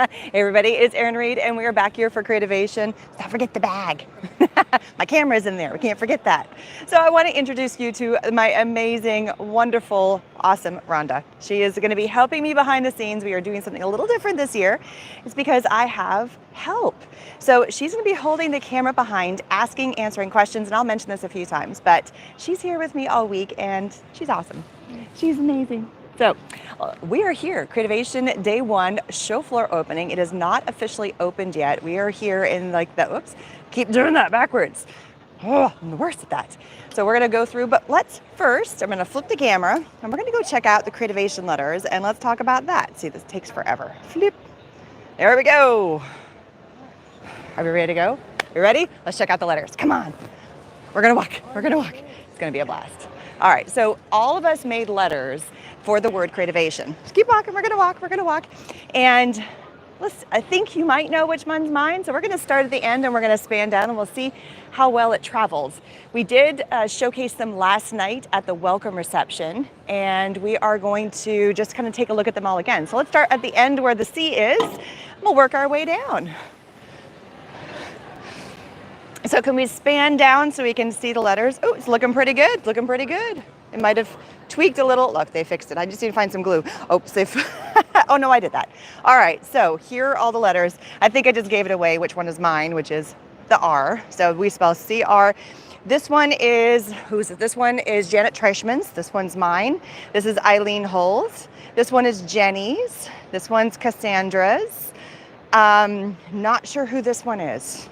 Hey everybody, it's Erin Reed and we are back here for Creativation. Don't forget the bag. My camera's in there, we can't forget that. So I want to introduce you to my amazing, wonderful, awesome Rhonda. She is going to be helping me behind the scenes. We are doing something a little different this year. It's because I have help. So she's going to be holding the camera behind, asking, answering questions, and I'll mention this a few times, but she's here with me all week and she's awesome. She's amazing. So we are here, Creativation Day 1 show floor opening. It is not officially opened yet. We are here in like the, oops, keep doing that backwards. Oh, I'm the worst at that. So we're gonna go through, but let's first, I'm gonna flip the camera and we're gonna go check out the Creativation letters and let's talk about that. See, this takes forever. Flip, there we go. Are we ready to go? You ready? Let's check out the letters, come on. We're gonna walk, It's gonna be a blast. All right, so all of us made letters for the word Creativation. Just keep walking, we're gonna walk. And I think you might know which one's mine. So we're gonna start at the end and we're gonna span down and we'll see how well it travels. We did showcase them last night at the welcome reception and we are going to just kind of take a look at them all again. So let's start at the end where the C is and we'll work our way down. So can we span down so we can see the letters? Oh, it's looking pretty good, It might have tweaked a little. Look, they fixed it. I just need to find some glue. Oops, oh no, I did that. All right, so here are all the letters. I think I just gave it away, which one is mine, which is the R. So we spell C-R. This one is, this one is Janet Treichman's. This one's mine. This is Eileen Hull's. This one is Jenny's. This one's Cassandra's. Not sure who this one is.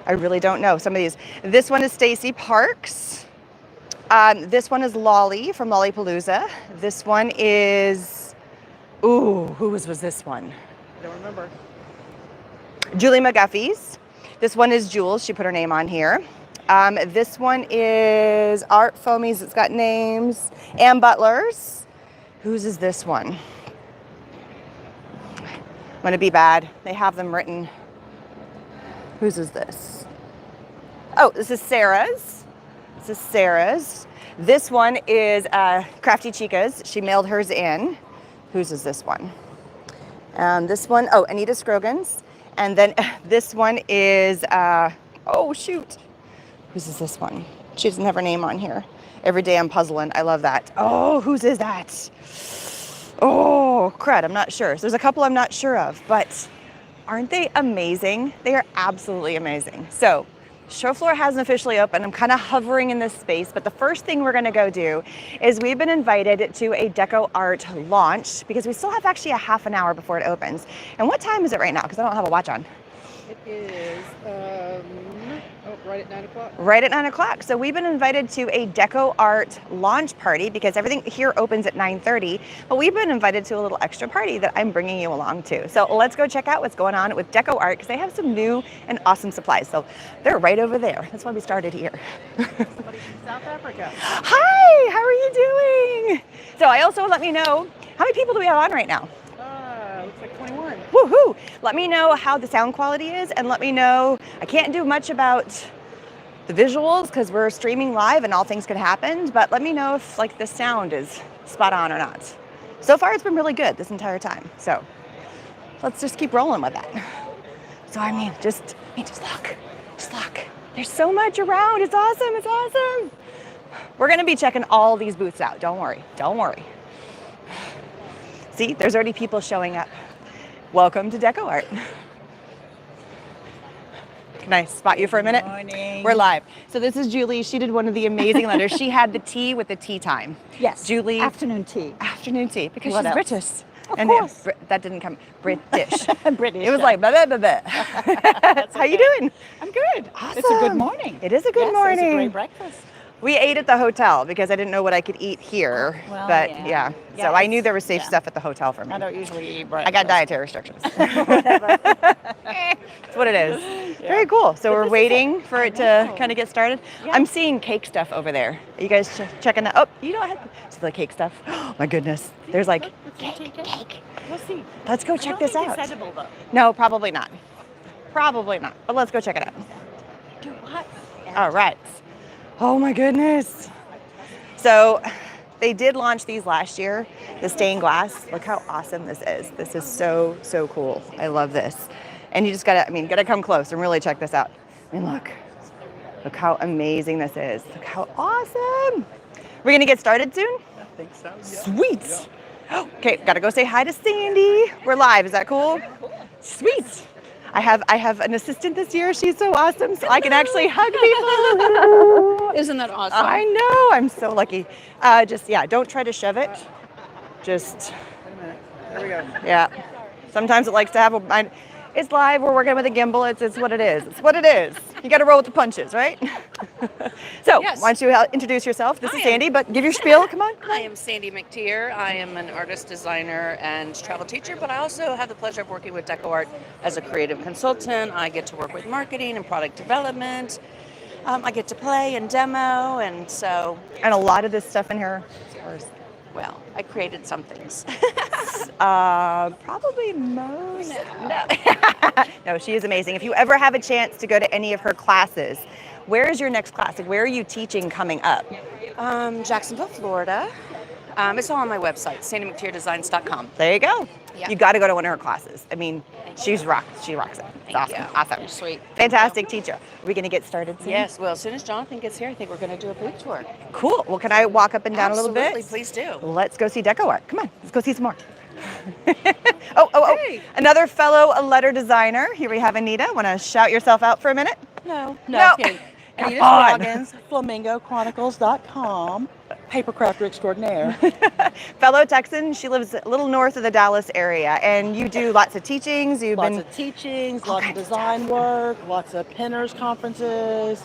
I really don't know some of these. This one is Stacy Parks. This one is Lolly from Lollapalooza. This one is, whose was this one? I don't remember. Julie McGuffee's. This one is Jules, she put her name on here. This one is Art Foamies, it's got names. Ann Butler's. Whose is this one? I'm gonna be bad, they have them written. Whose is this? Oh, this is Sarah's. This one is Crafty Chica's. She mailed hers in. Whose is this one? This one, oh, Anita Scroggins. And then this one is, oh shoot. Whose is this one? She doesn't have her name on here. Every day I'm puzzling, I love that. Oh, whose is that? Oh, crud, I'm not sure. So there's a couple I'm not sure of, but aren't they amazing? They are absolutely amazing. So, show floor hasn't officially opened. I'm kind of hovering in this space, but the first thing we're gonna go do is we've been invited to a DecoArt launch because we still have actually a half an hour before it opens. And what time is it right now? Because I don't have a watch on. It is, right at 9 o'clock. Right at 9 o'clock. So we've been invited to a DecoArt launch party because everything here opens at 9:30, but we've been invited to a little extra party that I'm bringing you along to. So let's go check out what's going on with DecoArt because they have some new and awesome supplies. So they're right over there. That's why we started here. Somebody from South Africa. Hi, how are you doing? So I also let me know, how many people do we have on right now? Looks like 21. Woohoo! Let me know how the sound quality is and let me know, I can't do much about the visuals because we're streaming live and all things could happen, but let me know if like the sound is spot on or not. So far it's been really good this entire time. So let's just keep rolling with that. So I mean, just look. There's so much around, it's awesome. We're gonna be checking all these booths out, don't worry. See, there's already people showing up. Welcome to DecoArt. Can I spot you for a minute? Good morning. We're live. So this is Julie. She did one of the amazing letters. She had the tea with the tea time. Yes. Julie. Afternoon tea. Afternoon tea, because What she's else? British. Of course. That didn't come. British. British. It was like blah, blah, blah, blah. How you doing? I'm good. Awesome. It's a good morning. It is a good morning. It's a great breakfast. We ate at the hotel because I didn't know what I could eat here. Well, but yeah. So I knew there was safe stuff at the hotel for me. I don't usually eat breakfast. I got dietary restrictions. That's what it is. Yeah. Very cool. So But we're this is waiting for it to know. kind of get started. Yeah. I'm seeing cake stuff over there. Are you guys checking that? Oh, you don't have to see the cake stuff. Oh my goodness. There's like cake. We'll see. Let's go check this out. It's edible though. No, probably not. But let's go check it out. Do what? All right. Oh my goodness. So They did launch these last year, the stained glass. Look how awesome this is. This is so, so cool. I love this. And you just gotta, gotta come close and really check this out. Look how amazing this is. Look how awesome. We're gonna get started soon? I think so. Yeah. Sweet. Okay, gotta go say hi to Sandy. We're live, is that cool? Sweet. I have an assistant this year. She's so awesome, so I can actually hug people. Isn't that awesome? I know, I'm so lucky. Don't try to shove it. Just, Wait a minute. There we go. yeah. Sometimes it likes to have it's live, we're working with a gimbal, it's what it is. It's what it is. You gotta roll with the punches, right? So, Yes. why don't you introduce yourself? This is Hi. Sandy, but give your spiel, come on. I am Sandy McTeer. I am an artist, designer, and travel teacher, but I also have the pleasure of working with DecoArt as a creative consultant. I get to work with marketing and product development. I get to play and demo, and so, And a lot of this stuff in here is yours. well, I created some things. Probably most. No. No, she is amazing. If you ever have a chance to go to any of her classes, where is your next class? Like, where are you teaching coming up? Jacksonville, Florida. It's all on my website, sandymcteerdesigns.com. There you go. Yeah. You got to go to one of her classes. She rocks it. It's Thank awesome. you. Awesome. You're sweet. Fantastic teacher. Are we going to get started soon? Yes, well, as soon as Jonathan gets here, I think we're going to do a booth tour. Cool. Well, can I walk up and down a little bit? Absolutely, please do. Let's go see DecoArt. Come on, let's go see some more. Oh, Hey. another fellow letter designer. Here we have Anita. Want to shout yourself out for a minute? No. Come Anita on. Scroggins, FlamingoChronicles.com, papercrafter extraordinaire. Fellow Texan. She lives a little north of the Dallas area, and you do lots of teachings. Lots of teachings, lots of kinds of design work, lots of pinners conferences,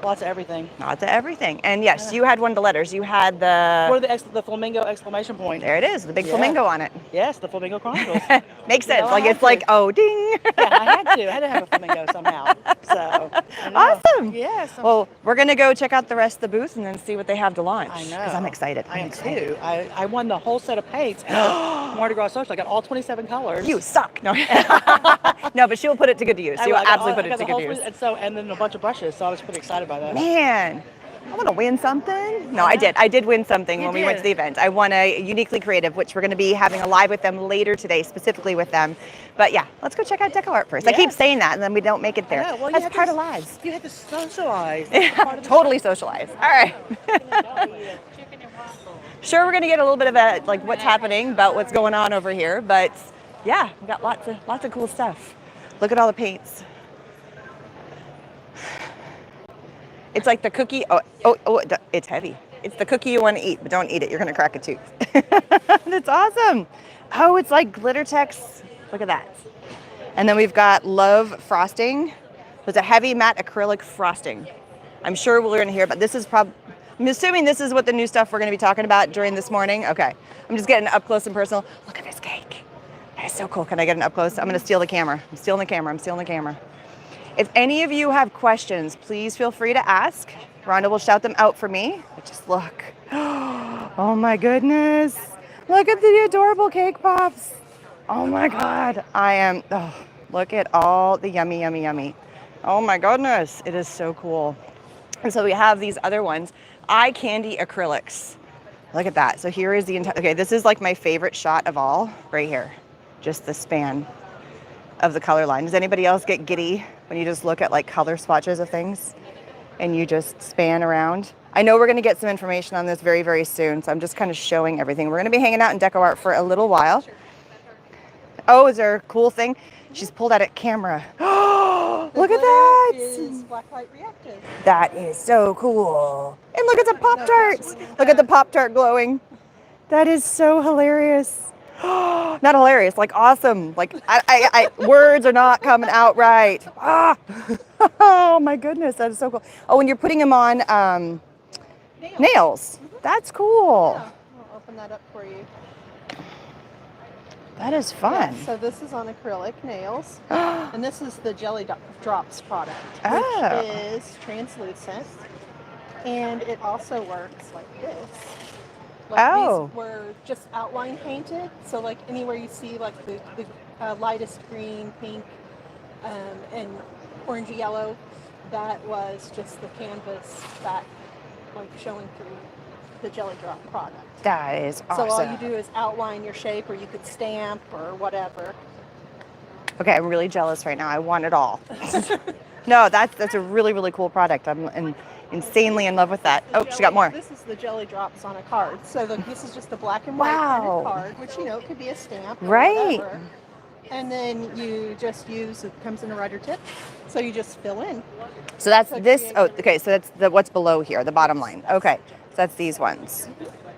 lots of everything. lots of everything. And yes, you had one of the letters. You had the. What are the flamingo exclamation point? There it is, the big Yeah. flamingo on it. Yes, the Flamingo Chronicles. Makes sense. know, I Like had it's like, to. oh, ding. Yeah, I had to have a flamingo somehow. So I know. Awesome. Yes. Well, we're gonna go check out the rest of the booth and then see what they have to launch. I know. Because I'm excited. I I'm am excited. too. I won the whole set of paints at Mardi Gras Social. I got all 27 colors. You suck. No, no, but she'll put it to good use. I You'll will. I got absolutely all- put I it got to the good whole use. and then a bunch of brushes. So I was pretty excited by that. Man, I want to win something. No, I did. I did win something You when we went to did. the event. I won a Uniquely Creative, which we're going to be having a live with them later today, specifically with them. But yeah, let's go check out DecoArt first. I keep Yes. saying that, and then we don't make it there. I know. Well, you That's had part to- of lives. You had to socialize. That's part of the Totally socialize. All right. Sure, we're going to get a little bit of a like what's happening about what's going on over here, but yeah, we got lots of cool stuff. Look at all the paints. It's like the cookie. It's heavy. It's the cookie you want to eat, but don't eat it. You're going to crack a tooth. That's awesome. Oh, it's like glitter text. Look at that. And then we've got Love Frosting. There's a heavy matte acrylic frosting. I'm sure we're going to hear about this. I'm assuming this is what the new stuff we're going to be talking about during this morning. Okay. I'm just getting up close and personal. Look at this cake. That is so cool. Can I get an up close? I'm going to steal the camera. I'm stealing the camera. If any of you have questions, please feel free to ask. Rhonda will shout them out for me. But just look. Oh my goodness. Look at the adorable cake pops. Oh my God. Look at all the yummy, yummy, yummy. Oh my goodness. It is so cool. And so we have these other ones, eye candy acrylics. Look at that. So here is the entire, okay, this is like my favorite shot of all right here. Just the span of the color line. Does anybody else get giddy when you just look at like color swatches of things and you just span around? I know we're going to get some information on this very, very soon, so I'm just kind of showing everything. We're going to be hanging out in DecoArt for a little while. Oh, is there a cool thing? She's pulled out a camera. Look at that! Is blacklight reactive. That is so cool. And look at the Pop-Tarts. Look at the Pop-Tart glowing. That is so hilarious. Not hilarious, like awesome. Like words are not coming out right. Ah. Oh my goodness, that is so cool. Oh, and you're putting them on nails. That's cool. Yeah, I'll open that up for you. That is fun. Yeah, so this is on acrylic nails, and this is the Jelly Drops product, which Oh. is translucent, and it also works like this. Like Oh. These were just outline painted, so like anywhere you see like the lightest green, pink, and orangey yellow, that was just the canvas back, like showing through. the Jelly Drop product. That is awesome. So all you do is outline your shape, or you could stamp or whatever. Okay, I'm really jealous right now. I want it all. No, that's a really, really cool product. I'm insanely in love with that. Oh, she got more. This is the Jelly Drops on a card. So this is just a black and white Wow. printed card, which, you know, it could be a stamp or Right. whatever. And then you just use, it comes in a writer tip, so you just fill in. So that's this. Oh, okay. So that's what's below here, the bottom line. Okay. So that's these ones.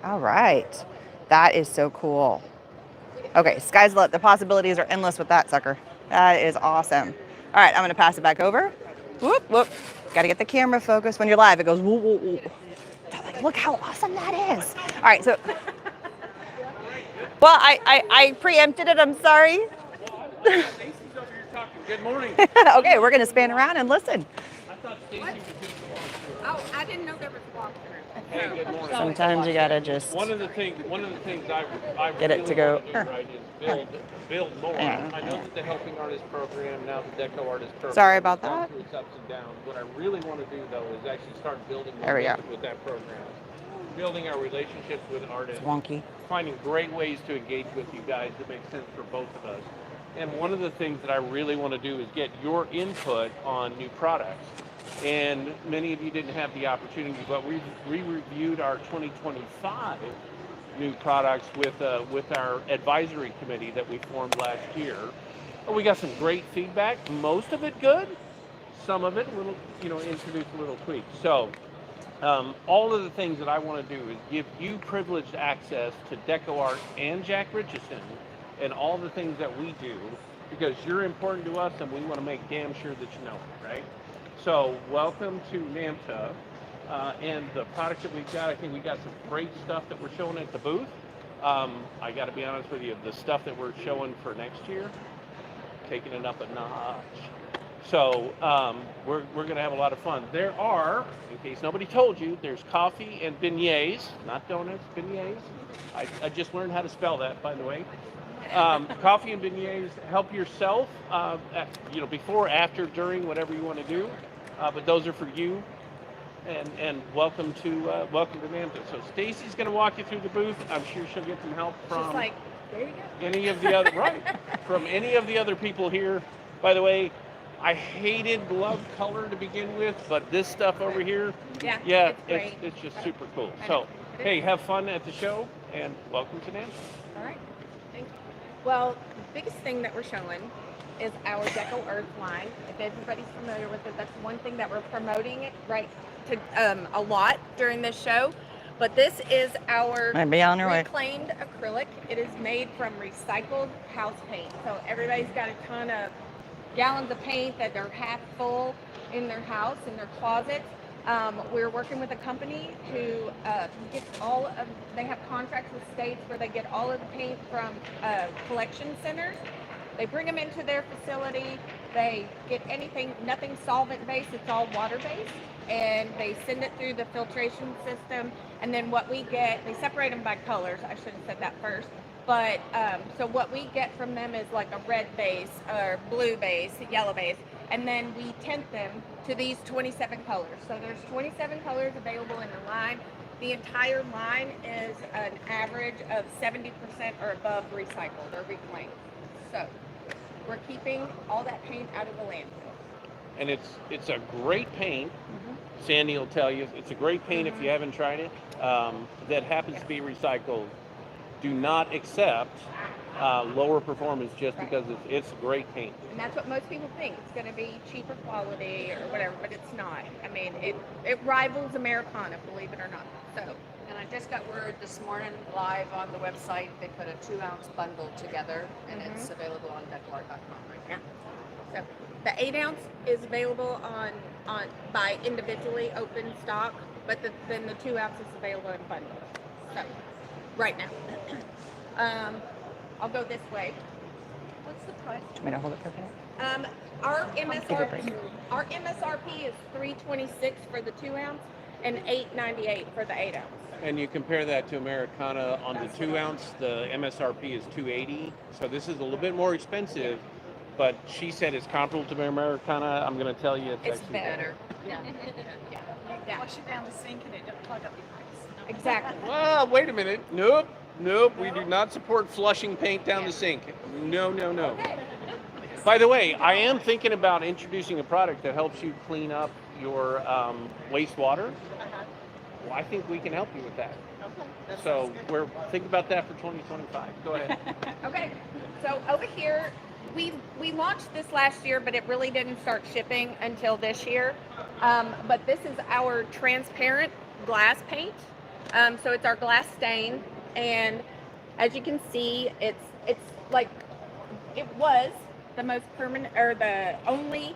All right. That is so cool. Okay, sky's the limit. The possibilities are endless with that sucker. That is awesome. All right, I'm gonna pass it back over. Whoop, whoop. Gotta get the camera focused. When you're live, it goes whoop, whoop, whoop. Like, look how awesome that is. All right, so. Well, I preempted it, I'm sorry. Good morning. Okay, we're gonna span around and listen. I thought Stacy was Oh, I didn't know there was a walkthrough. Hey, good morning. Sometimes you gotta just. One of the things I Get it really to go. want to do, right, is build more. Yeah. I know that the Helping Artist program, now the DecoArtist program. Sorry about has gone that. through its ups and downs. What I really want to do though is actually start building There we go. momentum with that program. Building our relationships with artists. Wonky. Finding great ways to engage with you guys that make sense for both of us. And one of the things that I really want to do is get your input on new products. And many of you didn't have the opportunity, but we reviewed our 2025 new products with our advisory committee that we formed last year. And we got some great feedback, most of it good, some of it a little, introduce a little tweak. So all of the things that I want to do is give you privileged access to DecoArt and Jack Richeson and all the things that we do, because you're important to us and we want to make damn sure that you know it, right? So welcome to NAMTA and the products that we've got. I think we got some great stuff that we're showing at the booth. I got to be honest with you, the stuff that we're showing for next year, taking it up a notch. So we're going to have a lot of fun. There are, in case nobody told you, there's coffee and beignets, not donuts, beignets. I just learned how to spell that, by the way. Coffee and beignets. Help yourself, before, after, during, whatever you want to do. But those are for you. And welcome to NAMTA. So Stacy's going to walk you through the booth. I'm sure she'll get some help from There you go. any of the other from any of the other people here. By the way, I hated glove color to begin with, but this stuff over here, Yeah, it's great. it's just super cool. So hey, have fun at the show and welcome to NAMTA. All right. Thank you. Well, the biggest thing that we're showing is our DecoArts line. If everybody's familiar with it, that's one thing that we're promoting it to a lot during this show. But this is our Might be on your way. reclaimed acrylic. It is made from recycled house paint. So everybody's got a ton of gallons of paint that are half full in their house, in their closets. We're working with a company who gets they have contracts with states where they get all of the paint from collection centers. They bring them into their facility. They get nothing solvent based, it's all water based. And they send it through the filtration system. And then what we get, they separate them by colors. I should have said that first. But so what we get from them is like a red base or blue base, yellow base. And then we tint them to these 27 colors. So there's 27 colors available in the line. The entire line is an average of 70% or above recycled or reclaimed. So we're keeping all that paint out of the landfill. And it's a great paint. Mm-hmm. Sandy will tell you it's a great paint if you haven't tried it. That happens to be recycled. Do not accept lower performance just because it's great paint. And that's what most people think. It's going to be cheaper quality or whatever, but it's not. I mean, it rivals Americana, believe it or not. So. And I just got word this morning live on the website, they put a 2-ounce bundle together and it's available on DecoArt.com right now. So the 8 ounce is available on by individually open stock, but then the 2 ounce is available in bundles. So right now, I'll go this way. What's the price? Do you want me to hold it for a minute? Our MSRP is $326 for the 2 ounce and $898 for the 8 ounce. And you compare that to Americana on the 2 ounce, the MSRP is $280. So this is a little bit more expensive, but she said it's comparable to Americana. I'm going to tell you it's actually better. Yeah. Yeah. Wash it down the sink and it doesn't plug up your pipes. Exactly. Well, wait a minute. Nope. Nope. We do not support flushing paint down the sink. No, no, no. By the way, I am thinking about introducing a product that helps you clean up your wastewater. Well, I think we can help you with that. So we're think about that for 2025. Go ahead. Okay, so over here, we launched this last year, but it really didn't start shipping until this year. But this is our transparent glass paint. So it's our glass stain, and as you can see, it's like it was the most permanent or the only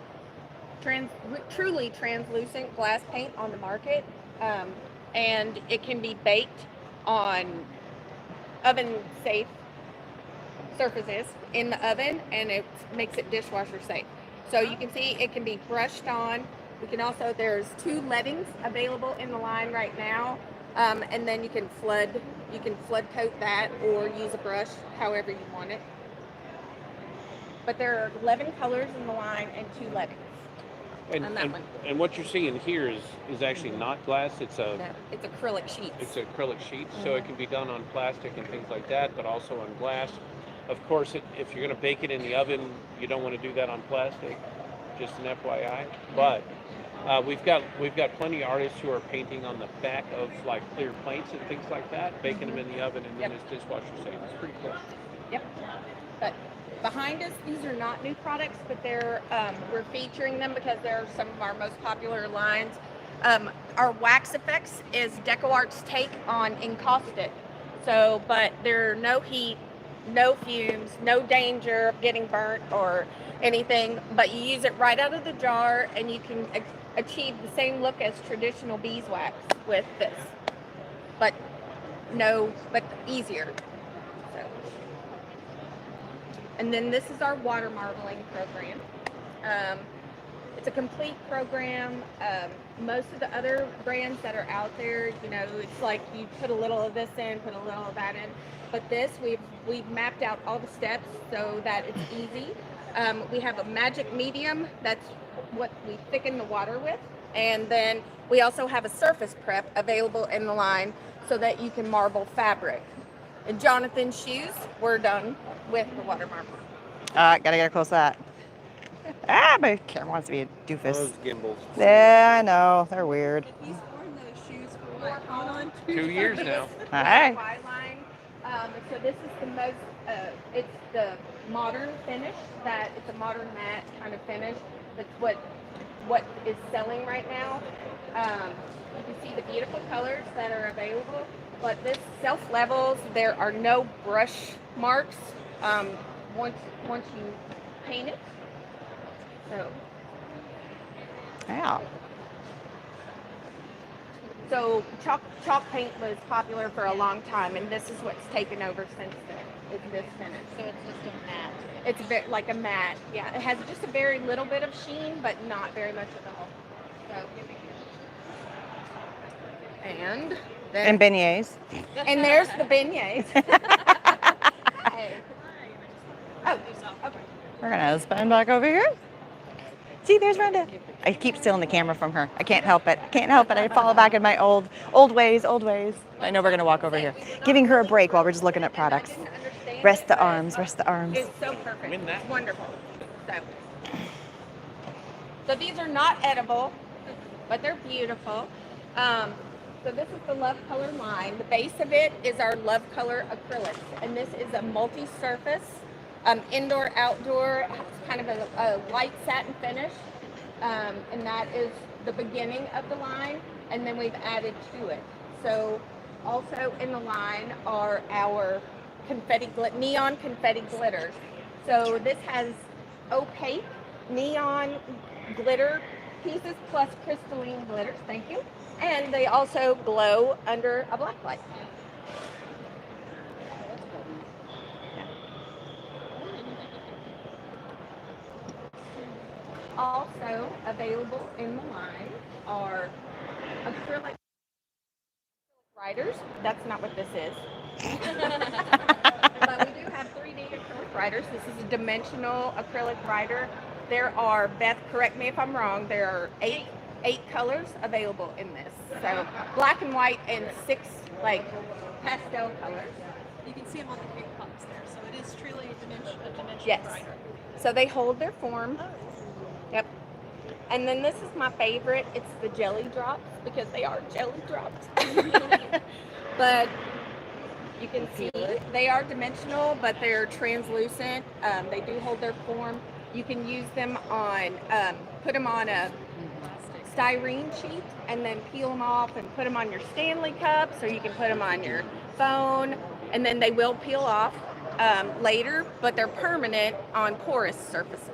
truly translucent glass paint on the market, and it can be baked on oven safe surfaces in the oven, and it makes it dishwasher safe. So you can see it can be brushed on. We can also, there's 2 leadings available in the line right now, and then you can flood coat that or use a brush however you want it. But there are 11 colors in the line and 2 leadings on that one. And what you're seeing here is actually not glass. It's acrylic sheets. It's acrylic sheets, so it can be done on plastic and things like that, but also on glass. Of course, if you're going to bake it in the oven, you don't want to do that on plastic. Just an FYI. But we've got plenty of artists who are painting on the back of like clear plates and things like that, baking them in the oven, and then it's dishwasher safe. It's pretty cool. Yep. But behind us, these are not new products, but they're we're featuring them because they're some of our most popular lines. Our wax effects is DecoArt's take on encaustic. So, but there are no heat, no fumes, no danger of getting burnt or anything, but you use it right out of the jar and you can achieve the same look as traditional beeswax with this, but easier. So. And then this is our water marbling program. It's a complete program. Most of the other brands that are out there, you know, it's like you put a little of this in, put a little of that in. But this, we've mapped out all the steps so that it's easy. We have a magic medium, that's what we thicken the water with. And then we also have a surface prep available in the line so that you can marble fabric. And Jonathan's shoes, we're done with the water marble. Gotta get close to that. My camera wants to be a doofus. Those gimbals. Yeah, I know. They're weird. He's worn those shoes for what, going on 2 years now. All right. Line. So this is the most, it's the modern finish, that it's a modern matte kind of finish. That's what is selling right now. You can see the beautiful colors that are available, but this self-levels, there are no brush marks once you paint it. So. Yeah. So chalk paint was popular for a long time, and this is what's taken over since then. Is this finish? So it's just a matte. It's a bit like a matte. Yeah, it has just a very little bit of sheen, but not very much at all. So. And then. And beignets. And there's the beignets. Hey. Oh, okay. We're gonna spin back over here. See, there's Rhonda. I keep stealing the camera from her. I can't help it. I fall back in my old ways. I know we're gonna walk over here. Giving her a break while we're just looking at products. Rest the arms. It's so perfect. It's wonderful. So these are not edible, but they're beautiful. So this is the Love Color line. The base of it is our Love Color acrylics, and this is a multi-surface, indoor, outdoor. It's kind of a light satin finish, and that is the beginning of the line, and then we've added to it. So also in the line are our neon confetti glitters. So this has opaque neon glitter pieces plus crystalline glitters. Thank you. And they also glow under a black light. Also available in the line are acrylic writers. That's not what this is. But we do have 3D acrylic writers. This is a dimensional acrylic writer. There are, Beth, correct me if I'm wrong, there are eight colors available in this. So black and white and 6 like pastel colors. You can see them on the cake pops there, so it is truly a dimensional Yes. grinder. So they hold their form. Yep. And then this is my favorite. It's the jelly drops because they are jelly drops. But you can see they are dimensional, but they're translucent. They do hold their form. You can use them on, put them on a styrene sheet and then peel them off and put them on your Stanley cups, or you can put them on your phone, and then they will peel off later, but they're permanent on porous surfaces.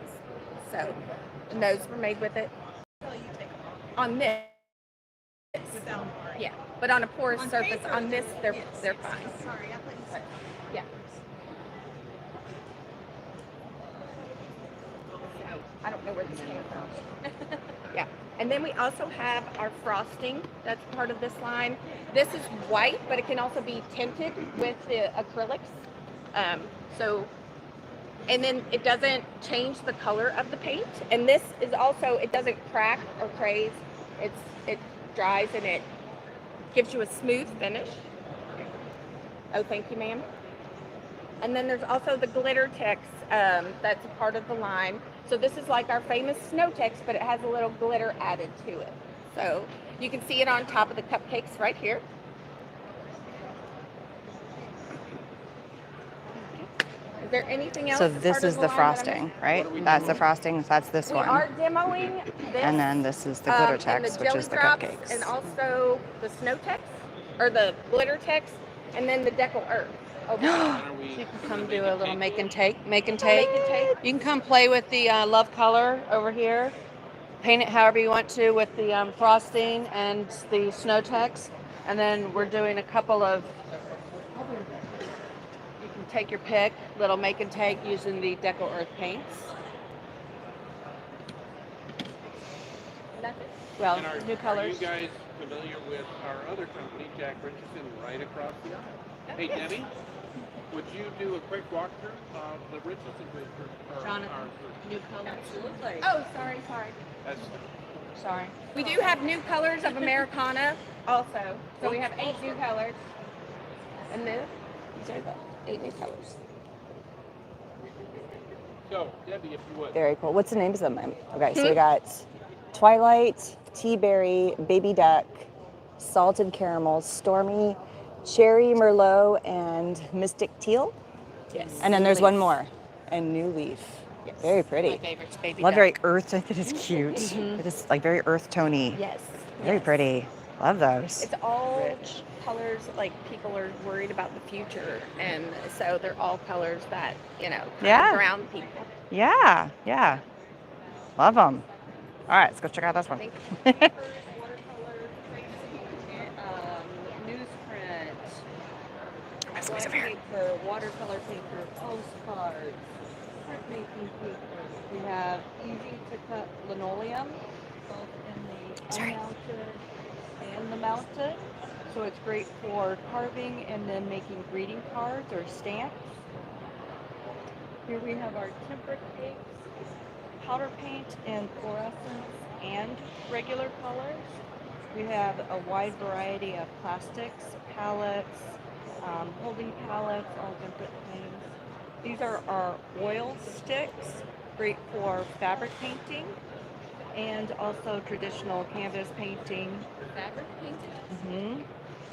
So, and those were made with it on this. Without art. Yeah, but on a porous On surface, paper, on this, they're yes. they're fine. Sorry, I thought you said. Yeah. I don't know where this came from. Yeah. And then we also have our frosting. That's part of this line. This is white, but it can also be tinted with the acrylics. And then it doesn't change the color of the paint. And this is also, it doesn't crack or craze. It dries and it gives you a smooth finish. Oh, thank you, ma'am. And then there's also the glitter text that's a part of the line. So this is like our famous snow text, but it has a little glitter added to it. So you can see it on top of the cupcakes right here. Is there anything else? So that's this part of is the line that I'm frosting, missing? right? That's the frosting. That's this We one. are demoing this. And then this is the glitter and text, the which jelly is the drops, cupcakes. and also the snow text, or the glitter text, and then the DecoArt. Okay. So you can come do a little make and take. Make and take. You can come play with the love color over here. Paint it however you want to with the frosting and the snow text. And then we're doing a couple of, you can take your pick, little make and take using the DecoArt paints. That's it. Well, And new Are colors. you guys familiar with our other company, Jack Richeson, right across the aisle? Hey, Debbie, would you do a quick walkthrough of the Richeson group? Jonathan, new colors. Absolutely. Oh, sorry. That's Sorry. We do have new colors of Americana also. So we have 8 new colors. And then these are the 8 new colors. so, Debbie, if you would. Very cool. What's the names of them? Okay, so we got Twilight, Tea Berry, Baby Duck, Salted Caramel, Stormy, Cherry Merlot, and Mystic Teal. Yes. And then there's one more, and New Leaf. Yes. Very pretty. My favorite's baby Love duck. very earth. I think it is cute. It is like very earth tony. Yes. Very yes. pretty. Love those. It's all colors like people are worried about the future, and so they're all colors that kind Yeah. of ground people. Yeah. Love them. All right, let's go check out this one. Thank Newsprint, Squeeze over here. paper, watercolor paper, postcards, printmaking paper. We have easy to cut linoleum, both in the Sorry. unmounted and the mounted. So it's great for carving and then making greeting cards or stamps. Here we have our tempered cakes, powder paint in fluorescence and regular colors. We have a wide variety of plastics, palettes, holding palettes, all different things. These are our oil sticks, great for fabric painting and also traditional canvas painting. Fabric painted,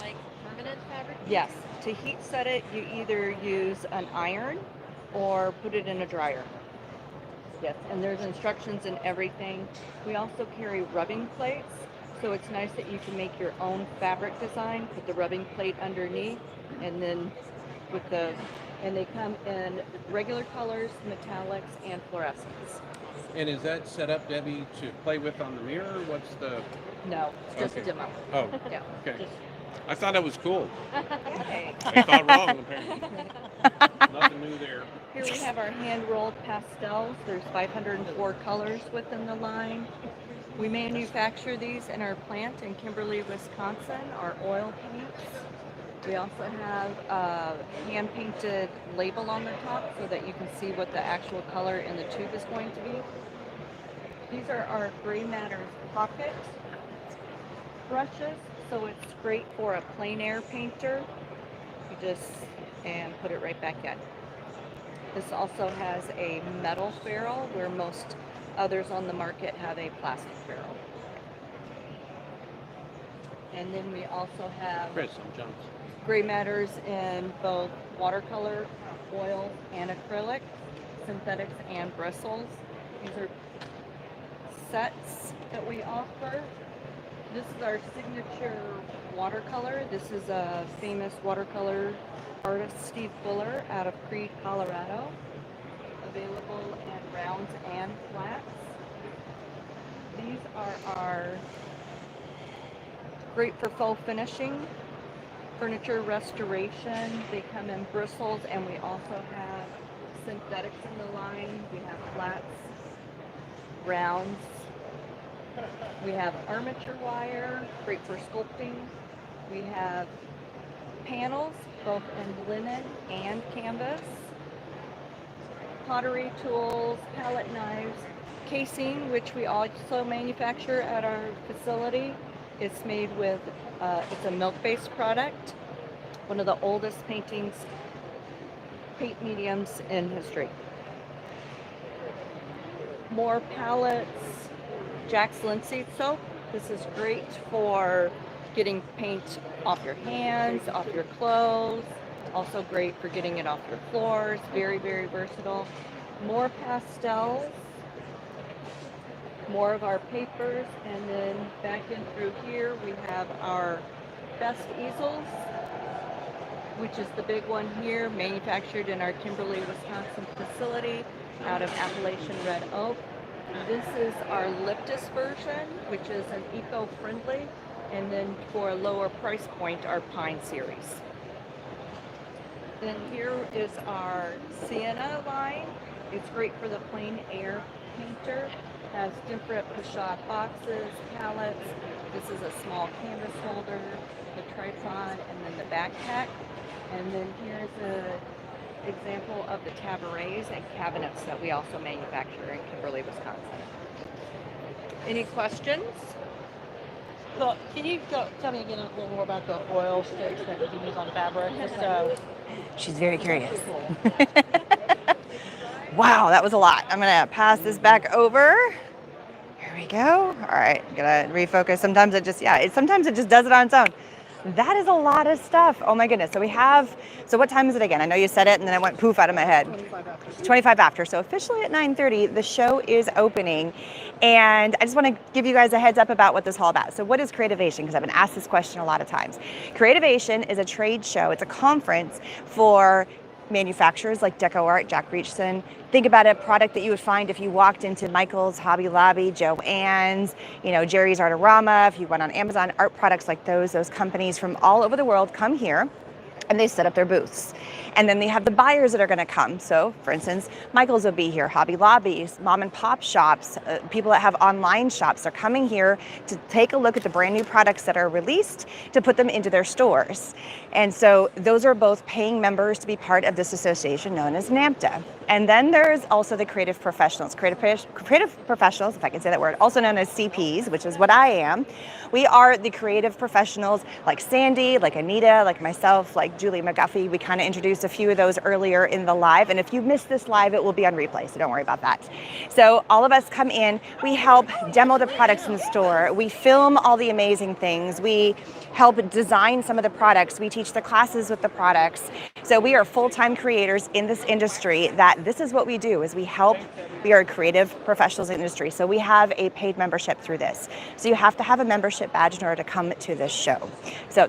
like permanent fabric. Yes, to heat set it, you either use an iron or put it in a dryer. Yes, and there's instructions in everything. We also carry rubbing plates, so it's nice that you can make your own fabric design, put the rubbing plate underneath, and then and they come in regular colors, metallics, and fluorescents. And is that set up, Debbie, to play with on the mirror? What's the? No, it's just a Okay. demo. Oh, Yeah. okay. Just, I thought that was cool. Okay. I thought wrong, apparently. Nothing new there. here we have our hand-rolled pastels. There's 504 colors within the line. We manufacture these in our plant in Kimberly, Wisconsin, our oil paints. We also have a hand-painted label on the top so that you can see what the actual color in the tube is going to be. These are our Gray Matters pocket brushes. So it's great for a plein air painter. You just, and put it right back in. This also has a metal ferrule where most others on the market have a plastic ferrule. And then we also have Chris, I'm Jones. gray matters in both watercolor, oil, and acrylic, synthetics and bristles. These are sets that we offer. This is our signature watercolor. This is a famous watercolor artist, Steve Fuller, out of Creed, Colorado. Available in rounds and flats. These are our great for faux finishing, furniture restoration. They come in bristles, and we also have synthetics in the line. We have flats, rounds. We have armature wire, great for sculpting. We have panels, both in linen and canvas. Pottery tools, palette knives, casing, which we also manufacture at our facility. It's made with, it's a milk-based product, one of the oldest paint mediums in history. More palettes, Jack's Linseed soap. This is great for getting paint off your hands, off your clothes. Also great for getting it off your floors. Very, very versatile. More pastels. More of our papers, and then back in through here we have our best easels, which is the big one here, manufactured in our Kimberly, Wisconsin facility out of Appalachian red oak. This is our Liptus version, which is an eco-friendly, and then for a lower price point, our Pine series. Then here is our Sienna line. It's great for the plein air painter. Has different pochade boxes, palettes. This is a small canvas holder, the tripod, and then the backpack. And then here's an example of the tabourets and cabinets that we also manufacture in Kimberly, Wisconsin. Any questions? So can you tell me again a little more about the oil sticks that you use on fabric? She's very curious. Wow, that was a lot. I'm gonna pass this back over. Here we go. All right, gotta refocus. Sometimes it just, sometimes it just does it on its own. That is a lot of stuff. Oh my goodness. So we have, so what time is it again? I know you said it and then it went poof out of my head. 25 after. So officially at 9:30, the show is opening. And I just want to give you guys a heads up about what this is all about. So what is Creativation? Because I've been asked this question a lot of times. Creativation is a trade show. It's a conference for manufacturers like DecoArt, Jack Richeson. Think about a product that you would find if you walked into Michael's, Hobby Lobby, Joann's, Jerry's Artorama. If you went on Amazon, art products like those companies from all over the world come here and they set up their booths. And then they have the buyers that are gonna come. So for instance, Michael's will be here, Hobby Lobbies, mom and pop shops, people that have online shops are coming here to take a look at the brand new products that are released to put them into their stores. And so those are both paying members to be part of this association known as NAMTA. And then there's also the creative professionals. Creative professionals, if I can say that word, also known as CPs, which is what I am. We are the creative professionals like Sandy, like Anita, like myself, like Julie McGuffee. We kind of introduced a few of those earlier in the live. And if you missed this live, it will be on replay, so don't worry about that. So all of us come in, we help demo the products in the store. We film all the amazing things. We help design some of the products. We teach the classes with the products. So we are full-time creators in this industry that this is what we do, is we are creative professionals in the industry. So we have a paid membership through this. So you have to have a membership badge in order to come to this show. So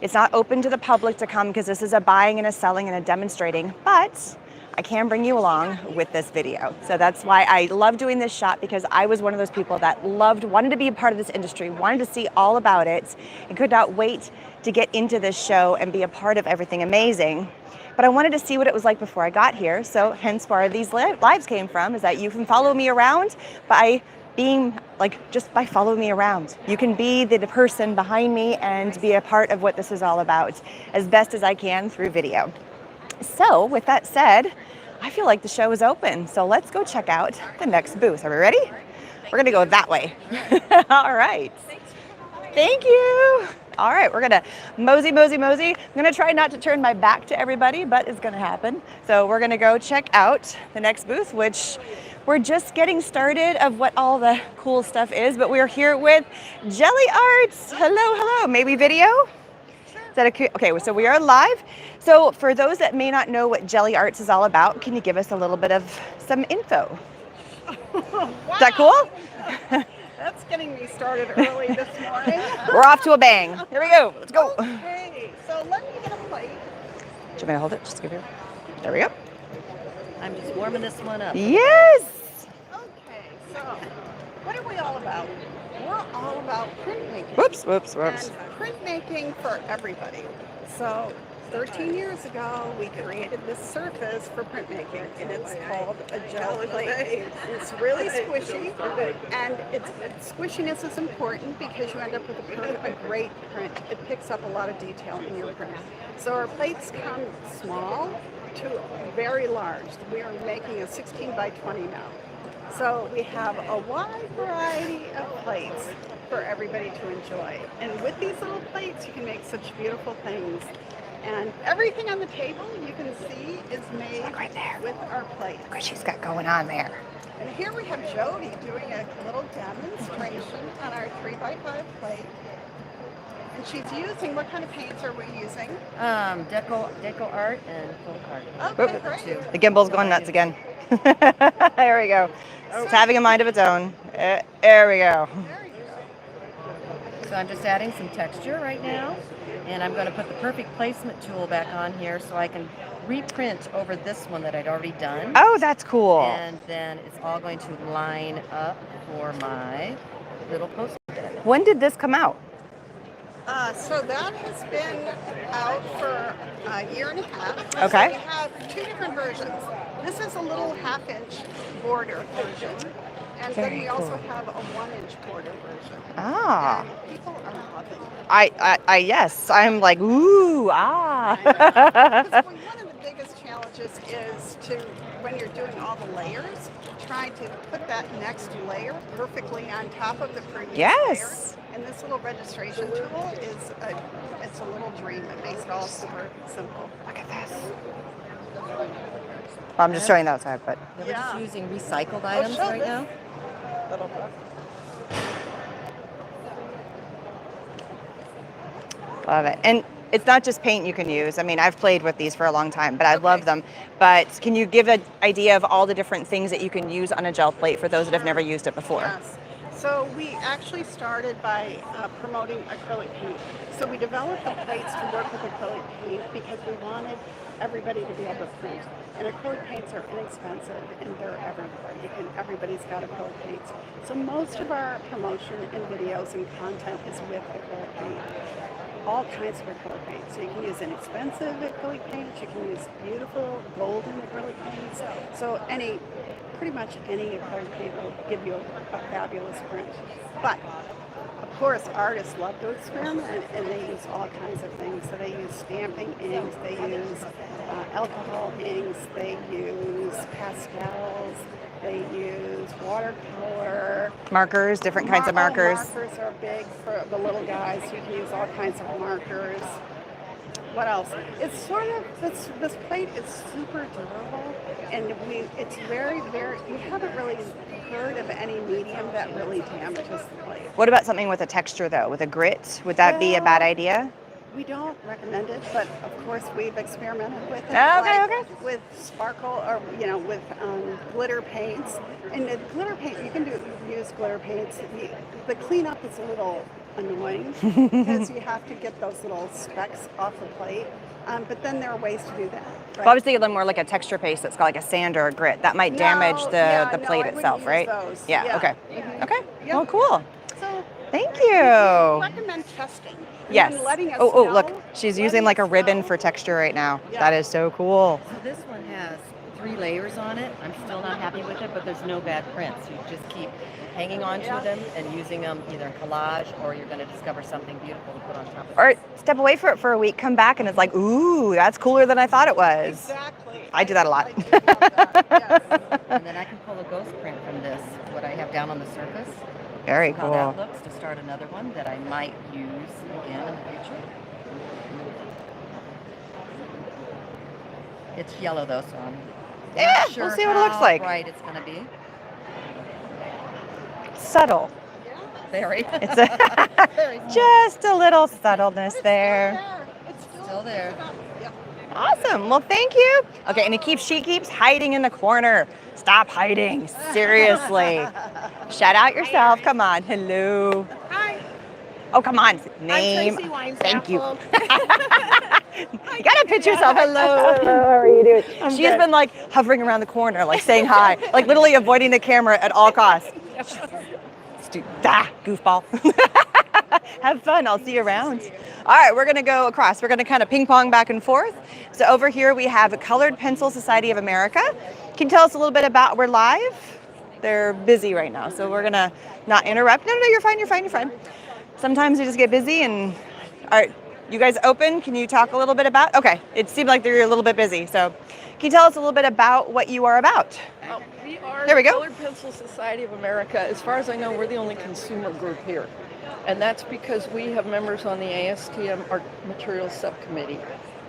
it's not open to the public to come because this is a buying and a selling and a demonstrating, but I can bring you along with this video. So that's why I love doing this shot, because I was one of those people that wanted to be a part of this industry, wanted to see all about it, and could not wait to get into this show and be a part of everything amazing. But I wanted to see what it was like before I got here. So hence where these lives came from, is that you can follow me around by being just by following me around. You can be the person behind me and be a part of what this is all about as best as I can through video. So with that said, I feel like the show is open. So let's go check out the next booth. Are we ready? We're gonna go that way. All right. Thank you. All right, we're gonna mosey. I'm gonna try not to turn my back to everybody, but it's gonna happen. So we're gonna go check out the next booth, which we're just getting started of what all the cool stuff is, but we're here with GelliArts. Hello. Maybe video? Is that okay, so we are live. So for those that may not know what GelliArts is all about, can you give us a little bit of some info? Wow. Is that cool? That's getting me started early this morning. We're off to a bang. Here we go. Let's go. Okay, so let me get a plate. Do you want me to hold it? Just give you. There we go. I'm just warming this one up. Yes. Okay, so what are we all about? We're all about printmaking. Whoops. And printmaking for everybody. So 13 years ago, we created this surface for printmaking, and it's called a gel plate. It's really squishy, and its squishiness is important because you end up with a great print. It picks up a lot of detail in your print. So our plates come small to very large. We are making a 16 by 20 now. So we have a wide variety of plates for everybody to enjoy. And with these little plates, you can make such beautiful things. And everything on the table you can see is made right there. with our plates. Look what she's got going on there. And here we have Jody doing a little demonstration on our 3x5 plate. And she's using, what kind of paints are we using? DecoArt and Full Card. Okay, great. The gimbal's going nuts again. There we go. It's having a mind of its own. There we go. There you go. So I'm just adding some texture right now, and I'm going to put the perfect placement tool back on here so I can reprint over this one that I'd already done. Oh, that's cool. And then it's all going to line up for my little poster. When did this come out? So that has been out for a year and a half. Okay. So we have two different versions. This is a little half-inch border version, and then we also have a 1-inch border version. Ah. And people are loving it. I yes. I'm like, ooh, ah. Because one of the biggest challenges is to, when you're doing all the layers, trying to put that next layer perfectly on top of the previous Yes. layer. And this little registration tool is it's a little dream. It makes it all super simple. Look at this. Well, I'm just showing the outside, but We're just using recycled Oh, items show right this now. little book. love it. And it's not just paint you can use. I mean, I've played with these for a long time, but I love them. But can you give an idea of all the different things that you can use on a gel plate for those that have never used it before? Yes. So we actually started by promoting acrylic paint. So we developed the plates to work with acrylic paint because we wanted everybody to be able to print. And acrylic paints are inexpensive and they're everywhere. Everybody's got acrylic paints. So most of our promotion and videos and content is with acrylic paint. All kinds of acrylic paint. So you can use inexpensive acrylic paints, you can use beautiful golden acrylic paints. So pretty much any acrylic paint will give you a fabulous print. But of course, artists love to experiment, and they use all kinds of things. So they use stamping inks, they use alcohol inks, they use pastels, they use watercolor. Markers, different kinds of markers. Markers are big for the little guys. You can use all kinds of markers. What else? It's sort of, this plate is super durable, and it's very, very, we haven't really heard of any medium that really damages the plate. What about something with a texture though, with a grit? Would that be a bad idea? We don't recommend it, but of course we've experimented with it. Okay. With sparkle, or with glitter paints. And the glitter paint, you can use glitter paints. The cleanup is a little annoying because you have to get those little specks off the plate. But then there are ways to do that. Right? Well, I was thinking a little more like a texture paste that's got like a sand or a grit. That might damage the plate I itself, wouldn't right? use those. Yeah, okay. Mhm. Okay, Yep. well, cool. So Thank we you. recommend testing. And Yes. then letting us Oh, know, look, she's using like a letting us ribbon know. for texture right now. Yeah. That is so cool. So this one has 3 layers on it. I'm still not happy with it, but there's no bad prints. You just keep hanging on to them and using them either in collage, or you're going to discover something beautiful to put on top of it. Or step away for it for a week, come back, and it's like, ooh, that's cooler than I thought it was. Exactly. I do that a lot. I do love that, yes. And then I can pull a ghost print from this, what I have down on the surface. Very How that cool. looks to start another one that I might use again in the future. It's yellow though, so I'm Yeah, not we'll sure see what it looks how like. bright it's going to be. Subtle. Very. It's just a little subtleness there. Still there. Awesome. Well, thank you. Okay, and she keeps hiding in the corner. Stop hiding. Seriously. Shout out yourself. Come on. Hello. Hi, Oh, come on. Name. I'm Thank you. Tracy You gotta pitch yourself. Hello. Hello. How are you doing? She's been like hovering around the corner, like saying hi, like literally avoiding the camera at all costs. Goofball. Have fun. I'll see you around. All right, we're going to go across. We're going to kind of ping pong back and forth. So over here we have a Colored Pencil Society of America. Can you tell us a little bit about, we're live? They're busy right now, so we're going to not interrupt. No, you're fine, you're fine, you're fine. Sometimes we just get busy and, all right, you guys open? Can you talk a little bit about? Okay, it seemed like they're a little bit busy. So can you tell us a little bit about what you are about? We are There we the go. Colored Pencil Society of America. As far as I know, we're the only consumer group here. And that's because we have members on the ASTM Art Materials Subcommittee.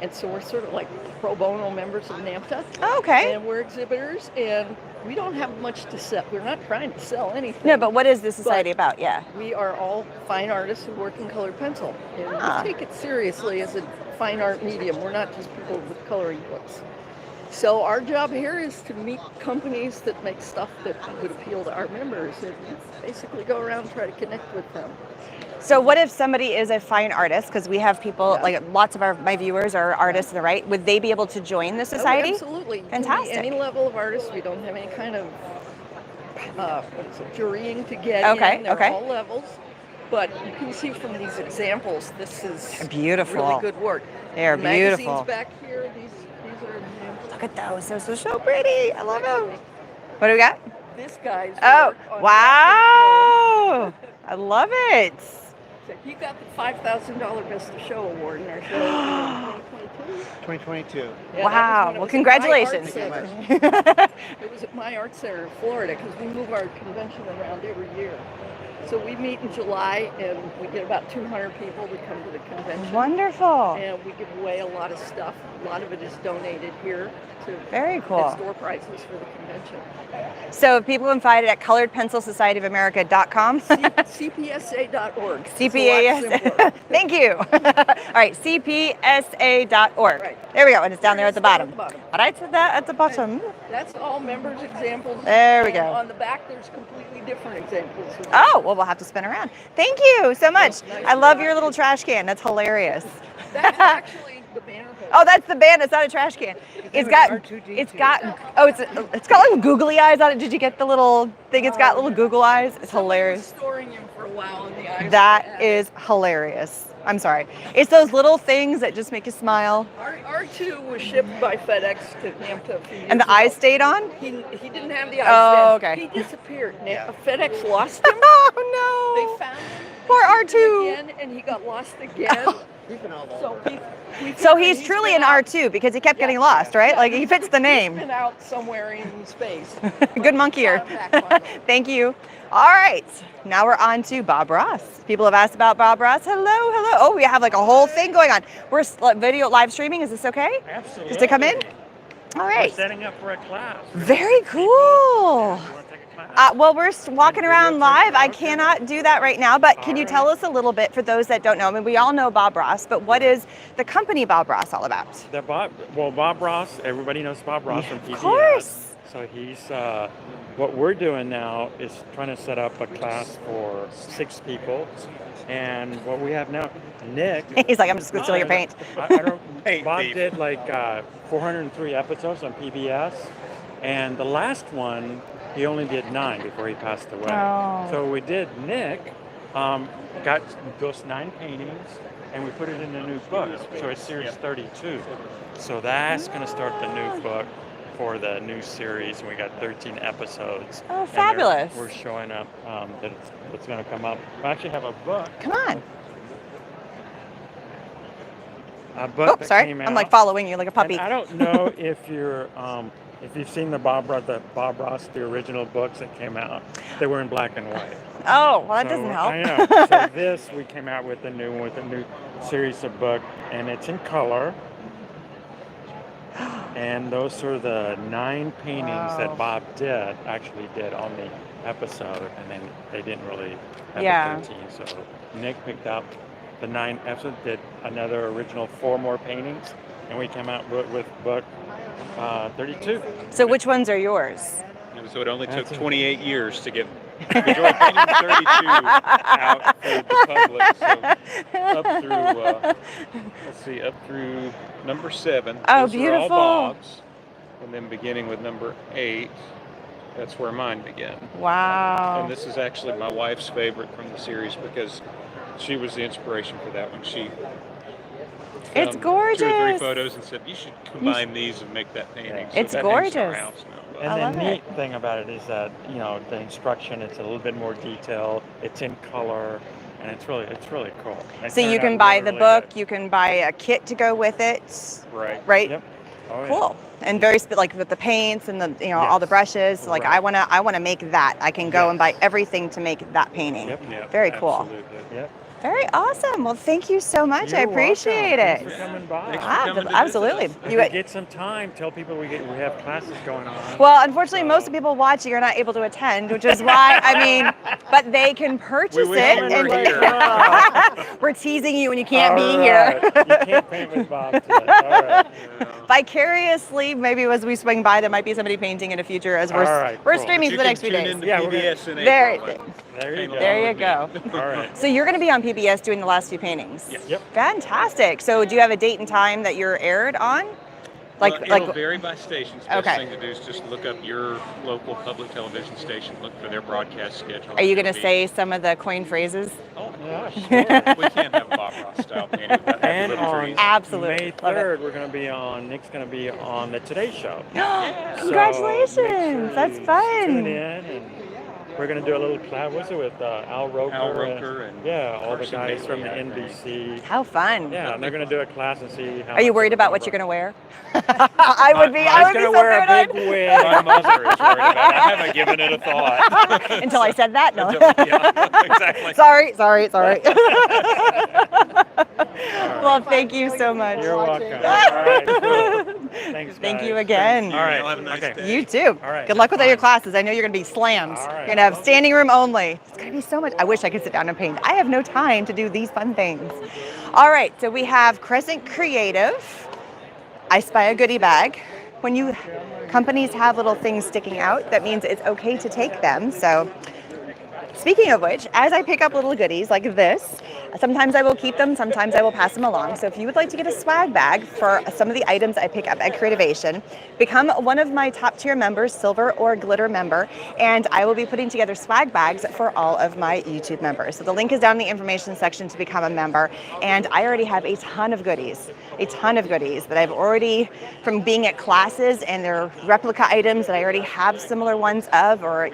And so we're sort of like pro bono members of NAMTA. Oh, okay. And we're exhibitors, and we don't have much to sell. We're not trying to sell anything. No, but what is the society about? Yeah. We are all fine artists who work in colored pencil. And Ah. we take it seriously as a fine art medium. We're not just people with coloring books. So our job here is to meet companies that make stuff that would appeal to our members and basically go around and try to connect with them. So what if somebody is a fine artist? Because we have people, Yeah. like lots of my viewers are artists, right? Would they be able to join the society? Oh, absolutely. You can be Fantastic. any level of artist. We don't have any kind of jurying to get Okay, in. They're okay. all levels. But you can see from these examples, this is They're beautiful. really good work. They are The magazines beautiful. back here, these are examples. Look at those. Those are so pretty. I love them. What do we got? This guy's Oh, work on wow. I love it. He got the $5,000 Best of Show award in our show in 2022. 2022. Yeah, that Wow. was when it Well, was at congratulations. my art center. It was at my art center in Florida because we move our convention around every year. So we meet in July and we get about 200 people that come to the convention. Wonderful. And we give away a lot of stuff. A lot of it is donated here to Very cool. at store prices for the convention. So people can find it at coloredpencilsocietyofamerica.com. CPSA.org. It's a lot CPAS. simpler. Thank you. All right, CPSA.org. Right. There we go, and it's down there at the Down bottom. at the bottom. All right, so that at the bottom. That's all members' examples. There we And go. on the back, there's completely different examples. Oh, well, we'll have to spin around. Thank you so much. Nice I love to your have little you. trash can. That's hilarious. That's actually the banner holder. Oh, that's the band. It's not a trash can. It's got like googly eyes on it. Did you get the little thing? It's got little Google eyes. It's Someone was hilarious. storing him for a while in the eyes. That is hilarious. I'm sorry. It's those little things that just make you smile. R2 was shipped by FedEx to NAMTA a few years And the ago. eyes stayed on? He didn't have the eyes Oh, then. okay. He disappeared. FedEx lost him. Oh They no. found him. Poor shipped him R2. again, and he got lost again. We've been all So over. So he's truly an R2 because he kept getting lost, right? Like he fits the He's name. been out somewhere in space. Good monkeyer. Got him back finally. Thank you. All right. Now we're on to Bob Ross. People have asked about Bob Ross. Hello, hello. Oh, we have like a whole thing going on. We're video live streaming. Is this okay? Absolutely. Just to come in? All right. We're setting up for a class. Very cool. You want to take a class? Well, we're walking around live. I cannot do that right now, but can you All tell us a little bit for those that don't know? I mean, we all know Bob Ross, but what is the company Bob Ross all about? Bob Ross, everybody knows Bob Ross from PBS. Of course. So he's, what we're doing now is trying to set up a class for 6 people. And what we have now, Nick. He's like, I'm just going to steal your paint. I don't, Paint Bob thief. did like 403 episodes on PBS. And the last one, he only did 9 before he passed away. Oh. So we did Nick, got those 9 paintings, and we put it in a new book. So it's series 32. So that's going to start the new book for the new series. We got 13 episodes. Oh, And fabulous. we're showing up that it's going to come up. We actually have a book. Come on. A book Oh, that sorry. came I'm like out. following you like a puppy. And I don't know if you're if you've seen the Bob Ross, the original books that came out. They were in black and white. Oh, well, that So, doesn't help. I know. So this, we came out with a new one, with a new series of book, and it's in color. And those are the 9 paintings Wow. that Bob actually did on the episode, and then they didn't really have Yeah. the 13. So Nick picked up the 9 episodes, did another original 4 more paintings, and we came out with book 32. So which ones are yours? So it only took That's it. 28 years to get Visual Painting 32 out for the public. So up through, let's see, up through number 7. Oh, Those beautiful. Are all Bob's. And then beginning with number 8, that's where mine began. Wow. And this is actually my wife's favorite from the series because she was the inspiration for that one. She It's found gorgeous. 2 or 3 photos and said, you should combine these and make that painting. So It's that hangs in our gorgeous. house now. And I the love neat it. thing about it is that, you know, the instruction, it's a little bit more detailed, it's in color, and it's really cool. It So you turned out can buy really, the really book, good. you can buy a kit to go with it, Right. right? Yep. Oh, yeah. Cool. And very like with the paints and the all the Yes. brushes. Like Right. I wanna make that. I can go Yes. and buy everything to make that painting. Yep. Yeah, Very cool. absolutely. Yep. Very awesome. Well, thank you so much. I You're appreciate welcome. it. Thanks for coming by. Thanks for Ah, coming to visit absolutely. us. If You, you get some time, tell people we have classes going on. well, unfortunately, most of the people watching are not able to attend, which is why but they can purchase wish it. you were and here. we're teasing you when you can't be All here. right. You can't paint with Bob today. All right. Vicariously, maybe as we swing by, there might be somebody painting in the future as we're All right, we're cool. streaming You for the can next few tune days. into Yeah, we're gonna- PBS in There- April. There you go. There you go. All right. So you're going to be on PBS doing the last few paintings. Yep. Fantastic. So do you have a date and time that you're aired on? Well, it'll vary by station. The best Okay. thing to do is just look up your local public television station, look for their broadcast schedule. Are you going to It'll be- say some of the coin phrases? Oh, Yeah, sure. we can't have Bob Ross style painting without having And little on trees. Absolutely. May Love it. 3rd, Nick's going to be on the Today Show. Congratulations. So make sure That's you fun. Tune in, and we're going to do a little class. What's it with Al Roker? Al Roker and yeah, all the Carson guys from the Daly, I NBC. How fun. Yeah, and they're going to do a class and see how. Are you much worried they're about what you're gonna going to wear? I would be I was so going to wear a paranoid. big wig. My mother is worried about it. I haven't given it a thought. Until I said that. No. Yeah, exactly. Sorry. Well, thank you so much. You're welcome. All right, cool. Thanks, Thank guys. you again. All right. Have a nice Okay. day. You too. All right. Good luck with all your Fine. classes. I know you're going to be slammed. All right. You're going to have standing room only. It's going to be so much. I wish I could sit down and paint. I have no time to do these fun things. All right. So we have Crescent Creative. I spy a goodie bag. When companies have little things sticking out, that means it's okay to take them. So speaking of which, as I pick up little goodies like this, sometimes I will keep them, sometimes I will pass them along. So if you would like to get a swag bag for some of the items I pick up at Creativation, become one of my top tier members, silver or glitter member, and I will be putting together swag bags for all of my YouTube members. So the link is down in the information section to become a member, and I already have a ton of goodies that I've already, from being at classes, and they're replica items that I already have similar ones of, or,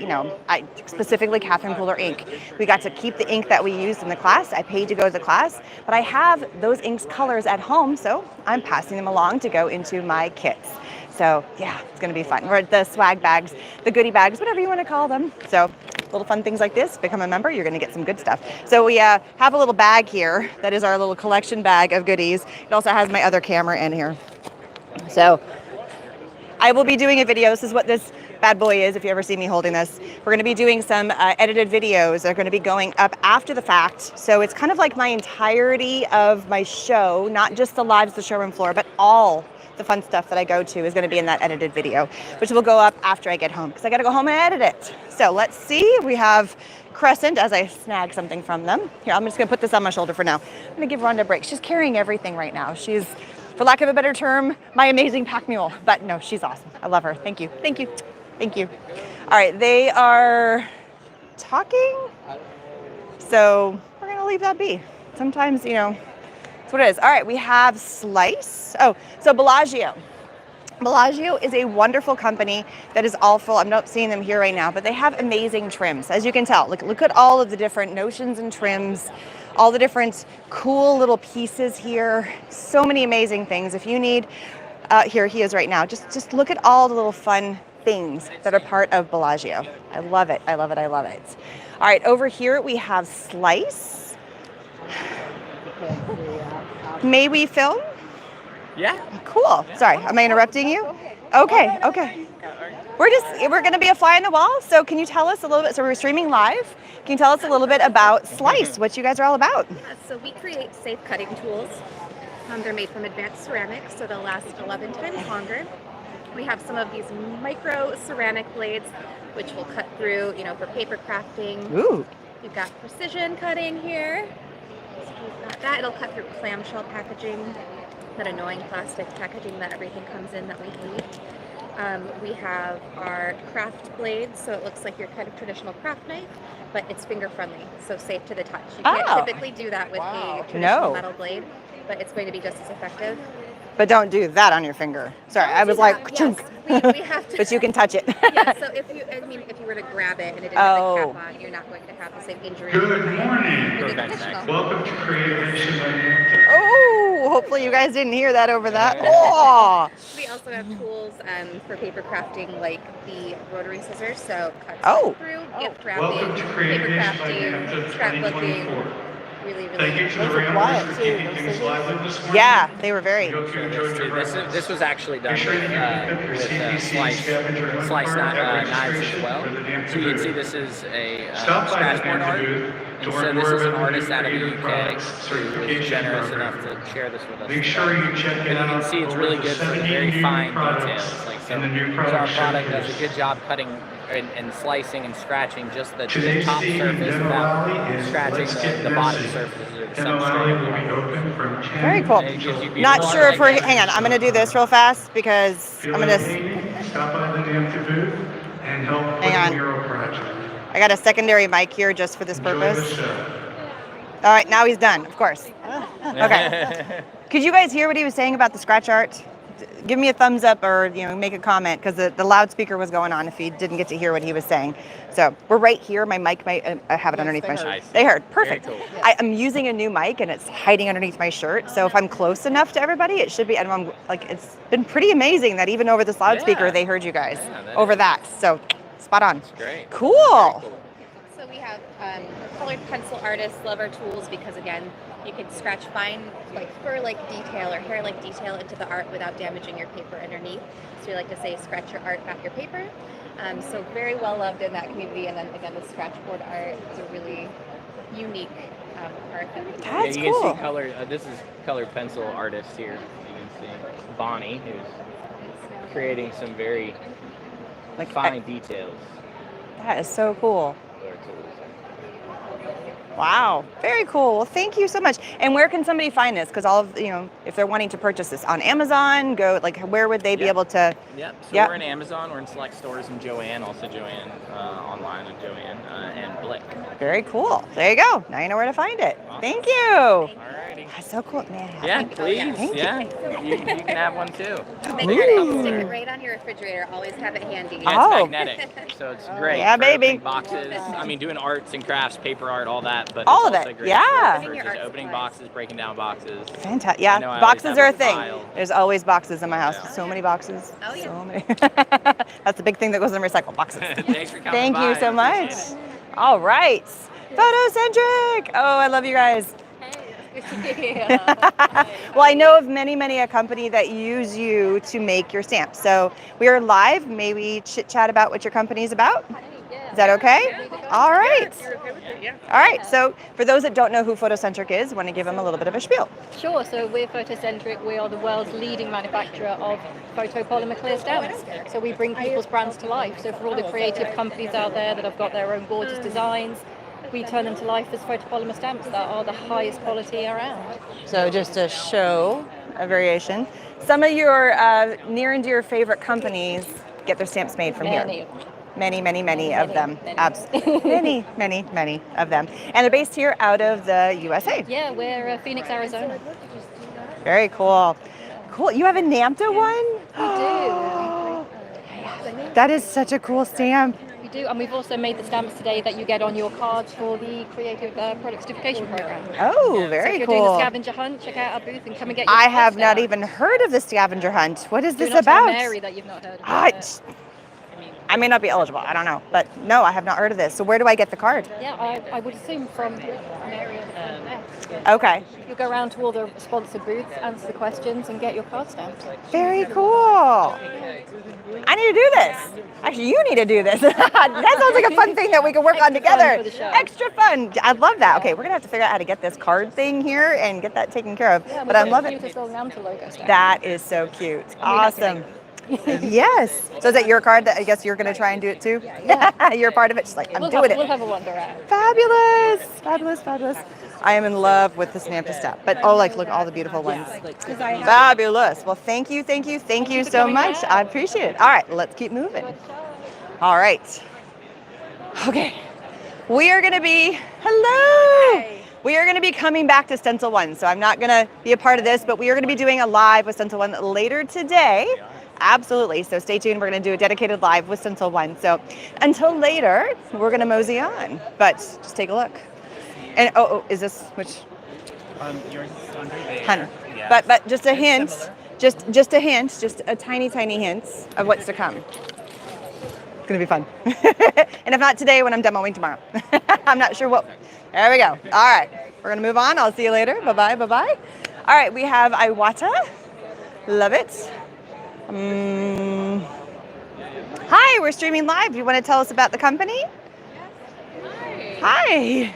I specifically Catherine Pooler ink. We got to keep the ink that we used in the class. I paid to go to the class, but I have those inks colors at home, so I'm passing them along to go into my kits. So yeah, it's gonna be fun. We're at the swag bags, the goodie bags, whatever you want to call them. So little fun things like this, become a member, you're gonna get some good stuff. So we have a little bag here that is our little collection bag of goodies. It also has my other camera in here. So I will be doing a video. This is what this bad boy is, if you ever see me holding this. We're going to be doing some edited videos. They're going to be going up after the fact. So it's kind of like my entirety of my show, not just the lives, the showroom floor, but all the fun stuff that I go to is going to be in that edited video, which will go up after I get home because I got to go home and edit it. So let's see. We have Crescent, as I snag something from them. Here, I'm just going to put this on my shoulder for now. I'm going to give Rhonda a break. She's carrying everything right now. She's, for lack of a better term, my amazing pack mule. But no, she's awesome. I love her. Thank you. Thank you. Thank you. All right, they are talking. So we're going to leave that be. Sometimes, that's what it is. All right, we have Slice. Oh, so Bellagio. Bellagio is a wonderful company that is all full. I'm not seeing them here right now, but they have amazing trims. As you can tell, look at all of the different notions and trims, all the different cool little pieces here. So many amazing things. If you need, here he is right now. Just look at all the little fun things that are part of Bellagio. I love it. I love it. I love it. All right, over here we have Slice. May we film? Yeah. Cool. Sorry, am I interrupting you? Okay, okay. We're going to be a fly on the wall. So can you tell us a little bit? So we're streaming live. Can you tell us a little bit about Slice, what you guys are all about? So we create safe cutting tools. They're made from advanced ceramics, so they'll last 11 times longer. We have some of these micro ceramic blades, which will cut through, you know, for paper crafting. Ooh. We've got precision cutting here. So we've got that. It'll cut through clamshell packaging, that annoying plastic packaging that everything comes in that we hate. We have our craft blades, so it looks like your kind of traditional craft knife, but it's finger friendly, so safe to the touch. You can't typically do that with a traditional metal blade, but it's going to be just as effective. But don't do that on your finger. Sorry, I was like, yes, we have to. but you can touch it. Yeah, so if you were to grab it and it didn't have the cap on, you're not going to have the same injury. Good morning. Welcome to Creativation. Oh, hopefully you guys didn't hear that over that. Oh. We also have tools for paper crafting, like the rotary scissors, so cut through, gift wrapping, paper crafting, scrapbooking. Really, really. Thank you to the Ramblers for keeping things lively this morning. Yeah, they were very. This was actually done with Slice knives as well. So you can see this is a scratchboard art. And so this is an artist out of the UK who was generous enough to share this with us. Make sure you check And you can see it's really good for the very fine details. Like so our product does a good job cutting and slicing and scratching just the top surface without scratching the bottom surfaces or the substrate. Very cool. Not sure if we're, hang on, I'm going to do this real fast because I'm going to. Stop by the NAMTA booth and help with the mural project. I got a secondary mic here just for this purpose. All right, now he's done, of course. Okay. Could you guys hear what he was saying about the scratch art? Give me a thumbs up or make a comment because the loudspeaker was going on if you didn't get to hear what he was saying. So we're right here. My mic might have it underneath my shirt. They heard. Perfect. Cool. I'm using a new mic and it's hiding underneath my shirt. So if I'm close enough to everybody, it should be. And I'm like, it's been pretty amazing that even over this loudspeaker, they heard you guys over that. So spot on. That's great. Cool. So we have colored pencil artists love our tools because again, you can scratch fine fur-like detail or hair-like detail into the art without damaging your paper underneath. So we like to say scratch your art, not your paper. So very well loved in that community. And then again, the scratchboard art is a really unique art. That's cool. You can see color. This is colored pencil artist here. You can see Bonnie, who's creating some very fine details. That is so cool. Wow, very cool. Well, thank you so much. And where can somebody find this? Because all of if they're wanting to purchase this on Amazon, where would they be able to? Yep. So we're in Amazon. We're in select stores in Joann, also Joann online on Joann and Blick. Very cool. There you go. Now you know where to find it. Awesome. Thank you. Alrighty. That's so cool, man. Yeah, please. Thank you. You can have one too. Stick it right on your refrigerator. Always have it handy. Yeah, it's magnetic, so it's great. Yeah, for baby. Boxes. I mean, doing arts and crafts, paper art, all that. But all it's of also it, great for just opening boxes, breaking down boxes. Fantastic. Yeah, boxes are a thing. There's always boxes in my house. So many boxes. Oh, yeah. So many. That's the big thing that goes in recycle boxes. Thanks for coming Thank by. you so much. All right. Photocentric. Oh, I love you guys. Well, I know of many a company that use you to make your stamps. So we are live. May we chit chat about what your company is about? Is that okay? All right. All right. So for those that don't know who Photocentric is, I want to give them a little bit of a spiel. Sure. So we're Photocentric. We are the world's leading manufacturer of photopolymer clear stamps. So we bring people's brands to life. So for all the creative companies out there that have got their own gorgeous designs, we turn them to life as photopolymer stamps that are the highest quality around. So just to show a variation, some of your near and dear favorite companies get their stamps made from here. Many of them. Absolutely. many of them. And they're based here out of the USA. Yeah, we're Phoenix, Arizona. Very cool. Cool. You have a NAMTA one? We do. That is such a cool stamp. We do, and we've also made the stamps today that you get on your cards for the Creative Product Certification Program. Oh, very so if you're cool. doing a scavenger hunt, check out our booth and come and get your I have stamp. not even heard of the scavenger hunt. What is Do this not tell about? Mary that you've not heard of it. I may not be eligible. I don't know. But no, I have not heard of this. So where do I get the card? Yeah, I would assume from an area of the front there. Okay. You'll go around to all the sponsored booths, answer the questions, and get your card stamped. Very cool. I need to do this. Actually, you need to do this. That sounds like a fun thing that we can work on together. Fun for the show. Extra fun. I love that. Okay, we're gonna have to figure out how to get this card thing here and get that taken care of. Yeah, But I love it. Cutest little NAMTA logo stamped. That is so cute. Awesome. Yes. So is that your card that I guess you're gonna try and do it too? Yeah. You're a part of it. Just like I'm doing it. We'll have a wander out. Fabulous. Fabulous. Fabulous. I am in love with this NAMTA stuff. But oh, like look at all the beautiful ones. Fabulous. Well, thank you so much. I appreciate it. All right, let's keep moving. All right. Okay. We are going to be, hello. We are going to be coming back to Stencil One. So I'm not going to be a part of this, but we are going to be doing a live with Stencil One later today. Absolutely. So stay tuned. We're going to do a dedicated live with Stencil One. So until later, we're going to mosey on. But just take a look. And is this which? Yours is under there. 100. Yes. But just a hint, just a hint, just a tiny hint of what's to come. It's gonna be fun. And if not today, when I'm demoing tomorrow. I'm not sure what. There we go. All right, we're gonna move on. I'll see you later. Bye bye. All right, we have Iwata. Love it. Hi, we're streaming live. Do you want to tell us about the company? Hi.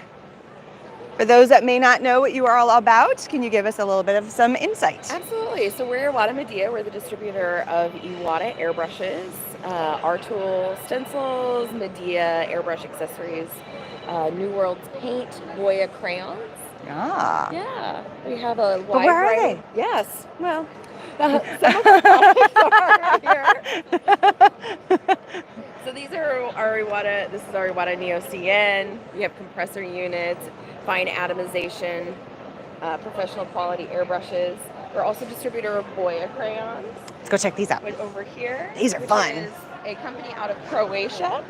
For those that may not know what you are all about, can you give us a little bit of some insight? Absolutely. So we're Iwata Media. We're the distributor of Iwata airbrushes, R-Tool stencils, Media airbrush accessories, New World's paint, Goya crayons. Yeah. We have a wide where are variety. they? Yes. Well, some of the products are here. So these are our Iwata. This is our Iwata Neo CN. We have compressor units, fine atomization, professional quality airbrushes. We're also a distributor of Goya crayons. Let's go check these out. Right over here. These are which fun. Is a company out of Croatia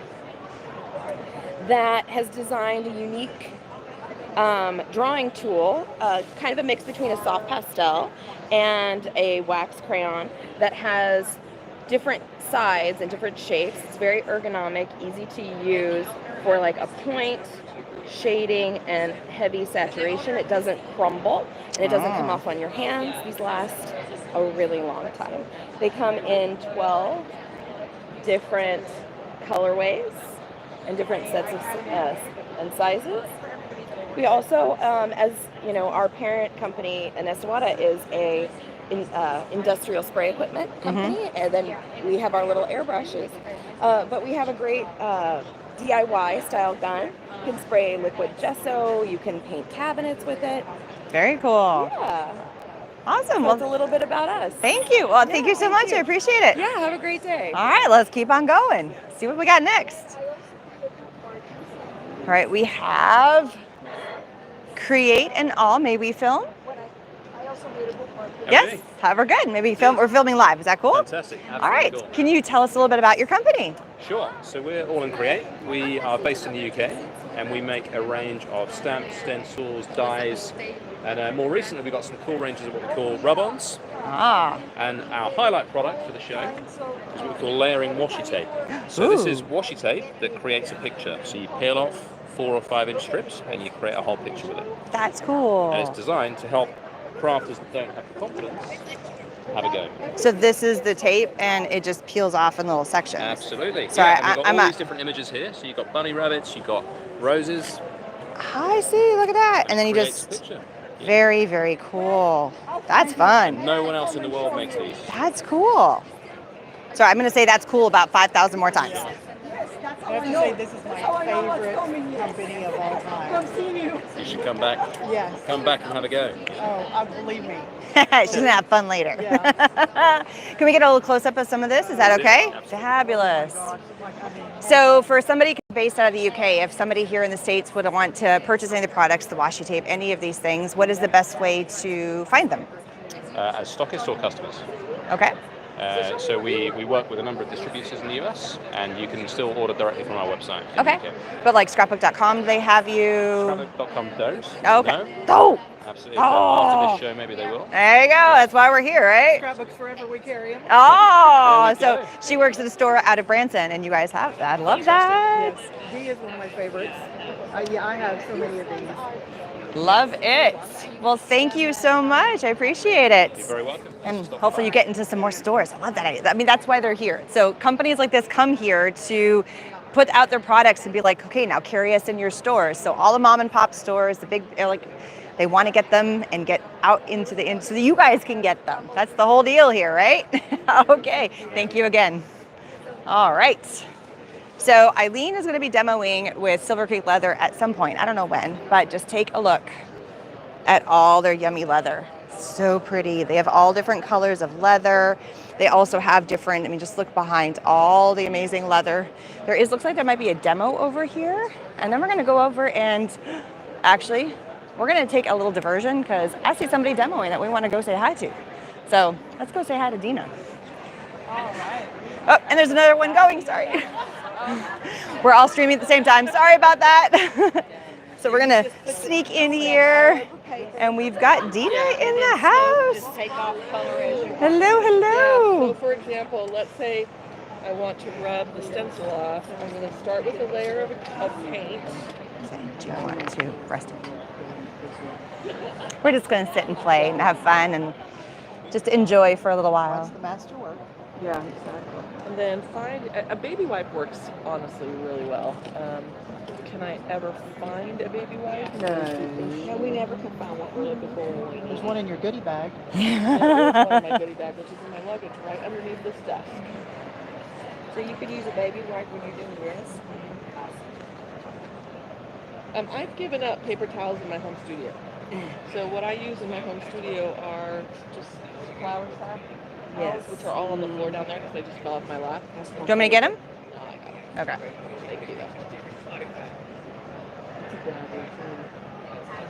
that has designed a unique drawing tool, kind of a mix between a soft pastel and a wax crayon that has different sides and different shapes. It's very ergonomic, easy to use for like a point, shading, and heavy saturation. It doesn't crumble and it doesn't come off on your hands. These last a really long time. They come in 12 different colorways and different sets of and sizes. We also, as you know, our parent company, Iwata, is a industrial spray equipment company, and then we have our little airbrushes. But we have a great DIY style gun. You can spray liquid gesso. You can paint cabinets with it. Very cool. Yeah. Awesome. So that's a little bit about us. Thank you. Well, thank you so much. I appreciate it. Yeah, have a great day. All right, let's keep on going. See what we got next. All right, we have Create and All. May we film? Yes, we're good. Maybe we're filming live. Is that cool? Fantastic. Absolutely. All right. Cool. Can you tell us a little bit about your company? Sure. So we're aallandcreate. We are based in the UK and we make a range of stamps, stencils, dies, and more recently we've got some cool ranges of what we call rub-ons. And our highlight product for the show is what we call layering washi tape. So this is washi tape that creates a picture. So you peel off 4 or 5 inch strips and you create a whole picture with it. That's cool. And it's designed to help crafters that don't have the confidence have a go. So this is the tape and it just peels off in little sections. Absolutely. Sorry, yeah, and we've got all these different images here. So you've got bunny rabbits, you've got roses. I see, look at that. And then you just, very, very cool. That's fun. No one else in the world makes these. That's cool. Sorry, I'm going to say that's cool about 5,000 more times. I have to say this is my favorite company of all time. You should come back. Yes. Come back and have a go. Oh, believe me. She's going to have fun later. Can we get a little close-up of some of this? Is that okay? Fabulous. So for somebody based out of the UK, if somebody here in the States would want to purchase any of the products, the washi tape, any of these things, what is the best way to find them? As stockists or customers. Okay. So we work with a number of distributors in the US, and you can still order directly from our website. Okay. But like scrapbook.com, they have you? Scrapbook.com does. Okay. No. Absolutely. After this show, maybe they will. There you go. That's why we're here, right? Scrapbooks forever, we carry them. Oh, so she works at a store out of Branson, and you guys have that. I love that. Yes, D is one of my favorites. Yeah, I have so many of these. Love it. Well, thank you so much. I appreciate it. You're very welcome. And hopefully you get into some more stores. I love that idea. I mean, that's why they're here. So companies like this come here to put out their products and be like, okay, now carry us in your stores. So all the mom and pop stores, the big, they want to get them and get out into the so that you guys can get them. That's the whole deal here, right? Okay, thank you again. All right. So Eileen is going to be demoing with Silver Creek Leather at some point. I don't know when, but just take a look at all their yummy leather. So pretty. They have all different colors of leather. They also have different, I mean, just look behind all the amazing leather. Looks like there might be a demo over here. And then we're going to go over and actually, we're going to take a little diversion because I see somebody demoing that we want to go say hi to. So let's go say hi to Dina. All right. Oh, and there's another one going, sorry. We're all streaming at the same time. Sorry about that. So we're going to sneak in here. And we've got Dina in the house. Hello, hello. Yeah, so for example, let's say I want to rub the stencil off. I'm going to start with a layer of paint. Do I want to rest it? We're just going to sit and play and have fun and just enjoy for a little while. Watch the master work. Yeah, exactly. And then find a baby wipe works honestly really well. Can I ever find a baby wipe? No, we never can find what we're looking for. There's one in your goodie bag. Yeah, there's one in my goodie bag, which is in my luggage, right underneath this desk. So you could use a baby wipe when you're doing this? I've given up paper towels in my home studio. So what I use in my home studio are just flour sack towels, which are all on the floor down there because they just fell off my lap. Do you want me to get them? No, I got it. Okay. Thank you, though.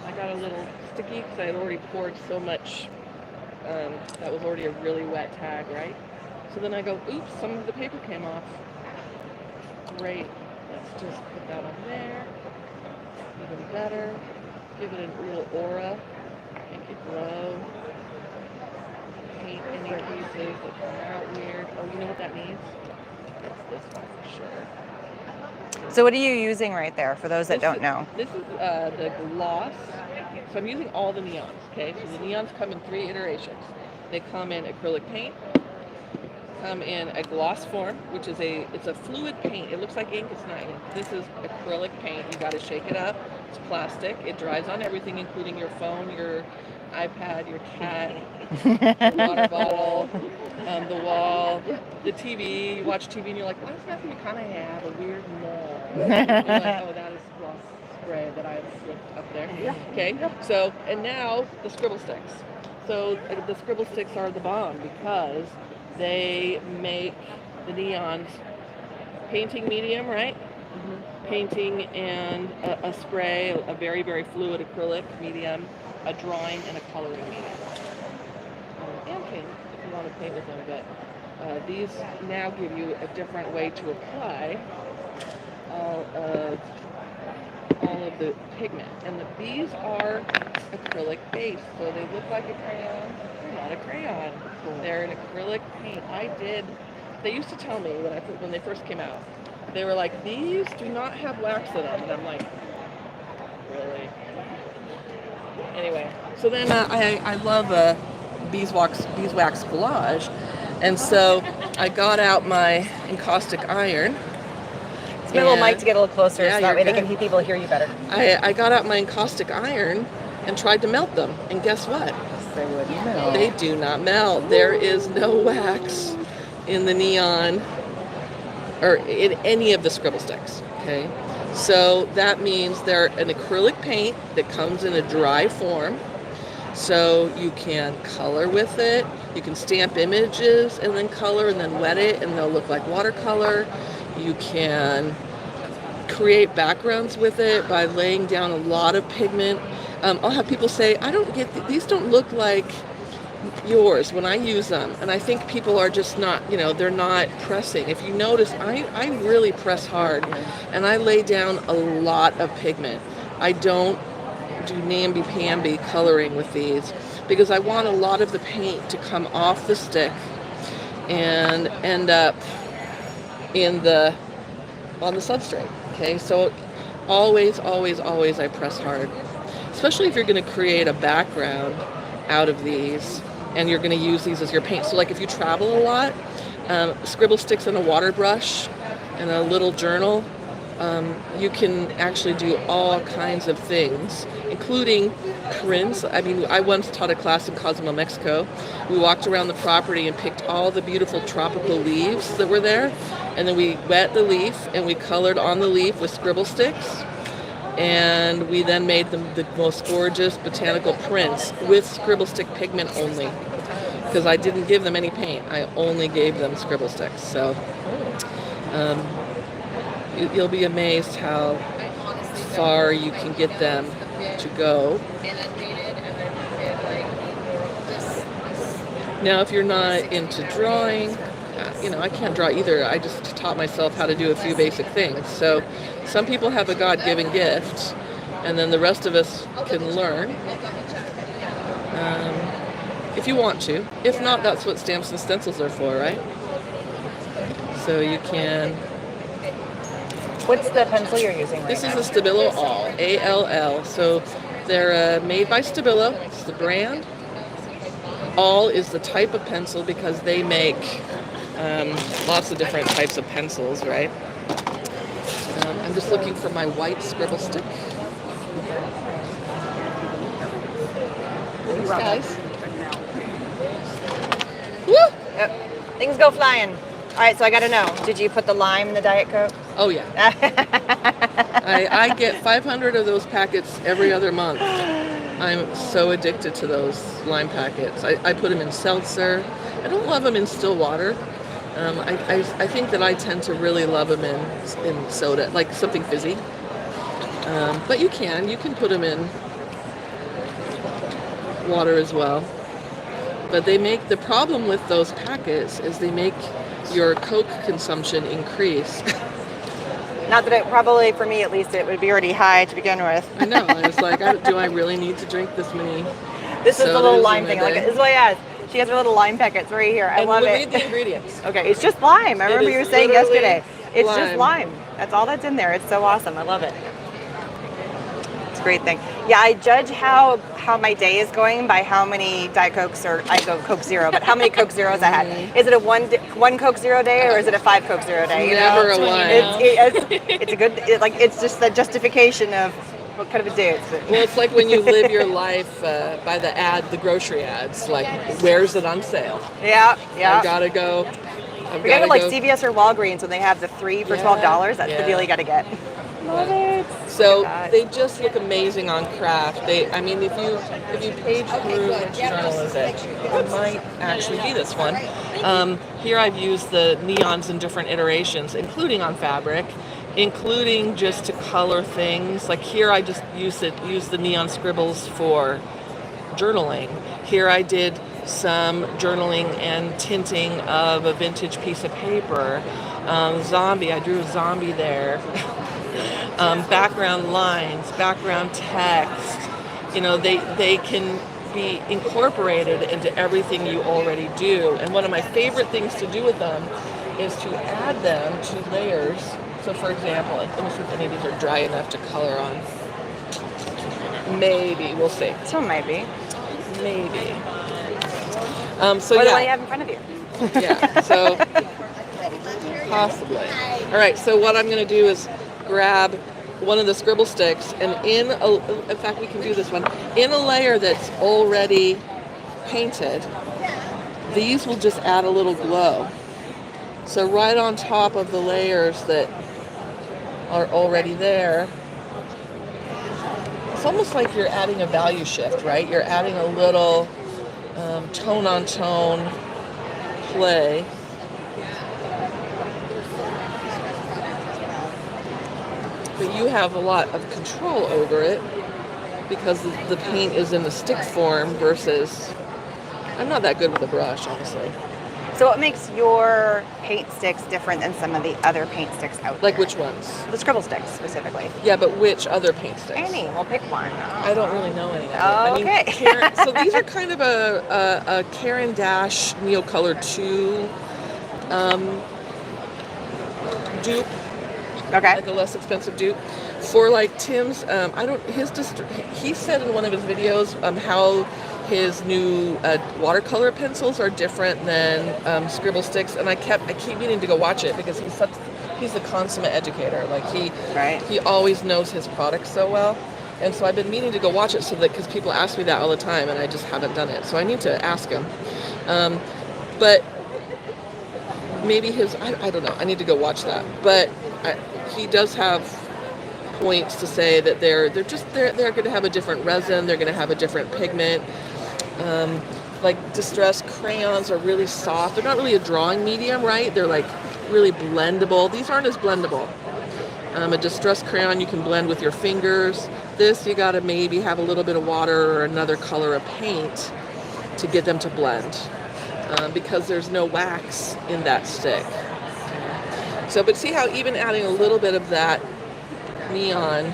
I got a little sticky because I had already poured so much. That was already a really wet tag, right? So then I go, oops, some of the paper came off. Great. Let's just put that on there. Even better. Give it a real aura. Make it glow. Paint any pieces that come out weird. Oh, you know what that means? It's this one for sure. So what are you using right there for those that don't know? This is the gloss. So I'm using all the neons, okay? So the neons come in 3 iterations. They come in acrylic paint, come in a gloss form, which is it's a fluid paint. It looks like ink, it's not ink. This is acrylic paint. You gotta shake it up. It's plastic. It dries on everything, including your phone, your iPad, your cat, the water bottle, the wall, the TV. You watch TV and you're like, why does that kind of have a weird mold? You're like, oh, that is gloss spray that I have slipped up there. Yeah. Okay, so, and now the scribble sticks. So the scribble sticks are the bomb because they make the neons painting medium, right? Mm-hmm. Painting and a spray, a very, very fluid acrylic medium, a drawing, and a coloring medium. And paint, if you want to paint with them, but these now give you a different way to apply all of the pigment. And these are acrylic based, so they look like a crayon. They're not a crayon. Cool. They're an acrylic paint. They used to tell me when they first came out, they were like, these do not have wax in them. And I'm like, really? Anyway, so then I love beeswax collage. And so I got out my encaustic iron. It's my little mic to get a little closer so that way good. they can people hear you better. I got out my encaustic iron and tried to melt them. And guess what? They wouldn't melt. They do not melt. There is no wax in the neon or in any of the scribble sticks. Okay? So that means they're an acrylic paint that comes in a dry form. So you can color with it. You can stamp images and then color and then wet it and they'll look like watercolor. You can create backgrounds with it by laying down a lot of pigment. I'll have people say, I don't get, these don't look like yours when I use them. And I think people are just not, they're not pressing. If you notice, I really press hard and I lay down a lot of pigment. I don't do namby-pamby coloring with these because I want a lot of the paint to come off the stick and end up on the substrate. Okay, so always I press hard, especially if you're going to create a background out of these and you're going to use these as your paint. So like if you travel a lot, scribble sticks and a water brush and a little journal, you can actually do all kinds of things, including prints. I mean, I once taught a class in Cozumel, Mexico. We walked around the property and picked all the beautiful tropical leaves that were there, and then we wet the leaf and we colored on the leaf with scribble sticks, and we then made them the most gorgeous botanical prints with scribble stick pigment only, because I didn't give them any paint. I only gave them scribble sticks. So you'll be amazed how far you can get them to go. Now, if you're not into drawing, I can't draw either. I just taught myself how to do a few basic things. So some people have a God-given gift, and then the rest of us can learn if you want to. If not, that's what stamps and stencils are for, right? So you can... What's the pencil you're using right This now? is a Stabilo All, A-L-L. So they're made by Stabilo. It's the brand. All is the type of pencil because they make lots of different types of pencils, right? I'm just looking for my white scribble stick. Thanks, guys. Woo! Yep. Things go flying. All right, so I got to know, did you put the lime in the Diet Coke? Oh, yeah. I get 500 of those packets every other month. I'm so addicted to those lime packets. I put them in seltzer. I don't love them in still water. I think that I tend to really love them in soda, like something fizzy. But you can put them in water as well. But the problem with those packets is they make your Coke consumption increase. Not that it probably, for me at least, it would be already high to begin with. I know. I was like, do I really need to drink this many? This is the little lime sodas in thing. a Like, day? this is what I asked. She has her little lime packets right here. I And love we'll it. read the ingredients. Okay, it's just lime. I It remember is you were saying literally yesterday. It's just lime. lime. That's all that's in there. It's so awesome. I love it. It's a great thing. Yeah, I judge how my day is going by how many Diet Cokes, or I go Coke Zero, but how many Coke Zeros I had. Is it a one Coke Zero day, or is it a 5 Coke Zero day? Never a one. It's a good, it's just the justification of what kind of a day it's been. Well, it's like when you live your life by the grocery ads, like, where's it on sale? Yeah. I've got to go. We gotta go like CVS or Walgreens when they have the 3 for $12. That's the deal you gotta get. Love it. So they just look amazing on craft. I mean, if you page through which journal is it, it might actually be this one. Here I've used the neons in different iterations, including on fabric, including just to color things. Like here I just use the neon scribbles for journaling. Here I did some journaling and tinting of a vintage piece of paper. Zombie, I drew a zombie there. Background lines, background text, they can be incorporated into everything you already do. And one of my favorite things to do with them is to add them to layers. So for example, let me see if any of these are dry enough to color on. Maybe, we'll see. Some might be. Maybe. Or the one you have in front of you. Yeah, so possibly. All right, so what I'm going to do is grab one of the scribble sticks, and in fact, we can do this one, in a layer that's already painted, these will just add a little glow. So right on top of the layers that are already there, it's almost like you're adding a value shift, right? You're adding a little tone on tone play. But you have a lot of control over it because the paint is in the stick form versus, I'm not that good with a brush, honestly. So what makes your paint sticks different than some of the other paint sticks out Like there? which ones? The scribble sticks specifically. Yeah, but which other paint sticks? Any, we'll pick one. I don't really know any of it. Oh, okay. Karen, so these are kind of a Karen Dash Neocolor 2 dupe. Okay. Like a less expensive dupe. For like Tim's, he said in one of his videos how his new watercolor pencils are different than scribble sticks, and I keep meaning to go watch it because he's a consummate educator. Like he always knows his products so well, and so I've been meaning to go watch it because people ask me that all the time, and I just haven't done it. So I need to ask him, but maybe I don't know. I need to go watch that, but he does have points to say that they're going to have a different resin, they're going to have a different pigment. Like distress crayons are really soft. They're not really a drawing medium, right? They're like really blendable. These aren't as blendable. A distress crayon you can blend with your fingers. This you got to maybe have a little bit of water or another color of paint to get them to blend, because there's no wax in that stick. So, but see how even adding a little bit of that neon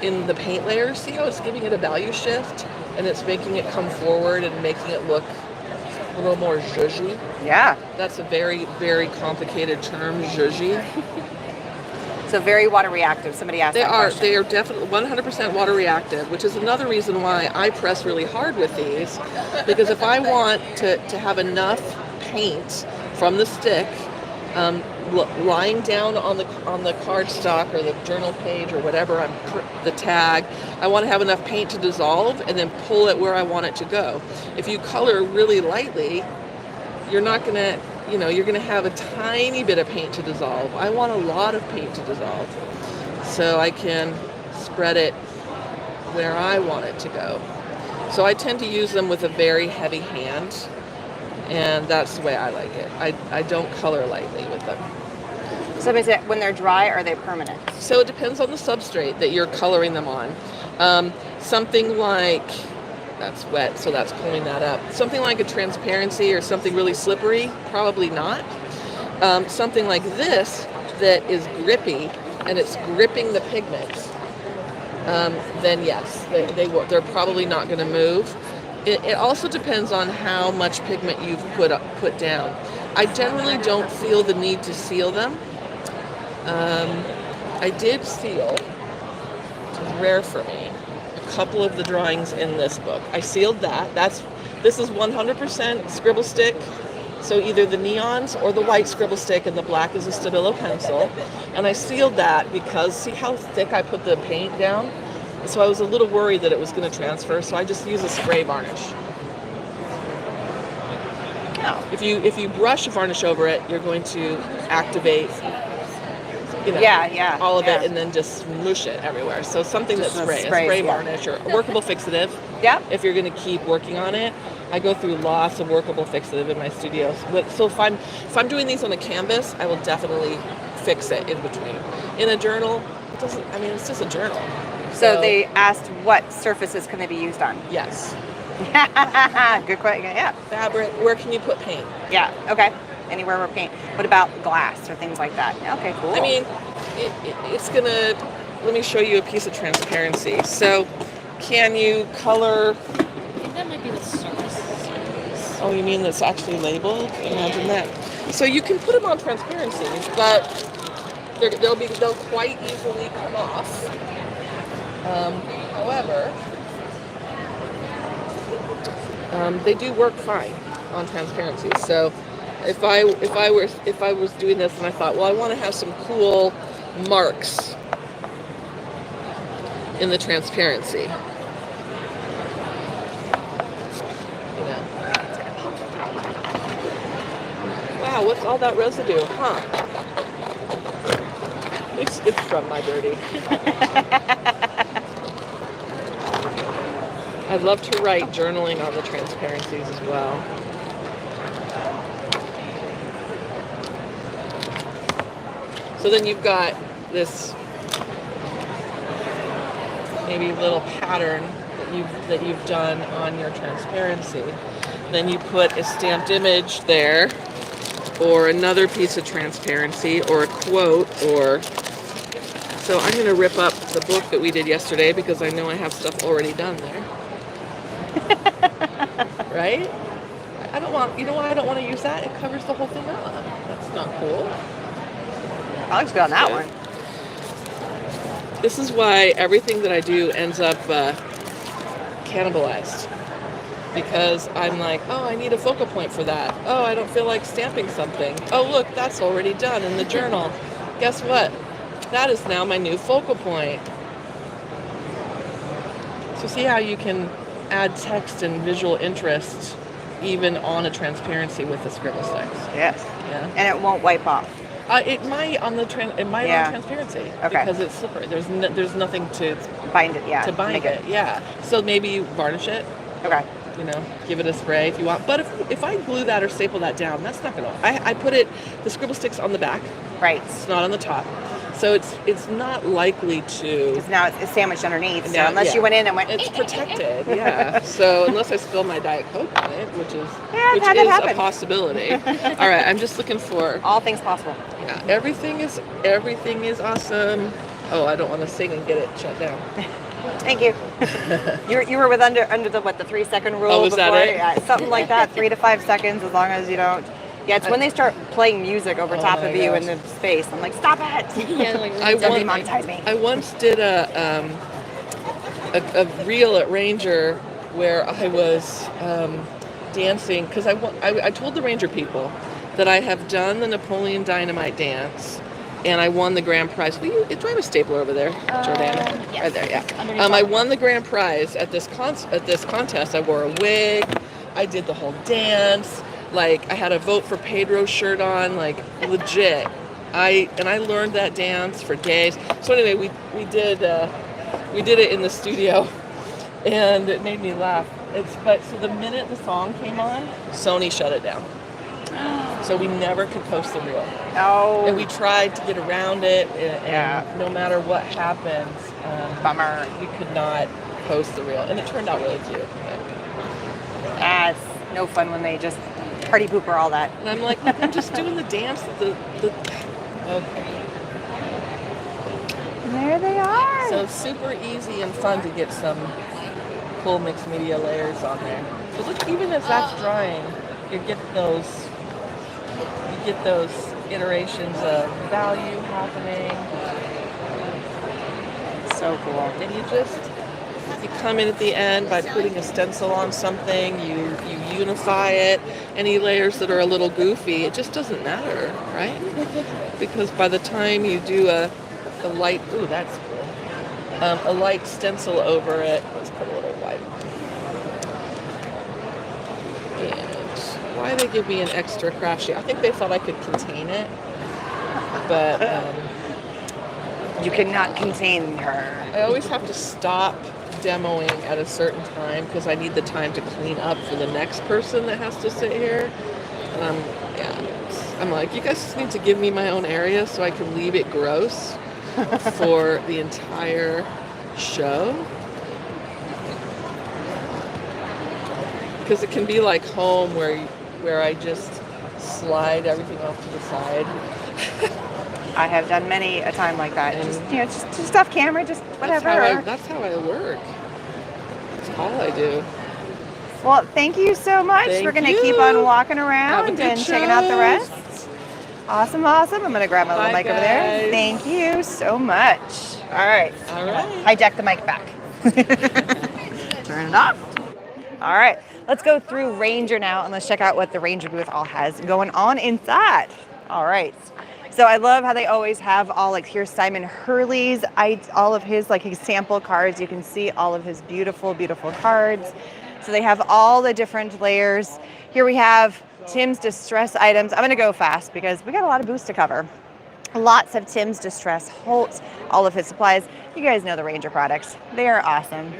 in the paint layers, see how it's giving it a value shift? And it's making it come forward and making it look a little more zhuzhy. Yeah. That's a very, very complicated term, zhuzhy. So very water reactive. Somebody asked that question. They are definitely 100% water reactive, which is another reason why I press really hard with these. Because if I want to have enough paint from the stick lying down on the cardstock or the journal page or whatever, the tag, I want to have enough paint to dissolve and then pull it where I want it to go. If you color really lightly, you're not going to, you're going to have a tiny bit of paint to dissolve. I want a lot of paint to dissolve so I can spread it where I want it to go. So I tend to use them with a very heavy hand, and that's the way I like it. I don't color lightly with them. So when they're dry, are they permanent? So it depends on the substrate that you're coloring them on. Something like, that's wet, so that's pulling that up. Something like a transparency or something really slippery, probably not. Something like this that is grippy and it's gripping the pigments, then yes, they're probably not going to move. It also depends on how much pigment you've put down. I generally don't feel the need to seal them. I did seal, which is rare for me, a couple of the drawings in this book. I sealed that. This is 100% scribble stick. So either the neons or the white scribble stick and the black is a Stabilo pencil. And I sealed that because see how thick I put the paint down? So I was a little worried that it was going to transfer, so I just use a spray varnish. Oh. If you brush varnish over it, you're going to activate all of it and then just smoosh it everywhere. So something that's spray varnish or workable fixative. Yeah. If you're going to keep working on it, I go through lots of workable fixative in my studios. So if I'm doing these on a canvas, I will definitely fix it in between. In a journal, it's just a journal. So they asked what surfaces can they be used on? Yes. Good question. Yeah. Fabric. Where can you put paint? Yeah. Okay. Anywhere where paint. What about glass or things like that? Okay. Cool. I mean, it's gonna. Let me show you a piece of transparency. So, can you color? I think that might be the surface. Oh, you mean that's actually labeled? Imagine that. So you can put them on transparency, but they'll quite easily come off. However, they do work fine on transparency. So if I was doing this and I thought, well, I want to have some cool marks in the transparency. Wow, what's all that residue? Huh? It's from my dirty. I'd love to write journaling on the transparencies as well. So then you've got this maybe little pattern that you've done on your transparency. Then you put a stamped image there or another piece of transparency or a quote or... So I'm going to rip up the book that we did yesterday because I know I have stuff already done there. Right? I don't want, you know why I don't want to use that? It covers the whole thing up. That's not cool. That looks good on that one. This is why everything that I do ends up cannibalized. Because I'm like, oh, I need a focal point for that. Oh, I don't feel like stamping something. Oh, look, that's already done in the journal. Guess what? That is now my new focal point. So see how you can add text and visual interest even on a transparency with the scribble sticks. Yes. Yeah. And it won't wipe off. It might on the on transparency because it's slippery. There's nothing to bind it. Yeah. To bind it. Yeah. So maybe you varnish it. Okay. You know, give it a spray if you want. But if I glue that or staple that down, that's not gonna. I put it the scribble sticks on the back. Right. It's not on the top. So it's not likely to. Because now it's sandwiched underneath. So unless you went in and went. It's protected. Yeah. So unless I spill my Diet Coke on it, which is a possibility. All right. I'm just looking for all things possible. Yeah. Everything is awesome. Oh, I don't want to sing and get it shut down. Thank you. you were with under the 3 second rule. Oh, was before? that it? Yeah, something like that. 3 to 5 seconds, as long as you don't. Yeah, it's when they start playing music over top of you in the space. I'm like, stop it! Demonetize me. I once did a reel at Ranger where I was dancing because I told the Ranger people that I have done the Napoleon Dynamite dance. And I won the grand prize. Do I have a stapler over there, Jordana? Yes. Right there, yeah. I won the grand prize at this contest. I wore a wig. I did the whole dance. Like I had a Vote for Pedro shirt on. Like legit. I learned that dance for days. So anyway, we did it in the studio, and it made me laugh. So the minute the song came on, Sony shut it down. So we never could post the reel. Oh. And we tried to get around it, and no matter what happens, bummer. We could not post the reel, and it turned out really cute. It's no fun when they just party pooper all that. And I'm like, look, I'm just doing the dance. Okay. There they are. So super easy and fun to get some cool mixed media layers on there. But look, even as that's drying, you get those iterations of value happening. So cool. And you come in at the end by putting a stencil on something, you unify it. Any layers that are a little goofy, it just doesn't matter, right? Because by the time you do a light, ooh, that's cool. A light stencil over it. Let's put a little white. Why they give me an extra craft sheet? I think they thought I could contain it, but you cannot contain her. I always have to stop demoing at a certain time because I need the time to clean up for the next person that has to sit here. And I'm like, you guys just need to give me my own area so I can leave it gross for the entire show. Because it can be like home where I just slide everything off to the side. I have done many a time like that. Just off camera, just whatever. That's how I work. That's all I do. Well, thank you so much. We're going to keep on walking around and checking out the rest. Awesome. I'm going to grab my little mic over there. Thank you so much. All right. Hijack the mic back. Turn it off. All right. Let's go through Ranger now and let's check out what the Ranger booth all has going on inside. All right. So I love how they always have here's Simon Hurley's, all of his his sample cards. You can see all of his beautiful, beautiful cards. So they have all the different layers. Here we have Tim's Distress items. I'm going to go fast because we got a lot of booths to cover. Lots of Tim's Distress, Holt, all of his supplies. You guys know the Ranger products. They are awesome.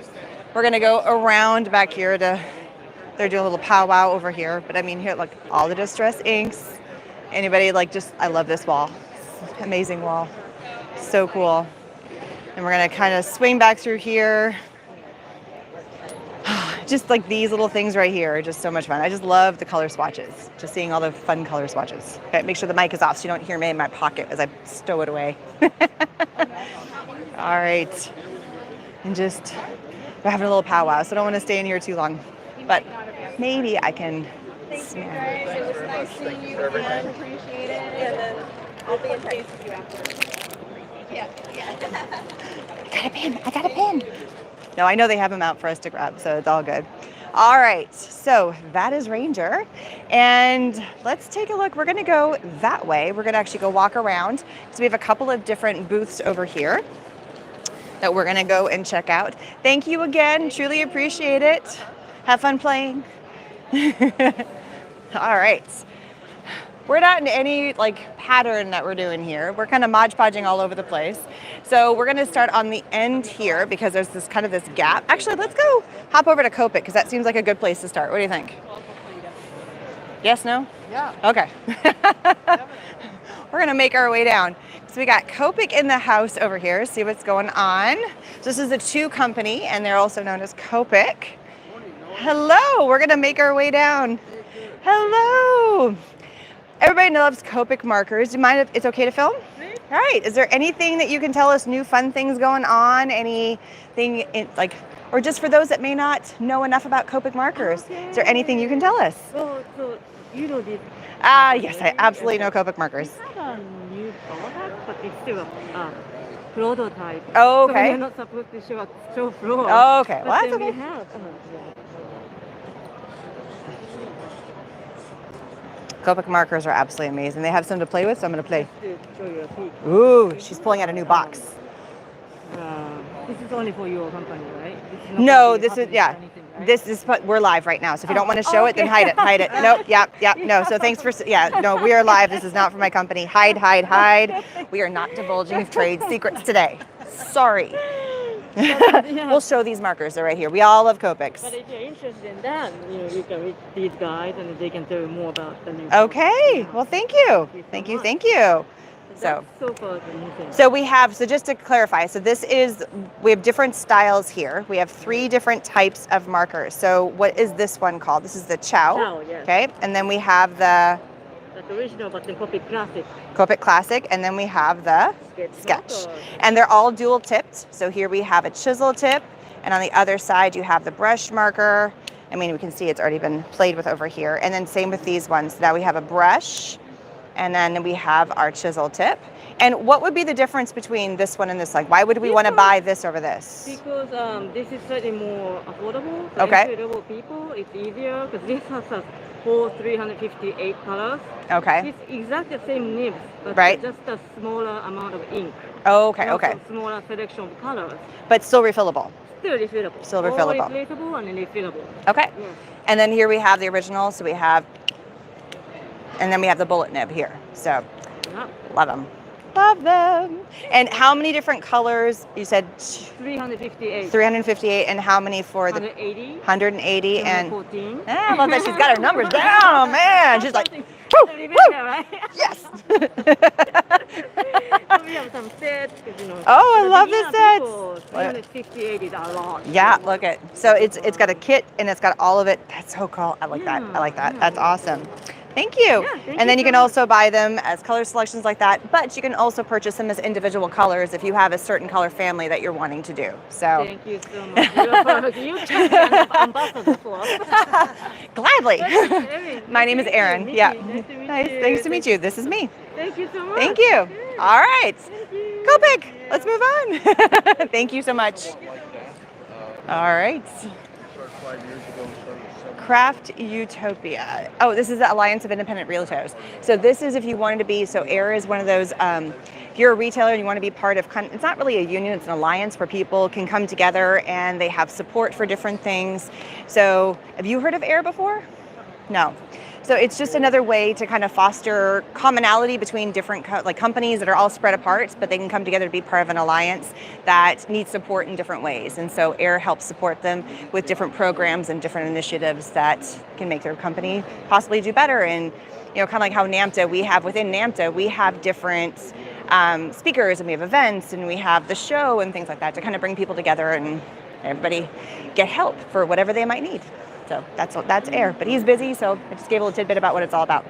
We're going to go around back here they're doing a little powwow over here. But I mean, here, look, all the Distress inks. Anybody I love this wall. Amazing wall. So cool. And we're going to kind of swing back through here. just like these little things right here are just so much fun. I just love the color swatches, just seeing all the fun color swatches. Okay, make sure the mic is off so you don't hear me in my pocket as I stow it away. All right. And just, we're having a little powwow, so I don't want to stay in here too long. But maybe I can snap. It was nice seeing you again. Appreciate it. And then I'll be in touch with you afterwards. Yeah. I got a pin. No, I know they have them out for us to grab, so it's all good. All right, so that is Ranger. And let's take a look. We're gonna go that way. We're gonna actually go walk around. So we have a couple of different booths over here that we're gonna go and check out. Thank you again, truly appreciate it. Have fun playing. All right. We're not in any like pattern that we're doing here. We're kind of Mod Podging all over the place. So we're gonna start on the end here because there's this kind of this gap. Actually, let's go hop over to Copic because that seems like a good place to start. What do you think? Yes, no? Yeah. Okay. We're gonna make our way down. So we got Copic in the house over here. See what's going on. So this is a two company and they're also known as Copic. Hello, we're gonna make our way down. Hello. Everybody loves Copic markers. Do you mind if it's okay to film? All right. Is there anything that you can tell us, new fun things going on? Anything like, or just for those that may not know enough about Copic markers, is there anything you can tell us? So you know this. Yes, I absolutely know Copic markers. It's not a new product, but it's still a prototype. Oh, okay. So we're not supposed to show floor. Oh, okay. But Well, that's then okay. we have. Copic markers are absolutely amazing. They have some to play with, so I'm going to play. To show you a peek. Ooh, she's pulling out a new box. This is only for your company, right? This is not No, gonna be this is, published yeah. or anything, right? This is, we're live right now. So if you don't want to show it, then hide it, hide it. Nope, yep, no. So thanks for, no, we are live. This is not for my company. Hide, hide, hide. We are not divulging trade secrets today. Sorry. We'll show these markers. They're right here. We all love Copics. But if you're interested in that, you can read these guys and they can tell you more about the new. Okay. Well, thank you. Thank you. Thank you. So we have, so just to clarify, so we have different styles here. We have 3 different types of markers. So what is this one called? This is the Chow. Yes. Okay. And then we have the original, but the Copic Classic. Copic Classic, and then we have the Sketch. And they're all dual tipped. So here we have a chisel tip, and on the other side you have the brush marker. I mean, we can see it's already been played with over here. And then same with these ones. Now we have a brush, and then we have our chisel tip. And what would be the difference between this one and this? Like, why would we want to buy this over this? Because this is slightly more affordable. For Okay. entry-level people, it's easier because this has a whole 358 colors. Okay. It's exactly the same nibs, but Right. just a smaller amount of ink. Oh, okay, Also okay. Smaller selection of colors. But still refillable. Still refillable. Still All refillable. replaceable and refillable. Okay. Yes. And then here we have the original. So we have, and then we have the bullet nib here. So Yeah. love them. Love them. And how many different colors? You said 358. 358, and how many for the 180. 180 and 14. I love that she's got her numbers down, man. She's like, woo, woo. Yes. We have some sets. Oh, I love this set. 358 is a lot. Yeah, look at. So it's got a kit and it's got all of it. That's so cool. I like that. I like that. That's awesome. Thank you. And then you can also buy them as color selections like that, but you can also purchase them as individual colors if you have a certain color family that you're wanting to do. So Thank you so much. You can be an ambassador for us. gladly. Erin, My name is Erin. Yeah. Nice to meet Nice. you. Thanks to meet you. This is me. Thank you so much. Thank you. All right. Go Pick. Let's move on. Thank you so much. All right. Craft Utopia. Oh, this is the Alliance of Independent Realtors. So this is if you wanted to be, so AIR is one of those, if you're a retailer and you want to be part of, it's not really a union, it's an alliance where people can come together and they have support for different things. So have you heard of AIR before? No. So it's just another way to kind of foster commonality between different companies that are all spread apart, but they can come together to be part of an alliance that needs support in different ways. And so AIR helps support them with different programs and different initiatives that can make their company possibly do better. And kind of like how NAMTA, within NAMTA, we have different speakers and we have events and we have the show and things like that to kind of bring people together and everybody get help for whatever they might need. So that's Air, but he's busy, so I just gave a little tidbit about what it's all about.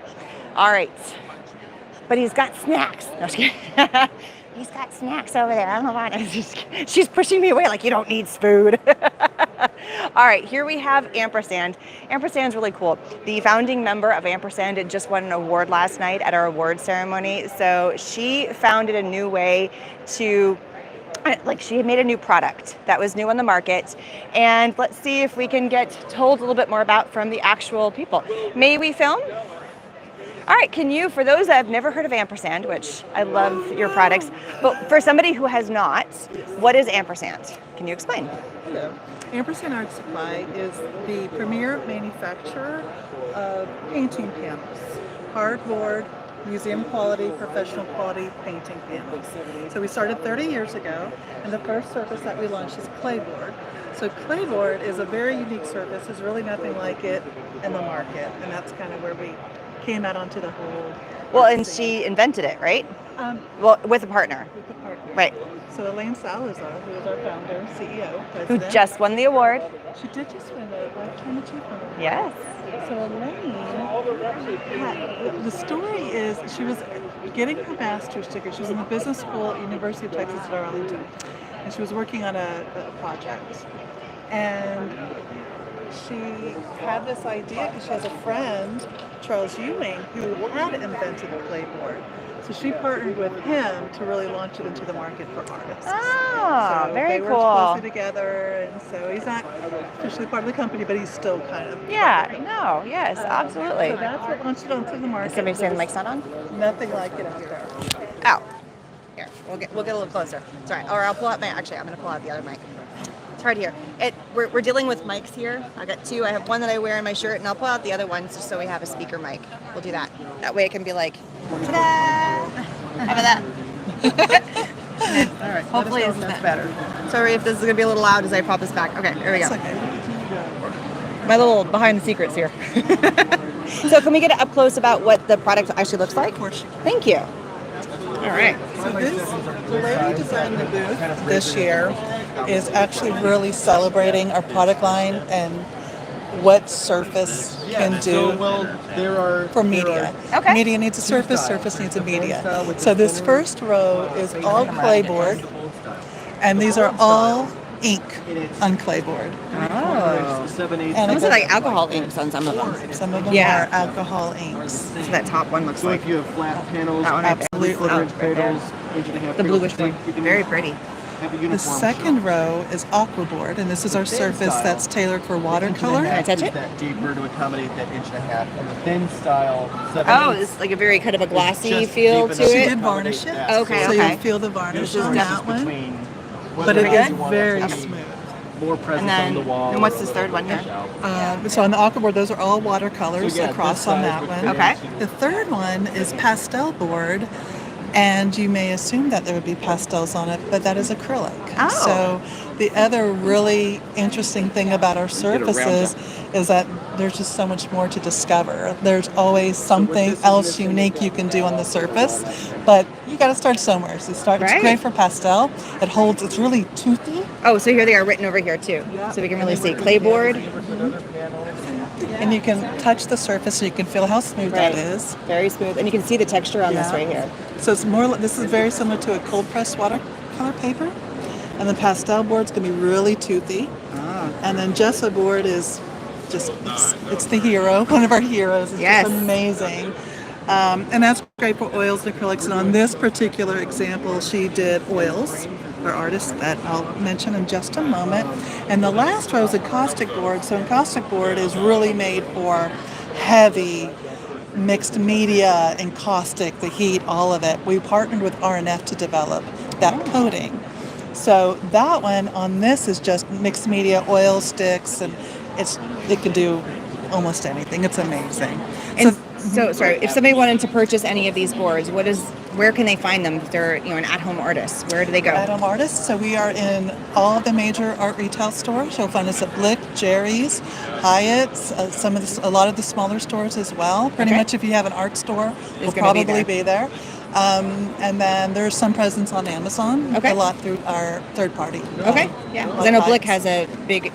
All right, but he's got snacks. No, just kidding. He's got snacks over there. I don't know why. She's pushing me away like you don't need food. All right, here we have Ampersand. Ampersand's really cool. The founding member of Ampersand just won an award last night at our award ceremony. So she founded a new way to, she made a new product that was new on the market. And let's see if we can get told a little bit more about from the actual people. May we film? All right, can you, for those that have never heard of Ampersand, which I love your products, but for somebody who has not, what is Ampersand? Can you explain? Hello. Ampersand Art Supply is the premier manufacturer of painting panels, hardboard, museum quality, professional quality painting panels. So we started 30 years ago, and the first surface that we launched is clayboard. So clayboard is a very unique surface. There's really nothing like it in the market, and that's kind of where we came out onto the whole. Well, and she invented it, right? Well, with a partner. With a partner. Right. So Elaine Salazar, who is our founder, CEO, Who president. just won the award. She did just win the Lifetime Achievement Award. Yes. So Elaine, the story is she was getting her master's degree. She was in the business school at University of Texas at Arlington, and she was working on a project. And she had this idea because she has a friend, Charles Ewing, who had invented the clayboard. So she partnered with him to really launch it into the market for artists. Oh, so very they cool. worked closely together, and so he's not officially part of the company, but he's still kind of. Yeah, no, yes, absolutely. So that's what launched it onto the market. Is somebody saying the mic's not on? Nothing like it out there. Ow. Here, we'll get a little closer. Sorry, or I'll pull out I'm going to pull out the other mic. It's hard here. We're dealing with mics here. I got two. I have one that I wear in my shirt, and I'll pull out the other one just so we have a speaker mic. We'll do that. That way it can be like, ta-da! How about that? All right. Hopefully let us know if that's better. Sorry if this is going to be a little loud as I pop this back. Okay, here we go. It's okay. My little behind the secrets here. So can we get up close about what the product actually looks like? Of course. Thank you. All right. So the way we designed the booth this year is actually really celebrating our product line and what surface can do for media. Okay. Media needs a surface, surface needs a media. So this first row is all clayboard, and these are all ink on clayboard. Oh. And Almost it like alcohol inks on some of them. Some of them Yeah. are alcohol inks. So that top one looks like. if you have flat panels, That one, absolutely. quarter-inch Right there. panels, inch-and-a-half The panels, bluish one. you can Very pretty. have a The uniform second stroke. row is aquaboard, and this is our surface that's tailored for watercolor. Can I touch it? That deeper to accommodate that inch-and-a-half, and the thin style. Oh, it's like a very kind of a glossy feel to She it. did varnish it. Okay, So okay. you'll feel the varnish This is on that one. But it is very smooth. More presence on the wall. And what's this third one here? So on the aquaboard, those are all watercolors So yeah, across this on size that would one. fit Okay. The third one is pastel board, and you may assume that there would be pastels on it, but that is acrylic. Oh. So the other really interesting thing about our surfaces is that there's just so much more to discover. There's always something else unique you can do on the surface, but you got to start somewhere. So it's Right. great for pastel. It's really toothy. Oh, so here they are written over here too. So we can really see clayboard. And you can touch the surface so you can feel how smooth Right. that is. Very smooth. And you can see the texture on this Yeah. right here. So it's this is very similar to a cold pressed watercolor paper. And the pastel board's gonna be really toothy. And then gesso board is just, it's the hero, one of our heroes. It's Yes. just amazing. And that's great for oils and acrylics. And on this particular example, she did oils, our artist that I'll mention in just a moment. And the last row is a caustic board. So caustic board is really made for heavy mixed media and caustic, the heat, all of it. We partnered with R&F to develop that coating. So that one on this is just mixed media, oil sticks, and it can do almost anything. It's amazing. And so, sorry, if somebody wanted to purchase any of these boards, where can they find them? If they're an at-home artist, where do they go? At-home artists. So we are in all the major art retail stores. You'll find us at Blick, Jerry's, Hyatt's, a lot of the smaller stores as well. Pretty much if you have an art store, we'll gonna be probably there. be there. And then there's some presence on Amazon. Okay. A lot through our third party. Okay. Yeah. Because I know Blick has a big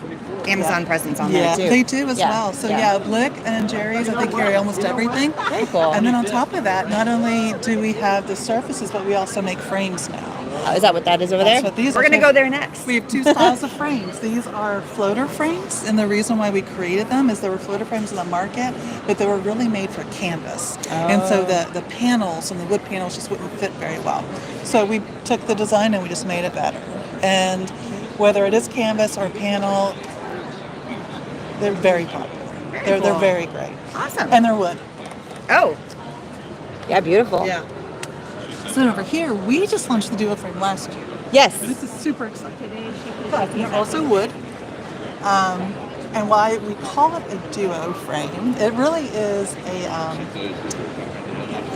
Amazon presence on there too. They do as Yeah. well. So yeah, Blick and Jerry's, I think, carry almost everything. Very cool. And then on top of that, not only do we have the surfaces, but we also make frames now. Is that what that is over That's there? what these We're are. going to go there next. We have two styles of frames. These are floater frames, and the reason why we created them is there were floater frames in the market, but they were really made for canvas. And so the panels and the wood panels just wouldn't fit very well. So we took the design and we just made it better. And whether it is canvas or panel, they're very popular. They're very great. Awesome. And they're wood. Oh. Yeah, beautiful. Yeah. So over here, we just launched the duo frame last year. Yes. This is super exciting. But it's also wood. And why we call it a duo frame, it really is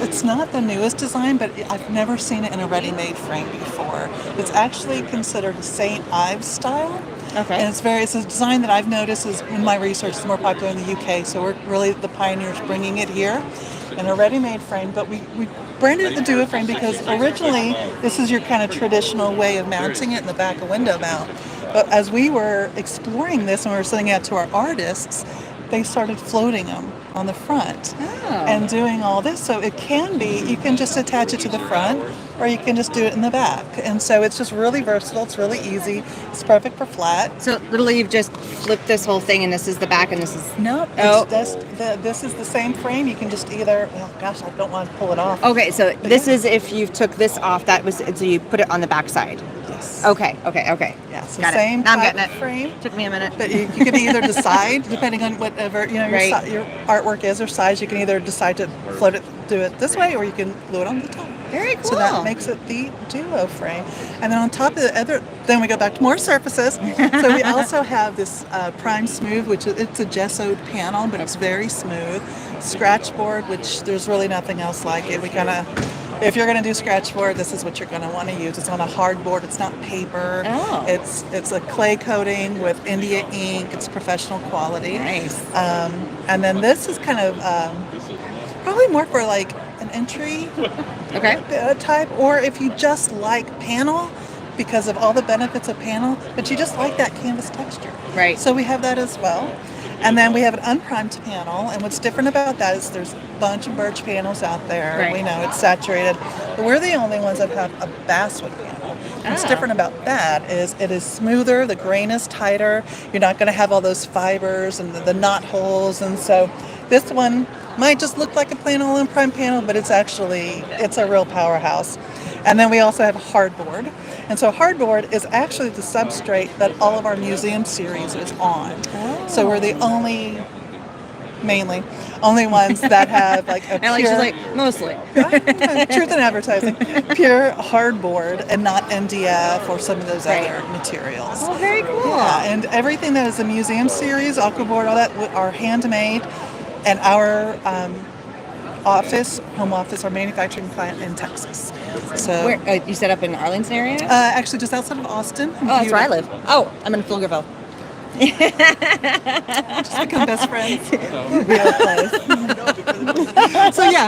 it's not the newest design, but I've never seen it in a ready-made frame before. It's actually considered a St. Ives style. Okay. And it's a design that I've noticed is, in my research, is more popular in the UK. So we're really the pioneers bringing it here in a ready-made frame. But we branded it the duo frame because originally this is your kind of traditional way of mounting it in the back of window mount. But as we were exploring this and we were sending it out to our artists, they started floating them on the front and doing all this. So it can be, you can just attach it to the front or you can just do it in the back. And so it's just really versatile. It's really easy. It's perfect for flat. So literally you've just flipped this whole thing and this is the back and this is... No, this is the same frame. You can just either, oh gosh, I don't want to pull it off. Okay, so this is if you took this off, so you put it on the back side. Yes. Okay. Yeah, it's the Got same it. Now I'm type getting of it. frame. Took me a minute. But you can either decide, depending on whatever your Right. your artwork is or size, you can either decide to float it, do it this way, or you can glue it on the top. Very cool. So that makes it the duo frame. And then on top of the other, then we go back to more surfaces. So we also have this Prime Smooth, which it's a gessoed panel, but it's very smooth. Scratch board, which there's really nothing else like it. We kind of, if you're going to do scratch board, this is what you're going to want to use. It's on a hard board. It's not paper. Oh. It's a clay coating with India ink. It's professional quality. Nice. And then this is kind of probably more for like an entry type, or if you just like panel because of all the benefits of panel, but you just like that canvas texture. Right. So we have that as well. And then we have an unprimed panel, and what's different about that is there's a bunch of birch panels out there. Right. We know it's saturated, but we're the only ones that have a basswood panel. What's different about that is it is smoother, the grain is tighter, you're not going to have all those fibers and the knot holes, and so this one might just look like a plain old unprimed panel, but it's a real powerhouse. And then we also have hardboard. And so hardboard is actually the substrate that all of our museum series is on. Oh. So we're the only ones that have like a I pure... she's like, mostly. Truth in advertising. Pure hardboard and not MDF or some of those other materials. Oh, very cool. Yeah, and everything that is a museum series, aquaboard, all that, are handmade. And our home office, our manufacturing plant in Texas. So Where, you set up in Arlington area? Actually, just outside of Austin. Oh, that's where I live. Oh, I'm in Pflugerville. Just become best friends. Real close.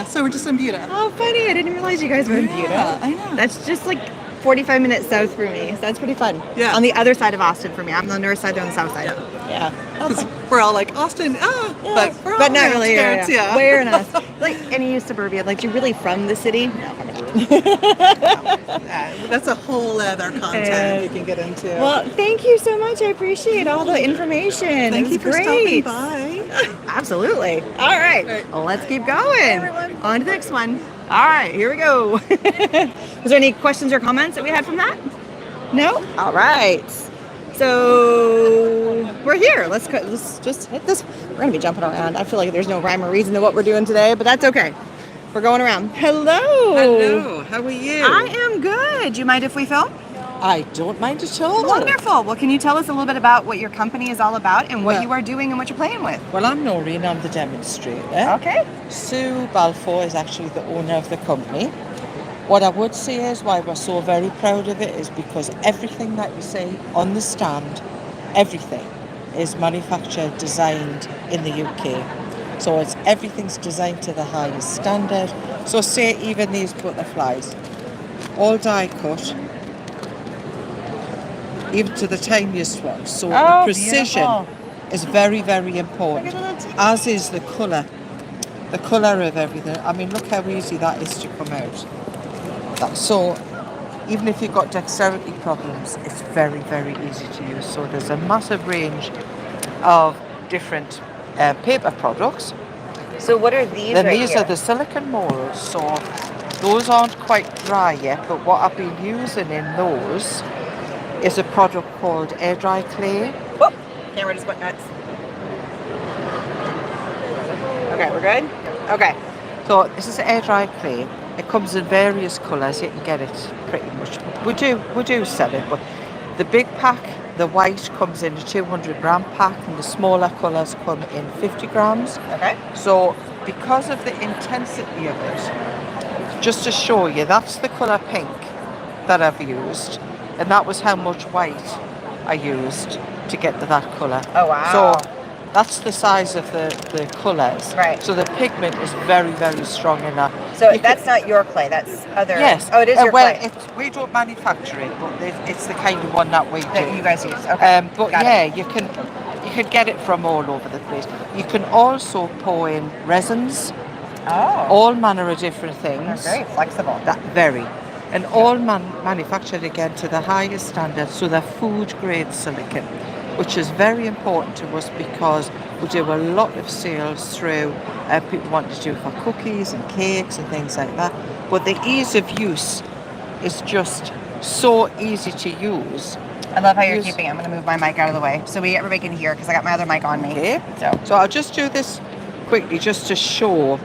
So we're just in Buda. Oh, funny. I didn't realize you guys were in Buda. I know. That's just like 45 minutes south for me. So that's pretty fun. Yeah. On the other side of Austin for me. I'm on the north side, they're on the south side. Yeah. We're all like, Austin, but not really. Yeah. Where in us? Like any suburbia. Like, you really from the city? That's a whole other content we can get into. Well, thank you so much. I appreciate all the information. Thank you for stopping great. by. Absolutely. All right. Well, let's keep going. On to the next one. All right, here we go. Was there any questions or comments that we had from that? No? All right. So we're here. Let's just hit this. We're going to be jumping around. I feel like there's no rhyme or reason to what we're doing today, but that's okay. We're going around. Hello. Hello. How are you? I am good. Do you mind if we film? I don't mind at all. Wonderful. Well, can you tell us a little bit about what your company is all about and what you are doing and what you're playing with? Well, I'm Noreen. I'm the demonstrator. Okay. Sue Balfour is actually the owner of the company. What I would say is why we're so very proud of it is because everything that you see on the stand, everything is manufactured, designed in the UK. So everything's designed to the highest standard. So say even these butterflies, all die cut, even to the tiniest ones. So the precision is very, very important, as is the colour of everything. I mean, look how easy that is to come out. So even if you've got dexterity problems, it's very, very easy to use. So there's a massive range of different paper products. So what are these Then right these here? are the silicone molds. So those aren't quite dry yet, but what I've been using in those is a product called air dry clay. Oh, camera just went nuts. Okay, we're good? Okay. So this is air dry clay. It comes in various colours. You can get it pretty much. We do sell it, but the big pack, the white, comes in a 200 gram pack, and the smaller colours come in 50 grams. Okay. So because of the intensity of it, just to show you, that's the colour pink that I've used, and that was how much white I used to get to that colour. Oh wow. So that's the size of the colours. Right. So the pigment is very, very strong in that. So that's not your clay, that's other... Yes. Oh, it is your well, clay. we don't manufacture it, but it's the kind of one that we do. That you guys use, okay. But Got yeah, it. you can get it from all over the place. You can also pour in resins. Oh. All manner of different things. They're very flexible. Very. And all manufactured again to the highest standards, so they're food grade silicone, which is very important to us because we do a lot of sales through people want to do it for cookies and cakes and things like that. But the ease of use is just so easy to use. I love how you're keeping it. I'm going to move my mic out of the way so everybody can hear because I got my other mic on me. Okay. So I'll just do this quickly just to show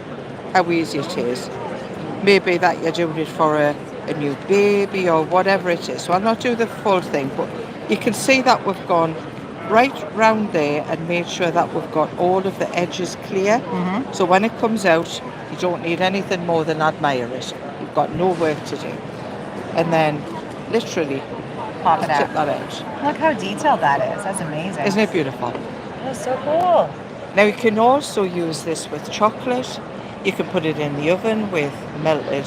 how easy it is. Maybe that you're doing it for a new baby or whatever it is. So I'll not do the full thing, but you can see that we've gone right round there and made sure that we've got all of the edges clear. Mm-hmm. So when it comes out, you don't need anything more than admire it. You've got no work to do. And then literally pop it tip out. that out. Look how detailed that is. That's amazing. Isn't it beautiful? That's so cool. Now you can also use this with chocolate. You can put it in the oven with melted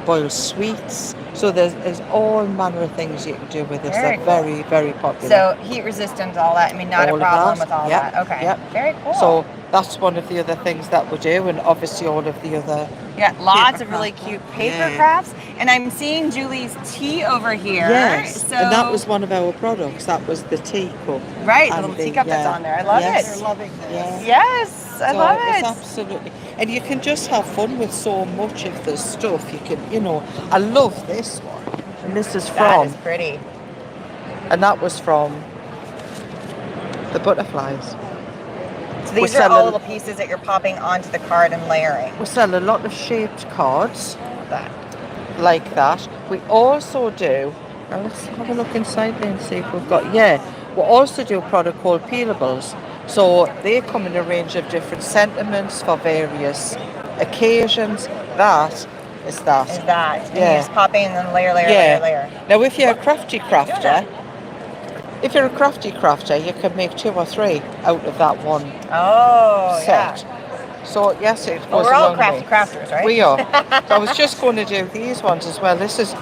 boiled sweets. So there's all manner of things you can do with this. Very They're cool. very, very popular. So heat resistant, all that. I mean, not All a of problem that. with all Yep, that. Okay. yep. Very cool. So that's one of the other things that we do, and obviously all of the other. Yeah, lots paper of really crafts. cute paper Yeah. crafts. And I'm seeing Julie's tea over here. Yes, So, and that was one of our products. That was the teacup. right, the And little teacup that's on there. I love yes. it. They're loving this. Yeah. Yes, I So love it's it. absolutely, and you can just have fun with so much of the stuff. You can, I love this one, and this is That from, is pretty. and that was from the butterflies. So these are all little pieces that you're popping onto the card and layering. We sell a lot of shaped cards, like that. We also do, now let's have a look inside there and see if we've got, we also do a product called peelables. So they come in a range of different sentiments for various occasions. That is that. Is that. And Yeah. you just pop in and then layer, Yeah. layer. Now if you're a crafty crafter, you can make 2 or 3 out of that one Oh, set. yeah. So yes, it Well, goes we're a all long crafty way. crafters, right? We are. So I was just going to do these ones as well. This is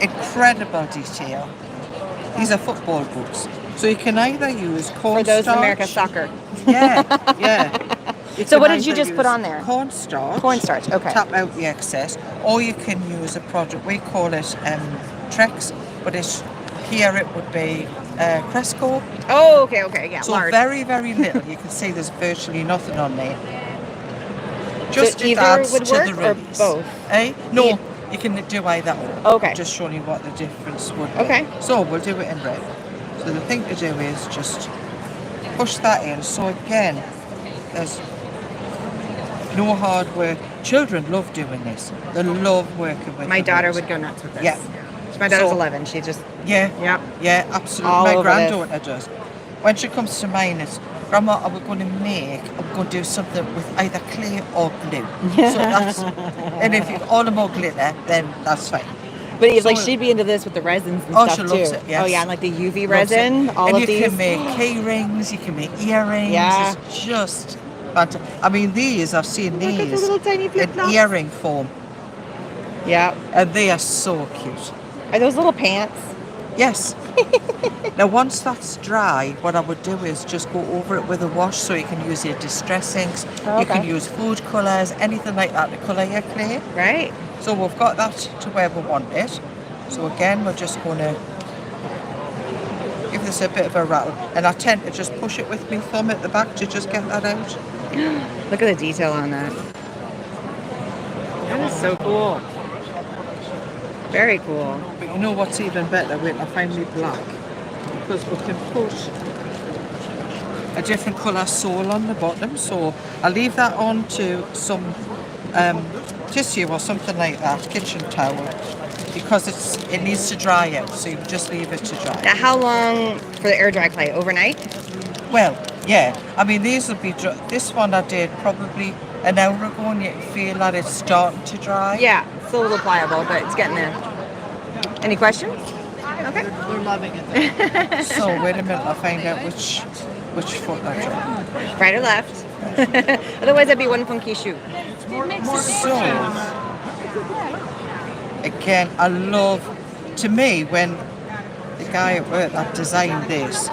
incredible detail. These are football boots. So you can either use cornstarch. For those in America, soccer. Yeah, yeah. You So can what did you either just put use on there? Cornstarch. Cornstarch, okay. Tap out the excess. Or you can use a product, we call it Trex, but here it would be Cresco. Oh, okay, yeah, So large. very, very little. You can see there's virtually nothing on there. Just So it either adds would to work the or release. both? No, you can do either or. Okay. Just showing you what the difference would be. Okay. So we'll do it in red. So the thing to do is just push that in. So again, there's no hard work. Children love doing this. They love working with My the daughter rose. would go nuts with this. Yeah. My daughter's So- 11. She just... Yeah. Yep. Yeah, absolutely. All My over granddaughter does. When she comes to mine, it's, Grandma, I'm going to do something with either clay or glue. So that's, and if you've all the more glitter, then that's fine. But it's So- like she'd be into this with the resins and Oh, stuff she too. loves it, yes. Oh yeah, and like the UV Loves resin, it. all and of you these. can make key rings, you can make earrings. Yeah. It's just But I mean, these, I've seen Look at the these little tiny in flip-flops. earring form, Yeah. and they are so cute. Are those little pants? Yes. Now, once that's dry, what I would do is just go over it with a wash, so you can use your distress inks, Oh, you can okay. use food colours, anything like that to colour your clay. Right. So we've got that to where we want it. So again, we're just going to give this a bit of a rattle, and I tend to just push it with my thumb at the back to just get that out. Look at the detail on that. That is so cool. Very cool. But you know what's even better? Wait, I find me black, because we can put a different colour sole on the bottom. So I'll leave that on to some tissue or something like that, kitchen towel, because it needs to dry out. So you just leave it to dry. Now, how long for the air dry clay? Overnight? Well, yeah. I mean, these will be this one I did probably an hour ago, and you can feel that it's starting to dry. Yeah, it's a little pliable, but it's getting there. Any questions? Okay. We're loving it. So wait a minute, I'll find out which foot I try. Right or left? Otherwise, that'd be one funky shoe. So again, I love. To me, when the guy at work that designed this,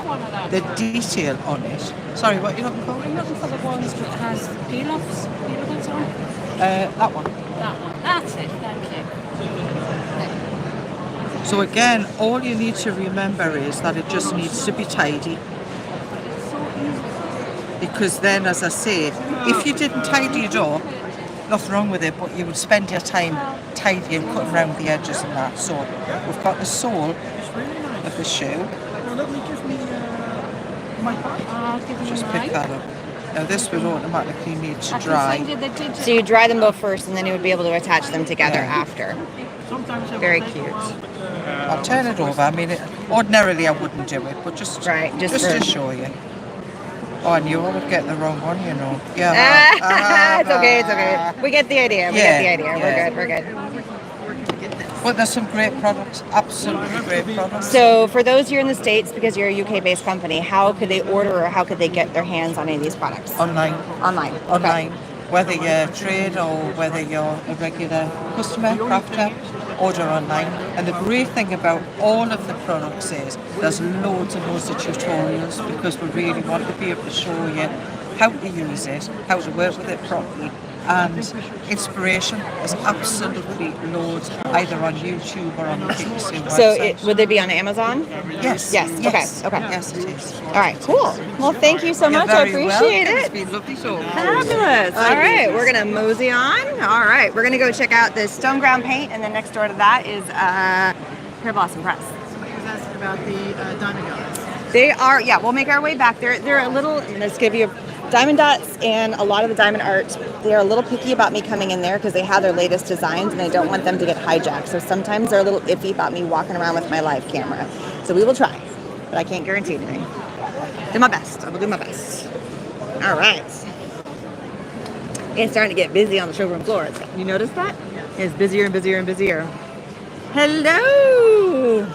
the detail on it. Sorry, what are you looking for? I'm looking for the ones that has peel-offs, peelables on. That one. That one. That's it. Thank you. So again, all you need to remember is that it just needs to be tidy. Because then, as I say, if you didn't tidy it up, nothing wrong with it, but you would spend your time tidying, cutting around the edges and that. So we've got the sole of the shoe. Just pick that up. Now this would automatically need to dry. So you dry them both first, and then you would be able to attach them together after. Very cute. I'll turn it over. I mean, ordinarily I wouldn't do it, but just to show you. Oh, I knew I would get the wrong one, you know. Yeah. It's okay, it's okay. We get the idea. We get the idea. We're good. Well, there's some great products, absolutely great products. So for those here in the States, because you're a UK-based company, how could they order or how could they get their hands on any of these products? Online. Online. Online. Whether you're a trade or whether you're a regular customer, crafter, order online. And the great thing about all of the products is there's loads and loads of tutorials, because we really want to be able to show you how to use it, how to work with it properly. And inspiration is absolutely loads, either on YouTube or on the KatySue website. So would they be on Amazon? Yes. Yes. Yes. Okay. Yes, it is. All right. Cool. Well, thank you so much. I appreciate it. It's been lovely talking. Fabulous. All right. We're gonna mosey on. All right. We're gonna go check out the Stoneground Paint, and then next door to that is PearBlossomPress. Somebody was asking about the diamond dots. They are. Yeah. We'll make our way back. They're a little. Let's give you diamond dots, and a lot of the diamond art. They're a little picky about me coming in there because they have their latest designs, and I don't want them to get hijacked. So sometimes they're a little iffy about me walking around with my live camera. So we will try, but I can't guarantee anything. Do my best. I will do my best. All right. It's starting to get busy on the showroom floor. You notice that? It's busier and busier and busier. Hello.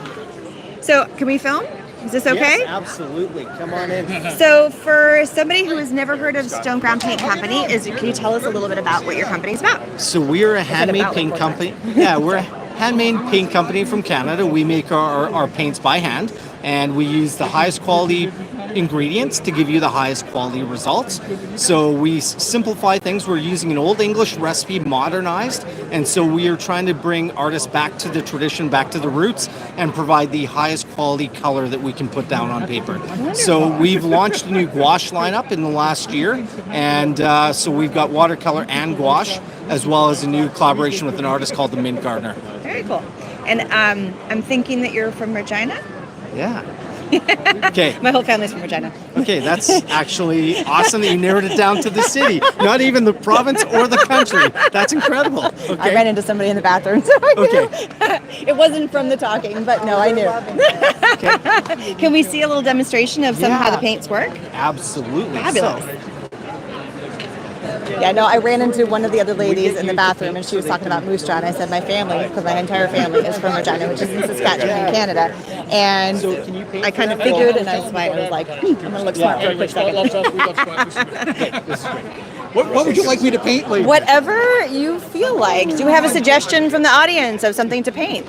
So can we film? Is this okay? Yes, absolutely. Come on in. So for somebody who has never heard of Stoneground Paint Company, can you tell us a little bit about what your company's about? So we're a handmade paint company. Yeah, we're a handmade paint company from Canada. We make our paints by hand, and we use the highest quality ingredients to give you the highest quality results. So we simplify things. We're using an old English recipe modernized, and so we are trying to bring artists back to the tradition, back to the roots, and provide the highest quality color that we can put down on paper. So we've launched a new gouache lineup in the last year, and so we've got watercolor and gouache, as well as a new collaboration with an artist called the Mint Gardener. Very cool. And I'm thinking that you're from Regina? Yeah. Okay. My whole family's from Regina. Okay, that's actually awesome that you narrowed it down to the city, not even the province or the country. That's incredible. Okay. I ran into somebody in the bathroom, so I knew. It wasn't from the talking, but no, I knew. Okay. Can we see a little demonstration of how the paints work? Absolutely. Fabulous. So, Yeah, no, I ran into one of the other ladies in the bathroom, and she was talking about moose jaw, and I said my family, because my entire family is from Regina, which is in Saskatchewan, Canada. And So can you paint I kind of for figured, that? and that's why I was like, I'm gonna look smart for a quick second. What would you like me to paint, lady? Whatever you feel like. Do you have a suggestion from the audience of something to paint?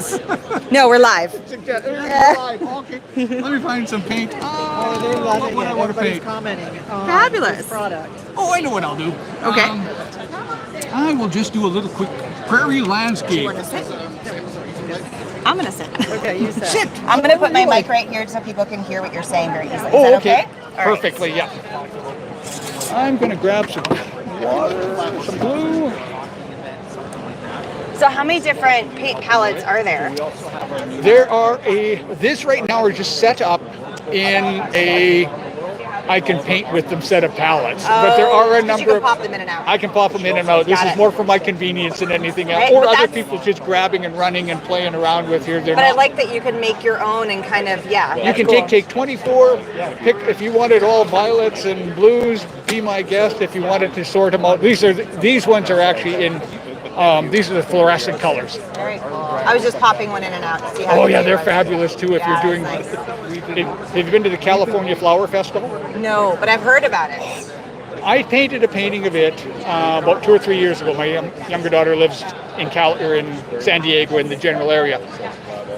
No, we're live. Okay. Let me find some paint. What I want to paint. Commenting on Fabulous. Product. Oh, I know what I'll do. Okay. I will just do a little quick prairie landscape. Want to sit? I'm gonna sit. Okay, you sit. Sit. I'm gonna put my mic right here so people can hear what you're saying very easily. Is Oh, that okay. All right. Perfectly, yeah. I'm going to grab some water, some glue. So how many different paint palettes are there? There are this right now are just set up in I can paint with them set of palettes. But there are a number you can of, pop them in and out. I can pop them in and out. This Got is it. more for my convenience than anything else. Right, Or but other that's- people just grabbing and running and playing around with here. They're But I not, like that you can make your own and kind of, yeah. you that's can cool. take 24, pick if you wanted all violets and blues, be my guest. If you wanted to sort them out, these ones are actually in, these are the fluorescent colors. Very cool. I was just popping one in and out to see how Oh the yeah, paint they're was. fabulous too. If Yeah, you're doing, that's have you been to the California Flower Festival? No, but I've heard about it. I painted a painting of it about 2 or 3 years ago. My younger daughter lives in San Diego in the general area.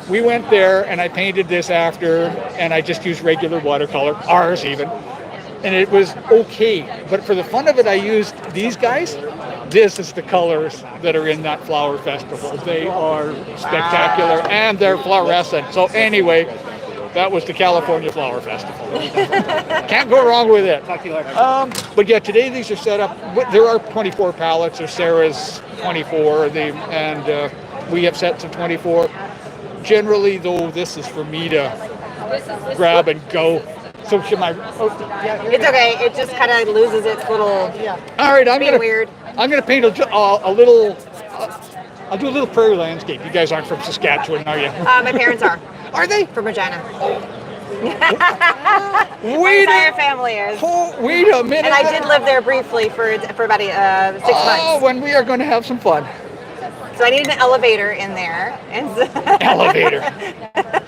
We went there and I painted this after, and I just used regular watercolor, ours even, and it was okay. But for the fun of it, I used these guys. This is the colors that are in that flower festival. They are spectacular and they're fluorescent. So anyway, that was the California Flower Festival. Can't go wrong with it. But yeah, today these are set up. There are 24 palettes. There's Sarah's 24, and we have sets of 24. Generally, though, this is for me to grab and go. So should my? It's okay. It just kind of loses its little. Yeah. All right, I'm weird. gonna paint a little. I'll do a little prairie landscape. You guys aren't from Saskatchewan, are you? My parents are. Are they? From Regina. Wait My entire family is. Oh, wait a minute. And I did live there briefly for about 6 months. Oh, when we are going to have some fun. So I need an elevator in there. And Elevator.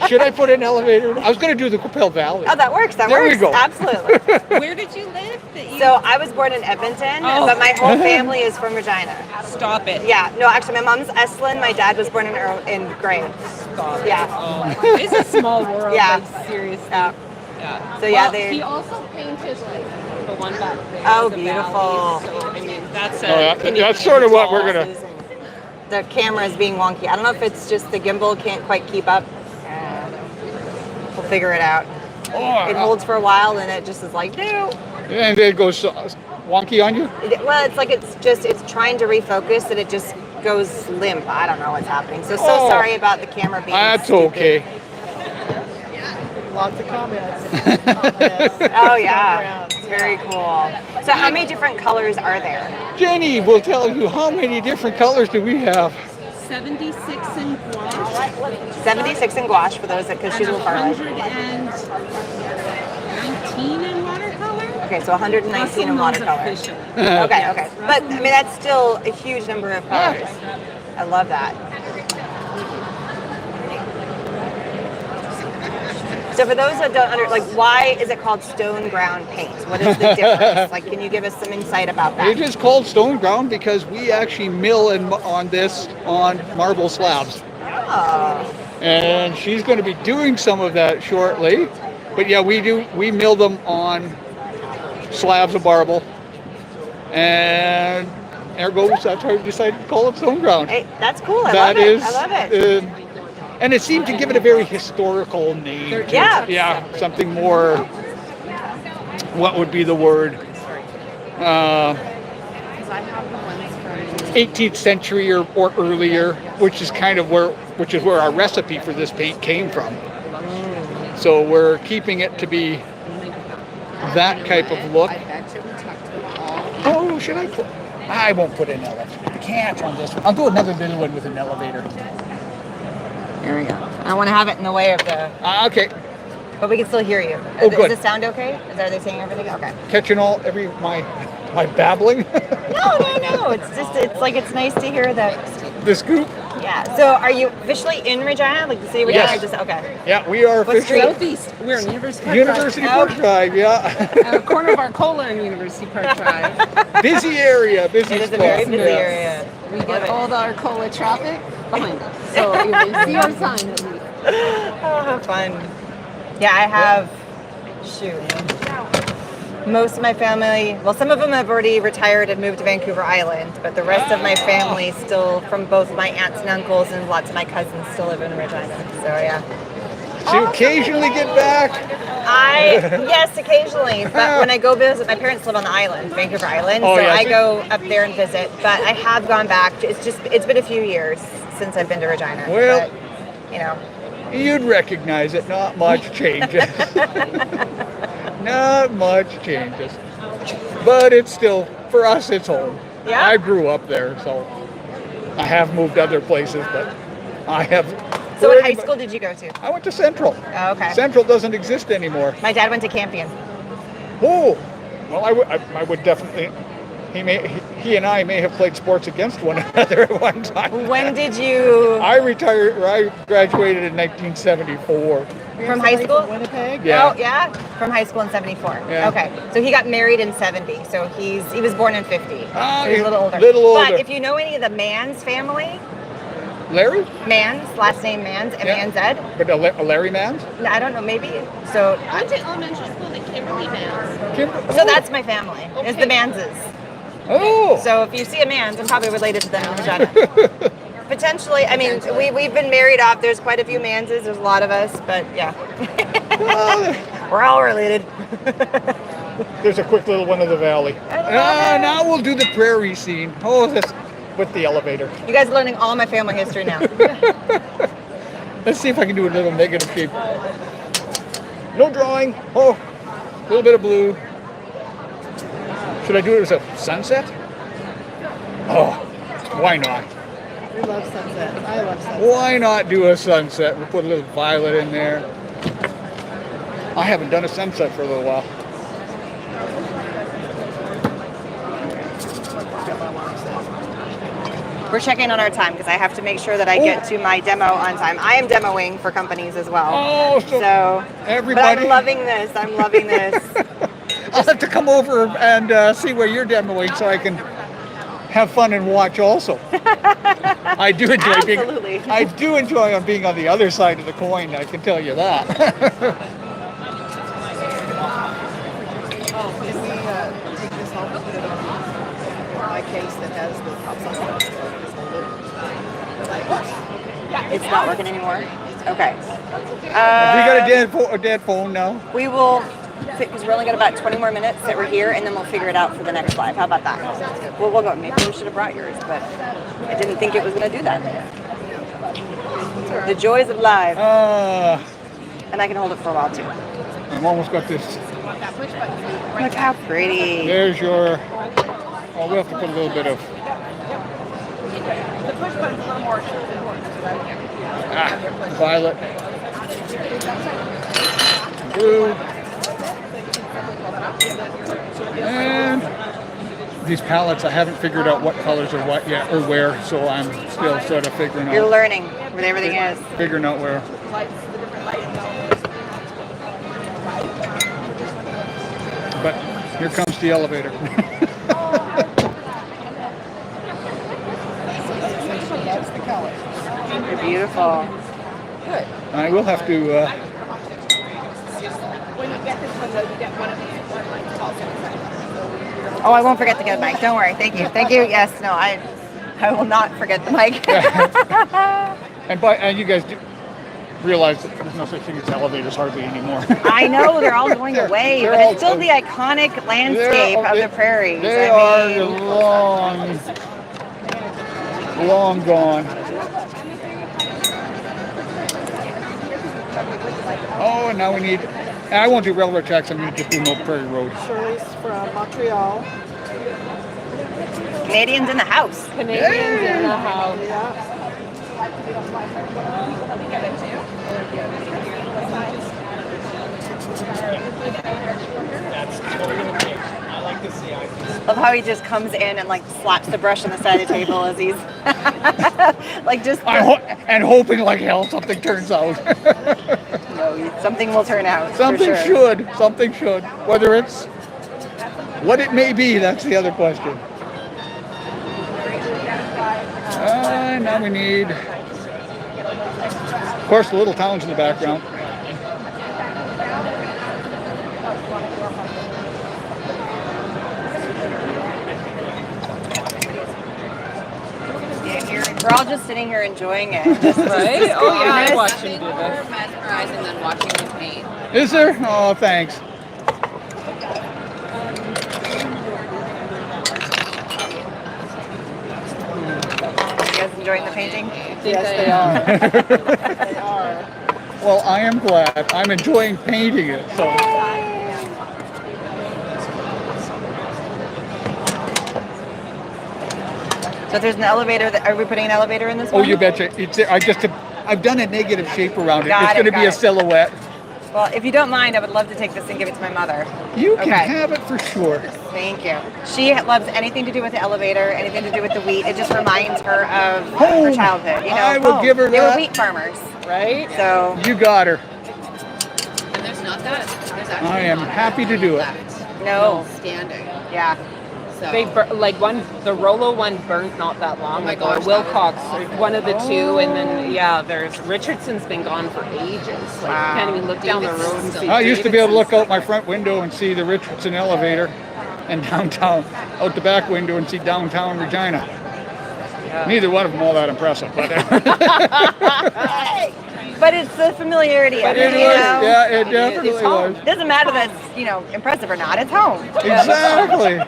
Should I put an elevator? I was going to do the Coppell Valley. Oh, that works. That There we works. go. Absolutely. Where did you live? So I was born in Edmonton, Oh. but my whole family is from Regina. Stop it. Yeah. No, actually, my mom's Estlin. My dad was born in Gray. Stop. Yeah. Oh, it's a small world. Yeah. Like, seriously. Yeah. Yeah. So yeah, Well, they. He also painted like the one back there. Oh, the beautiful. valley, so I mean, that's That's sort of what we're going to. The camera is being wonky. I don't know if it's just the gimbal can't quite keep up. We'll figure it out. It holds for a while, and it just is like, no. And it goes wonky on you? Well, it's like it's trying to refocus, and it just goes limp. I don't know what's happening. So Oh. sorry about the camera being. That's stupid. okay. Lots of comments. Oh yeah, it's very cool. So how many different colors are there? Jenny will tell you how many different colors do we have. 76 in gouache. 76 in gouache for those because she's a little far away. 119 in watercolor. Okay, so 119 in That's watercolor. official. Okay. But I mean that's still a huge number of colors. I love that. So for those that don't why is it called Stoneground Paint? What is the difference? Like, can you give us some insight about that? It is called Stoneground because we actually mill on marble slabs. Oh. And she's going to be doing some of that shortly. But yeah, we mill them on slabs of marble. And ergo, that's why we decided to call it Stoneground. Hey, that's cool. I That love it. is, I love it. And it seemed to give it a very historical name. to it. Yeah. Yeah, something more, what would be the word? 18th century or earlier, which is where our recipe for this paint came from. So we're keeping it to be that type of look. Oh, should I put? I won't put an elevator. I can't on this one. I'll do another little one with an elevator. There we go. I don't want to have it in the way of the. Okay. But we can still hear you. Oh, good. Does it sound okay? Are they saying everything? Okay. Catching all my babbling. No. It's just it's like it's nice to hear that. The scoop. Yeah. Yeah. So are you officially in Regina? Like the city of Regina? Yes. Or just, okay. Yeah, we are What street? officially Southeast. We're in University Park University Drive. Park Drive, yeah. And a corner of Arcola and University Park Drive. Busy area, busy It is a spot. very busy Yeah. area. We get all the Arcola traffic behind us. So you can see our sign at least. Oh, how fun. Yeah, I have, shoot. Most of my family, well, some of them have already retired and moved to Vancouver Island, but the rest of my family still, from both my aunts and uncles and lots of my cousins, still live in Regina. So, yeah. So you occasionally get back? Yes, occasionally. But when I go visit, my parents live on the island, Vancouver Island, Oh, so yeah, I so- go up there and visit. But I have gone back. It's been a few years since I've been to Regina. Well, but, you know. You'd recognize it, not much changes. Not much changes. But it's still, for us, it's home. Yeah? I grew up there, so I have moved other places, but I have. So what high school did you go to? I went to Central. Oh, okay. Central doesn't exist anymore. My dad went to Campion. Oh, well, I would definitely. He and I may have played sports against one another at one time. When did you? I graduated in 1974. From high school? Winnipeg? Yeah. Oh, yeah? From high school in 74. Yeah. Okay. So he got married in 70. So he was born in 50. Oh, So he's a little older. little older. But if you know any of the Mans family, Larry? Mans, last name Mans, M-A-N-Z. But a Larry man? No, I don't know, maybe. So I went to elementary school in Kimberly Mans. so that's my family. It's the Manses. Oh. So if you see a Mans, I'm probably related to them in Regina. Potentially, I mean, we've been married off. There's quite a few Manses. There's a lot of us, but yeah. We're all related. There's a quick little one of the valley. Now we'll do the prairie scene. Oh, this with the elevator. You guys are learning all my family history now. Let's see if I can do a little negative shape. No drawing. Oh, a little bit of blue. Should I do it as a sunset? Oh, why not? We love sunset. I love sunset. Why not do a sunset? We'll put a little violet in there. I haven't done a sunset for a little while. We're checking on our time because I have to make sure that I get to my demo on time. I am demoing for companies as well. Oh, so everybody. But I'm loving this. I'm loving this. I'll have to come over and see where you're demoing so I can have fun and watch also. I do enjoy Absolutely. being on the other side of the coin, I can tell you that. Oh, can we take this off and put it on my case that has the pops on it? It's not working anymore? Okay. We got a dead phone now. We will, because we're only got about 20 more minutes that we're here, and then we'll figure it out for the next live. How about that? Well, we'll go. Maybe we should have brought yours, but I didn't think it was going to do that. The joys of live. And I can hold it for a while, too. I've almost got this. Look how pretty. There's your. Oh, we'll have to put a little bit of. The push button's a little more Violet. Blue. And these palettes, I haven't figured out what colors are what yet or where, so I'm still sort of figuring out. You're learning where everything is. Figuring out where. But here comes the elevator. That's the color. They're beautiful. Good. I will have to. When you get this one, though, you get one of these floodlights also. Oh, I won't forget to get the mic. Don't worry. Thank you. Thank you. Yes. No, I will not forget the mic. And you guys do realize that there's no such thing as elevators hardly anymore. I know they're all going away, but it's still the iconic landscape of the prairies. They are long gone. Oh, and now we need. I won't do railroad tracks. I'm going to do no Prairie Road. Shirley's from Montreal. Canadians in the house. Canadians in the house. Love how he just comes in and like slaps the brush on the side of the table as he's Like just and hoping like hell something turns out. no, something will turn out. Something for sure. should. Something should. Whether it's what it may be, that's the other question. Now we need, of course, the little towns in the background. We're all just sitting here enjoying it. Right? Oh yeah, I watch him him do this. Mesmerizing than watching him paint. Is there? Oh, thanks. You guys enjoying the painting? Yes, they are. They are. Well, I am glad. I'm enjoying painting it. So. So if there's an elevator, are we putting an elevator in this one? Oh, you betcha. I've done a negative shape around it. Got It's it, going to be got a it. silhouette. Well, if you don't mind, I would love to take this and give it to my mother. You can have it for sure. Thank you. She loves anything to do with the elevator, anything to do with the wheat. It just reminds her of her childhood. You know, I will give her They were that. wheat farmers. Right? So You got her. And there's not that. There's actually I am not happy to do it. no. standing. Yeah. So They like the Rollo one burnt not that long my ago. gosh, Wilcox, one of the two, and then there's Richardson's been gone for ages. Like you can't even look down the road and see. I used to be able to look out my front window and see the Richardson elevator and downtown, out the back window and see downtown Regina. Neither one of them all that impressive, but But it's the familiarity of it, you know? Yeah, it definitely It's home. was. Doesn't matter that it's, impressive or not. It's home. Exactly.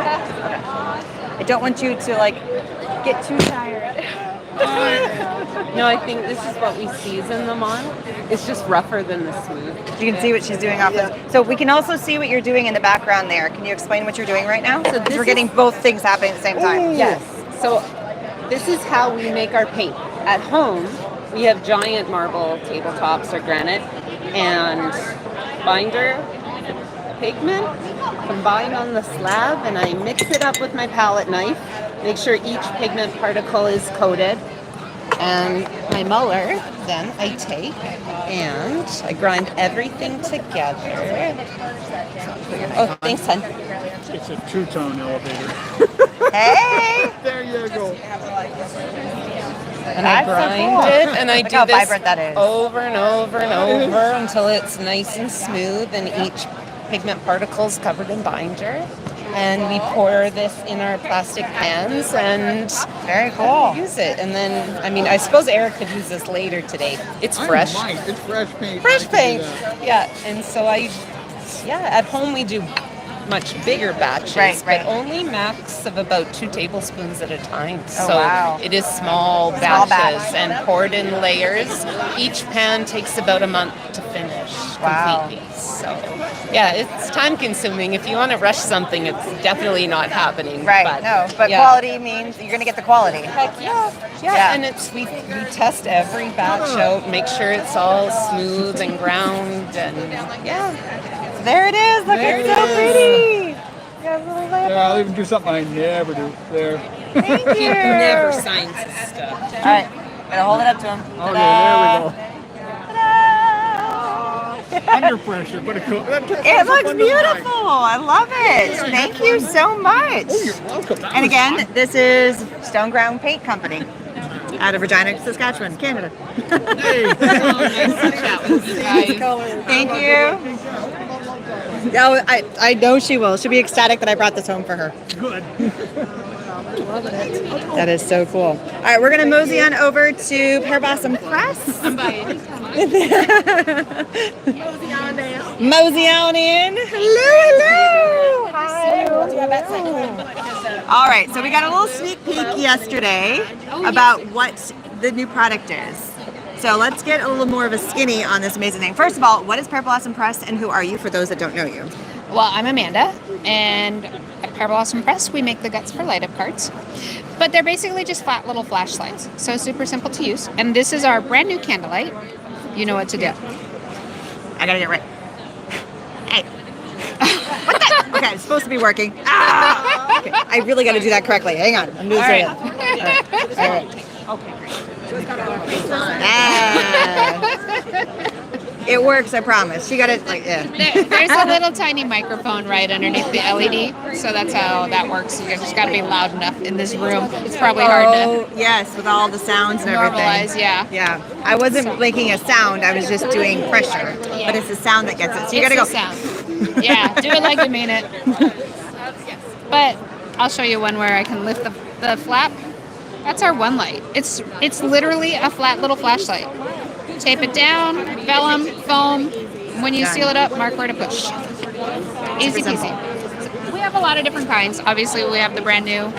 I don't want you to get too tired. No, I think this is what we season them on. It's just rougher than the smooth. You can see what she's doing off this. So we can also see what you're doing in the background there. Can you explain what you're doing right now? So we're getting both things happening at the same time. Yes. So this is how we make our paint. At home, we have giant marble tabletops or granite and binder pigment combined on the slab, and I mix it up with my palette knife, make sure each pigment particle is coated, and my muller, then I take and I grind everything together. Oh, thanks, hon. It's a two-tone elevator. Hey! There you go. And I grind it, and I Look do how this vibrant that is. over and over and over until it's nice and smooth, and each pigment particle is covered in binder. And we pour this in our plastic pans, and very cool. Use it, and then I suppose Eric could use this later today. It's fresh. I might. It's fresh paint. Fresh I can do paint. that. Yeah, and so at home we do much bigger batches, Right. but only max of about 2 tablespoons at a time. Oh, So wow. it is small Small batches batch. and poured in layers. Each pan takes about a month to finish completely. So yeah, it's time consuming. If you want to rush something, it's definitely not happening. Right, but yeah. quality means you're going to get the quality. Heck yeah. And we test every batch out, make sure it's all smooth and ground, and There it is. Look, There it's it so is. pretty. You got a little lamp. Yeah, I'll even do something I never do. There. Thank you. He never signs his stuff. All right, gonna hold it up to him. Okay, there we go. Under pressure, but It looks beautiful. I love it. Thank you so much. Oh, you're welcome. And again, this is Stoneground Paint Company out of Regina, Saskatchewan, Canada. Thank you. Oh, I know she will. She'll be ecstatic that I brought this home for her. Good. That is so cool. All right, we're going to mosey on over to PearBlossomPress. I'm buying. Mosey on in. Hello. Hi. All right, so we got a little sneak peek yesterday about what the new product is. So let's get a little more of a skinny on this amazing thing. First of all, what is PearBlossomPress and who are you for those that don't know you? Well, I'm Amanda, and at PearBlossomPress, we make the guts for light-up cards. But they're basically just flat little flashlights, so super simple to use. And this is our brand new candlelight. You know what to do. I gotta get right. Hey. Okay, it's supposed to be working. Ah! Okay, I really got to do that correctly. Hang on. I'm doing All right. it. All right. Okay, great. It works, I promise. You got it, like, yeah. There's a little tiny microphone right underneath the LED, so that's how that works. You just got to be loud enough in this room. It's probably hard to yes, with all the sounds and normalize. everything. Yeah. Yeah. I wasn't making a sound. I was just doing pressure. Yeah. But it's the sound that gets it. So you It's got to go. the sound. Yeah, do it like you mean it. But I'll show you one where I can lift the flap. That's our one light. It's literally a flat little flashlight. Tape it down, vellum, foam. When you seal it up, mark where to push. Easy peasy. We have a lot of different kinds. Obviously, we have the brand new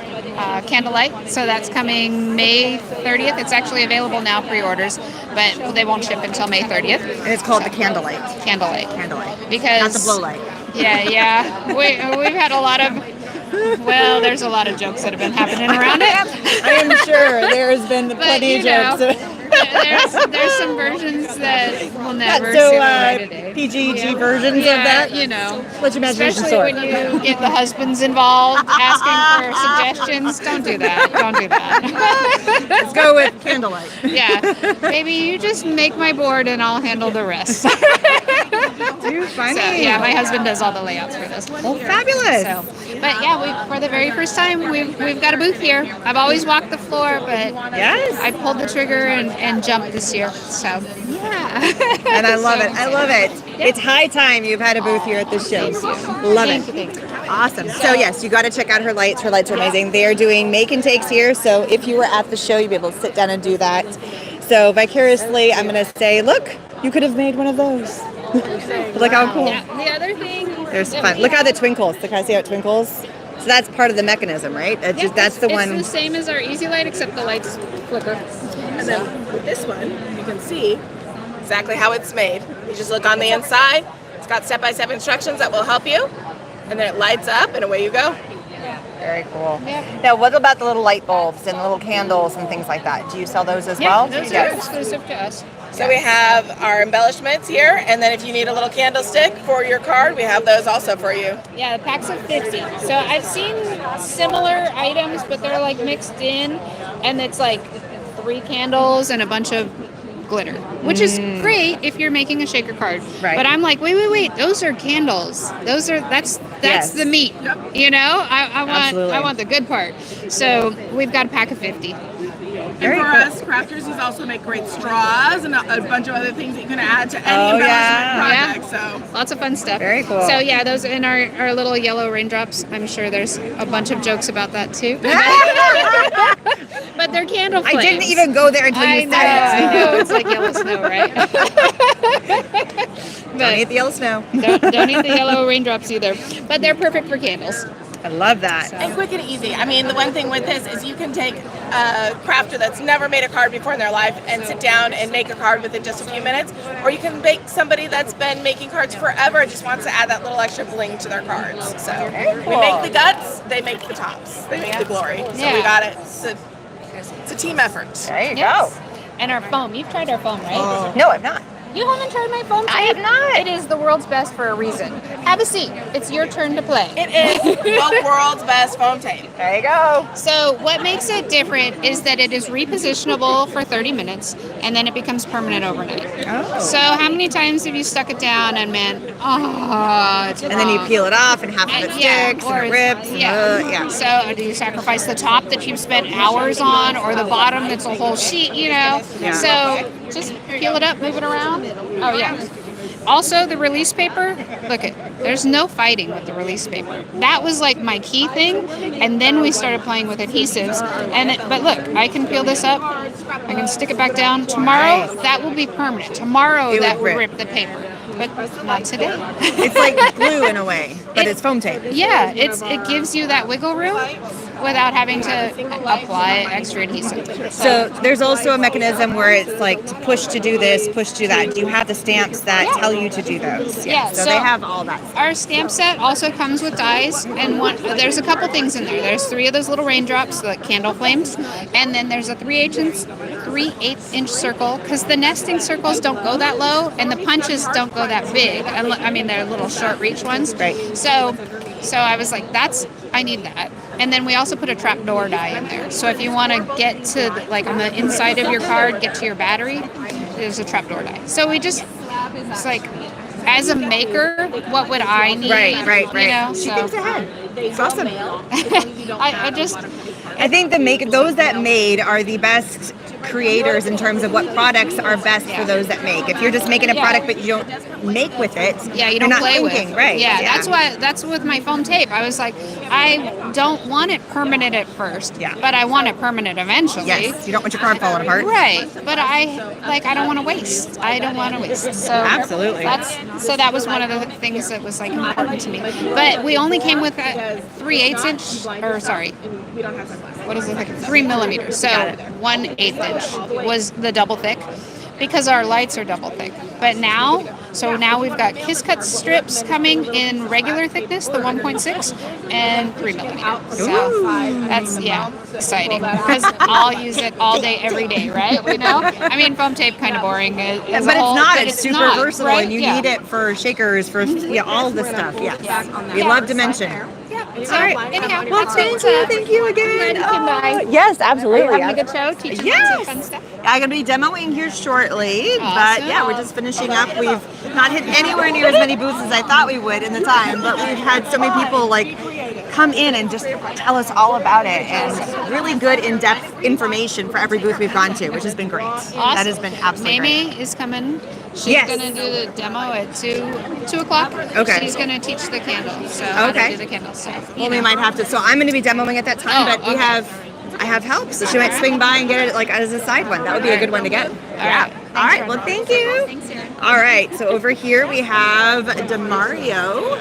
candlelight. So that's coming May 30th. It's actually available now, pre-orders, but they won't ship until May 30th. And it's called the candlelight. Candlelight. Candlelight. Because not the blow light. Yeah. We've had a lot of. Well, there's a lot of jokes that have been happening around it. I am sure there's been plenty of jokes. There's some versions that will never so, see the light of day. PG versions of that? You know. Let your imagination Especially soar. when you get the husbands involved asking for suggestions. Don't do that. Don't do that. Let's go with candlelight. Yeah. Baby, you just make my board and I'll handle the rest. Too funny. So, yeah, my husband does all the layouts for this. Oh, fabulous. So, but yeah, for the very first time, we've got a booth here. I've always walked the floor, but yes, I pulled the trigger and jumped this year. So yeah, and I love it. I love it. Yeah. It's high time you've had a booth here at this show. Love it. Thank you. Awesome. So yes, you got to check out her lights. Her lights are amazing. They are doing make and takes here. So if you were at the show, you'd be able to sit down and do that. So vicariously, I'm going to say, look, you could have made one of those. Look how cool. Yeah, the other thing. There's fun. Look how it twinkles. Look how, see how it twinkles? So that's part of the mechanism, right? That's the one. It's the same as our Easy Light, except the lights flicker. And then with this one, you can see exactly how it's made. You just look on the inside. It's got step-by-step instructions that will help you. And then it lights up and away you go. Very cool. Now, what about the little light bulbs and little candles and things like that? Do you sell those as well? Those are exclusive to us. So we have our embellishments here, and then if you need a little candlestick for your card, we have those also for you. Yeah, the packs of 50. So I've seen similar items, but they're like mixed in, and it's like 3 candles and a bunch of glitter, which is great if you're making a shaker card. Right. But I'm like, wait, those are candles. That's Yes. the meat. You know, Absolutely. I want the good part. So we've got a pack of 50. And for us, crafters, we also make great straws and a bunch of other things that you can add to any embellishment project. So Lots of fun stuff. Very cool. So yeah, those in our little yellow raindrops. I'm sure there's a bunch of jokes about that too. But they're candle flames. I didn't even go there until you said it. I know, it's like yellow snow, right? Don't eat the yellow snow. Don't eat the yellow raindrops either. But they're perfect for candles. I love that. And quick and easy. I mean, the one thing with this is you can take a crafter that's never made a card before in their life and sit down and make a card within just a few minutes, or you can make somebody that's been making cards forever and just wants to add that little extra bling to their cards. So we make the guts, they make the tops, they make the glory. So we got it. It's a team effort. There you go. And our foam. You've tried our foam, right? No, I've not. You haven't tried my foam? I have not. It is the world's best for a reason. Have a seat. It's your turn to play. It is the world's best foam tape. There you go. So what makes it different is that it is repositionable for 30 minutes and then it becomes permanent overnight. Oh. So how many times have you stuck it down and it's And then you wrong? peel it off and half of it sticks or and it rips. yeah. So do you sacrifice the top that you've spent hours on or the bottom that's a whole sheet, you know? Yeah. So just peel it up, move it around. Oh yeah. Also the release paper, look there's no fighting with the release paper. That was like my key thing, and then we started playing with adhesives. But look, I can peel this up, I can stick it back down. Tomorrow that will be permanent. Tomorrow that will rip the paper. But not today. It's like glue in a way, but it's foam tape. Yeah, it gives you that wiggle room without having to apply extra adhesive. So there's also a mechanism where it's like to push to do this, push to do that. Do you have the stamps that tell you to do those? Yeah, So they have all that. Our stamp set also comes with dies, and there's a couple things in there. There's 3 of those little raindrops, like candle flames, and then there's a 3/8 3/8" circle because the nesting circles don't go that low and the punches don't go that big. I mean, they're little short reach ones. Right. So I was like, I need that. And then we also put a trapdoor die in there. So if you want to get to like on the inside of your card, get to your battery, there's a trapdoor die. So it's like, as a maker, what would I need? Right. You know, She so. thinks ahead. It's awesome. I think those that made are the best creators in terms of what products are best for those that make. If you're just making a product but you don't make with it, you don't you're not play thinking, with. right? Yeah, that's with my foam tape. I was like, I don't want it permanent at first, but I want it permanent eventually. Yes, you don't want your card falling apart. Right, but I don't want to waste. I don't want to waste. So absolutely. That was one of the things that was like important to me. But we only came with a 3/8 inch, or sorry, what is it? 3 millimeters. So 1/8 inch was the double thick, because our lights are double thick. But now we've got Kiss Cut strips coming in regular thickness, the 1.6 and 3 millimeter. So that's exciting because I'll use it all day, every day, right? You know, I mean, foam tape kind of boring, but it's super versatile, right? And you need it for shakers, for all the stuff. Yes, we love dimension. So, anyhow, well, thank you again. Yes, absolutely. Having a good show, teaching lots of fun stuff. I'm going to be demoing here shortly, but we're just finishing up. We've not hit anywhere near as many booths as I thought we would in the time, but we've had so many people come in and just tell us all about it, and really good in-depth information for every booth we've gone to, which has been great. Awesome. That has been absolutely Mamie great. is coming. She's going to do the demo at 2 o'clock. Okay. She's going to teach the candles. So okay. Do the candles. So, we might have to. So I'm going to be demoing at that time, but I have help, so she might swing by and get it as a side one. That would be a good one to get. All right. Well, thank you. Thanks, Erin. All right. So over here we have DeMario.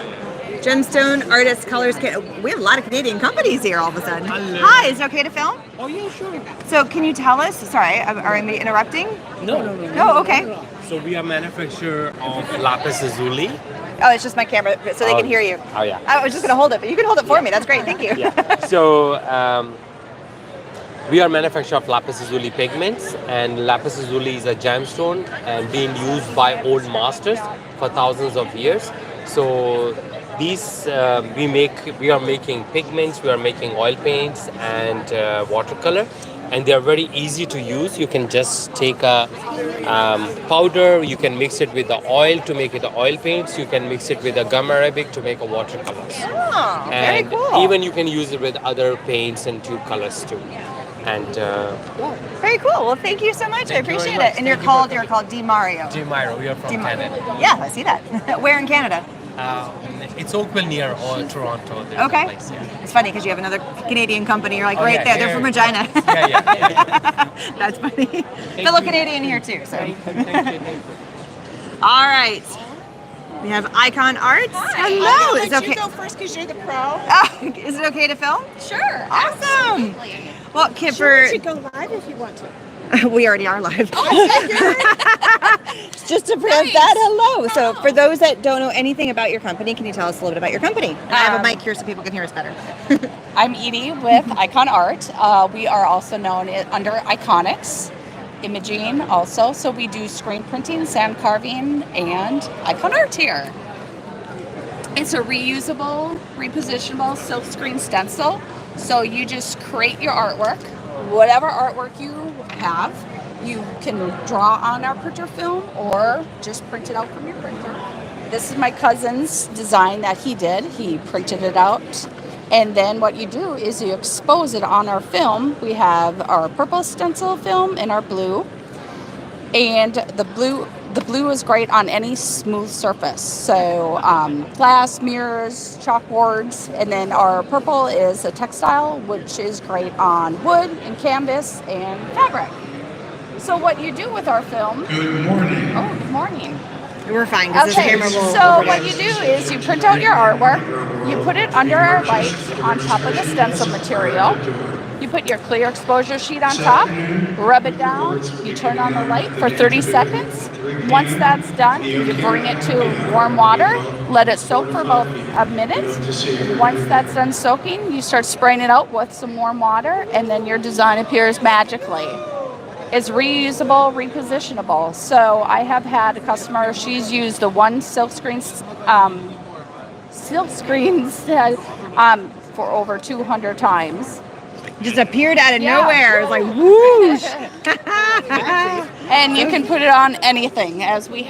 Gemstone Artist Colors Kit. We have a lot of Canadian companies here all of a sudden. Hi, is it okay to film? Oh yeah, sure. So can you tell us, sorry, are I interrupting? No. Oh, okay. So we are manufacturer of lapis lazuli. Oh, it's just my camera, so they can hear you. Oh yeah. I was just going to hold it, but you can hold it for me. That's great. Thank you. Yeah. So we are manufacturer of lapis lazuli pigments, and lapis lazuli is a gemstone and being used by old masters for thousands of years. So these we are making pigments, we are making oil paints and watercolor, and they are very easy to use. You can just take a powder, you can mix it with the oil to make it the oil paints, you can mix it with a gum arabic to make a watercolors. Oh, and very cool. Even you can use it with other paints and tube colors too. And very cool. Well, thank you so much. I appreciate it. And you're called DeMario. DeMario, we are from Canada. Yeah, I see that. Where in Canada? It's Oakville near Toronto. Okay. Place, yeah. It's funny because you have another Canadian company. You're like right there. They're from Regina. Yeah. That's funny. Fellow Canadian here too. So. Thank you. All right. We have Icon Arts. Hello. Is it okay? You go first because you're the pro. Oh, is it okay to film? Sure. Awesome. Well, Kipper. Sure, you go live if you want to. We already are live. Just to present that, hello. So for those that don't know anything about your company, can you tell us a little bit about your company? And I have a mic here so people can hear us better. I'm Edie with Icon Art. We are also known under Iconics Imaging also. So we do screen printing, sand carving, and Icon Art here. It's a reusable, repositionable silk screen stencil. So you just create your artwork. Whatever artwork you have, you can draw on our printer film or just print it out from your printer. This is my cousin's design that he did. He printed it out. And then what you do is you expose it on our film. We have our purple stencil film and our blue. And the blue is great on any smooth surface. So glass, mirrors, chalkboards, and then our purple is a textile, which is great on wood and canvas and fabric. So what you do with our film... Good morning. Oh, good morning. We're fine because this camera will... So what you do is you print out your artwork, you put it under our light on top of the stencil material. You put your clear exposure sheet on top, rub it down, you turn on the light for 30 seconds. Once that's done, you bring it to warm water, let it soak for about a minute. Once that's done soaking, you start spraying it out with some warm water, and then your design appears magically. is reusable, repositionable. So I have had a customer, she's used the one silk screen set for over 200 times. Just appeared out of nowhere. It's like whoosh. And you can put it on anything, as we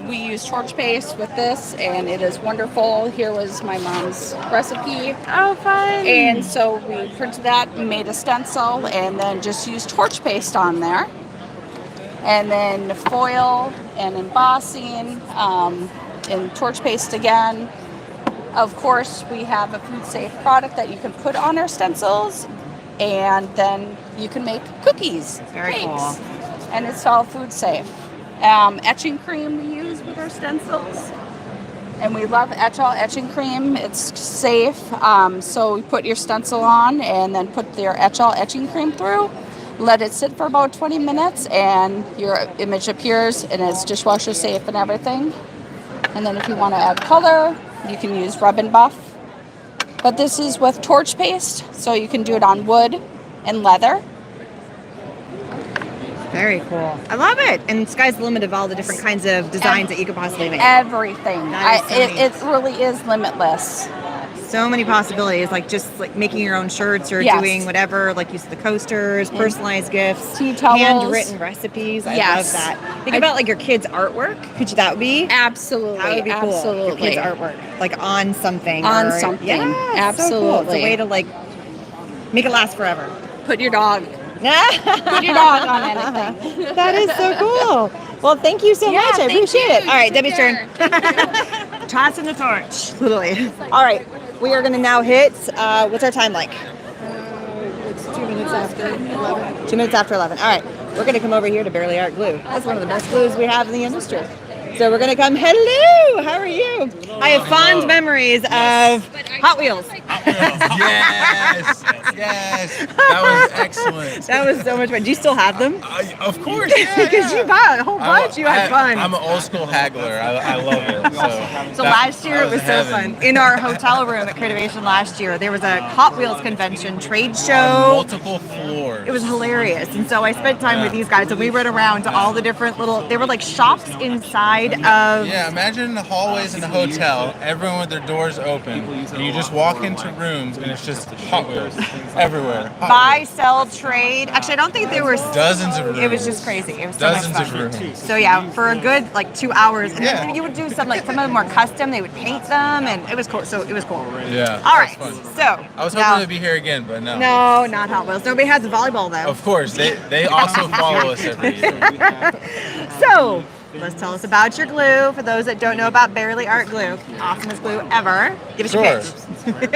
use torch paste with this, and it is wonderful. Here was my mom's recipe. Oh, fun. And so we printed that, made a stencil, and then just used torch paste on there. And then foil and embossing, and torch paste again. Of course, we have a food-safe product that you can put on our stencils, and then you can make cookies, Very cakes, cool. and it's all food-safe. Etching cream we use with our stencils, and we love etching cream. It's safe, so we put your stencil on and then put your etching cream through. Let it sit for about 20 minutes, and your image appears, and it's dishwasher safe and everything. And then if you want to add color, you can use rub and buff. But this is with torch paste, so you can do it on wood and leather. Very cool. I love it. And sky's the limit of all the different kinds of designs that you could possibly make. Everything. That is so neat. It really is limitless. So many possibilities, like just like making your own shirts or Yes. doing whatever, like you said, the coasters, personalized gifts, tea towels, handwritten recipes. I Yes. love that. Think about like your kids' artwork. That be? Absolutely. That would be cool. Absolutely. Your kids' artwork, like on something. On or- something. Yeah, it's so cool. It's Absolutely. a way to like make it last forever. Put your dog. Put your dog on anything. That is so cool. Well, thank you so Yeah, much. I thank appreciate you. it. All right, Take Debbie's care. turn. Tossing the torch. Literally. All right, we are going to now hit, what's our time like? It's 2 minutes after 11. 2 minutes after 11. All right, we're going to come over here to BearlyArt glue. That's one of the best glues we have in the industry. So we're going to come, hello, how are you? I have fond memories of Hot Wheels. Yes, yes, that was excellent. That was so much fun. Do you still have them? Of course, yeah, Because you bought a whole bunch. You had fun. I'm an old school haggler. I love it. So last year it was so fun. In our hotel room at Creativation last year, there was a Hot Wheels convention trade show. Multiple floors. It was hilarious. And so I spent time with these guys and we went around to all the different little, they were like shops inside of. Yeah, imagine the hallways in a hotel, everyone with their doors open, and you just walk into rooms and it's just Hot Wheels everywhere. Buy, sell, trade. Actually, I don't think there were Dozens of rooms. It was just crazy. It was so Dozens much of fun. rooms. So yeah, for a good like 2 hours, and Yeah. then you would do some of them were custom. They would paint them, and it was cool. So it was cool. Yeah. All right. that was fun. So I was now- hoping to be here again, but no. No, not Hot Wheels. Nobody has the volleyball though. Of course, they also follow us every year. So let's tell us about your glue. For those that don't know about BearlyArt glue, awesomest glue ever. Give us your Sure. pitch.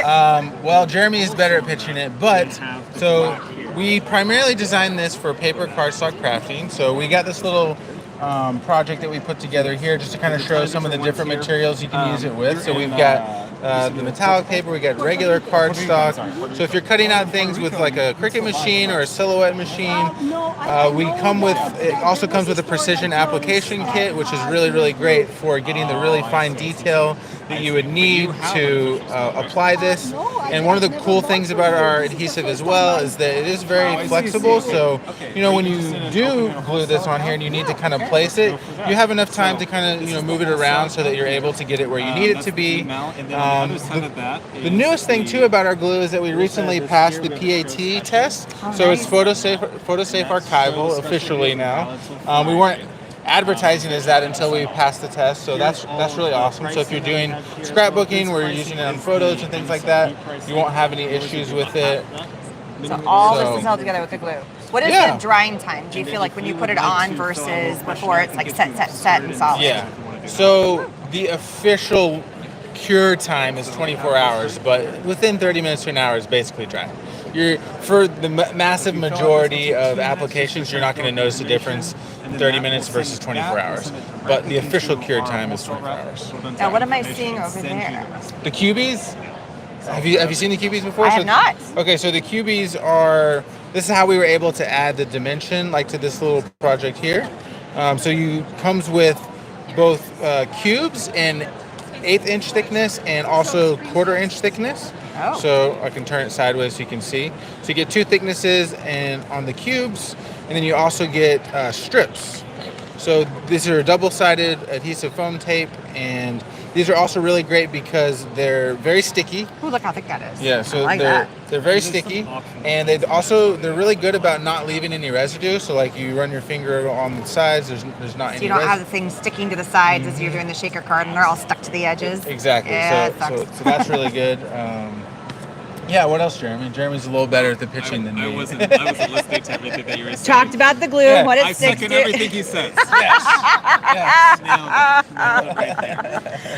Well, Jeremy is better at pitching it, but so we primarily designed this for paper cardstock crafting. So we got this little project that we put together here just to kind of show some of the different materials you can use it with. So we've got the metallic paper, we got regular cardstock. So if you're cutting out things with like a Cricut machine or a Silhouette machine, it also comes with a precision application kit, which is really, really great for getting the really fine detail that you would need to apply this. And one of the cool things about our adhesive as well is that it is very flexible. So, when you do glue this on here and you need to kind of place it, you have enough time to kind of, move it around so that you're able to get it where you need it to be. The newest thing too about our glue is that we recently passed the PAT test. So it's photosafe archival officially now. We weren't advertising as that until we passed the test, so that's really awesome. So if you're doing scrapbooking where you're using it on photos and things like that, you won't have any issues with it. So all this is held together with the glue. What is the drying time? Do you feel like when you put it on versus before it's like set and solid? Yeah. So the official cure time is 24 hours, but within 30 minutes to an hour is basically dry. For the massive majority of applications, you're not going to notice a difference in 30 minutes versus 24 hours. But the official cure time is 24 hours. Now, what am I seeing over there? The cubies? Have you seen the cubies before? I have not. Okay, so the cubies are, this is how we were able to add the dimension like to this little project here. So comes with both cubes in 1/8 inch thickness and also 1/4 inch thickness. Oh. So I can turn it sideways so you can see. So you get 2 thicknesses and on the cubes, and then you also get strips. So these are double-sided adhesive foam tape, and these are also really great because they're very sticky. Oh, look how thick that is. Yeah, so I like that. they're very sticky, and they're really good about not leaving any residue. So like you run your finger on the sides, there's not So any you don't have residue. the things sticking to the sides as you're doing the shaker card, and they're all stuck to the edges. Exactly. Yeah, it so sucks. that's really good. Yeah, what else, Jeremy? Jeremy's a little better at the pitching than me. I wasn't listening to everything that you were saying. Talked about the glue, what it I sticks second to. everything he says.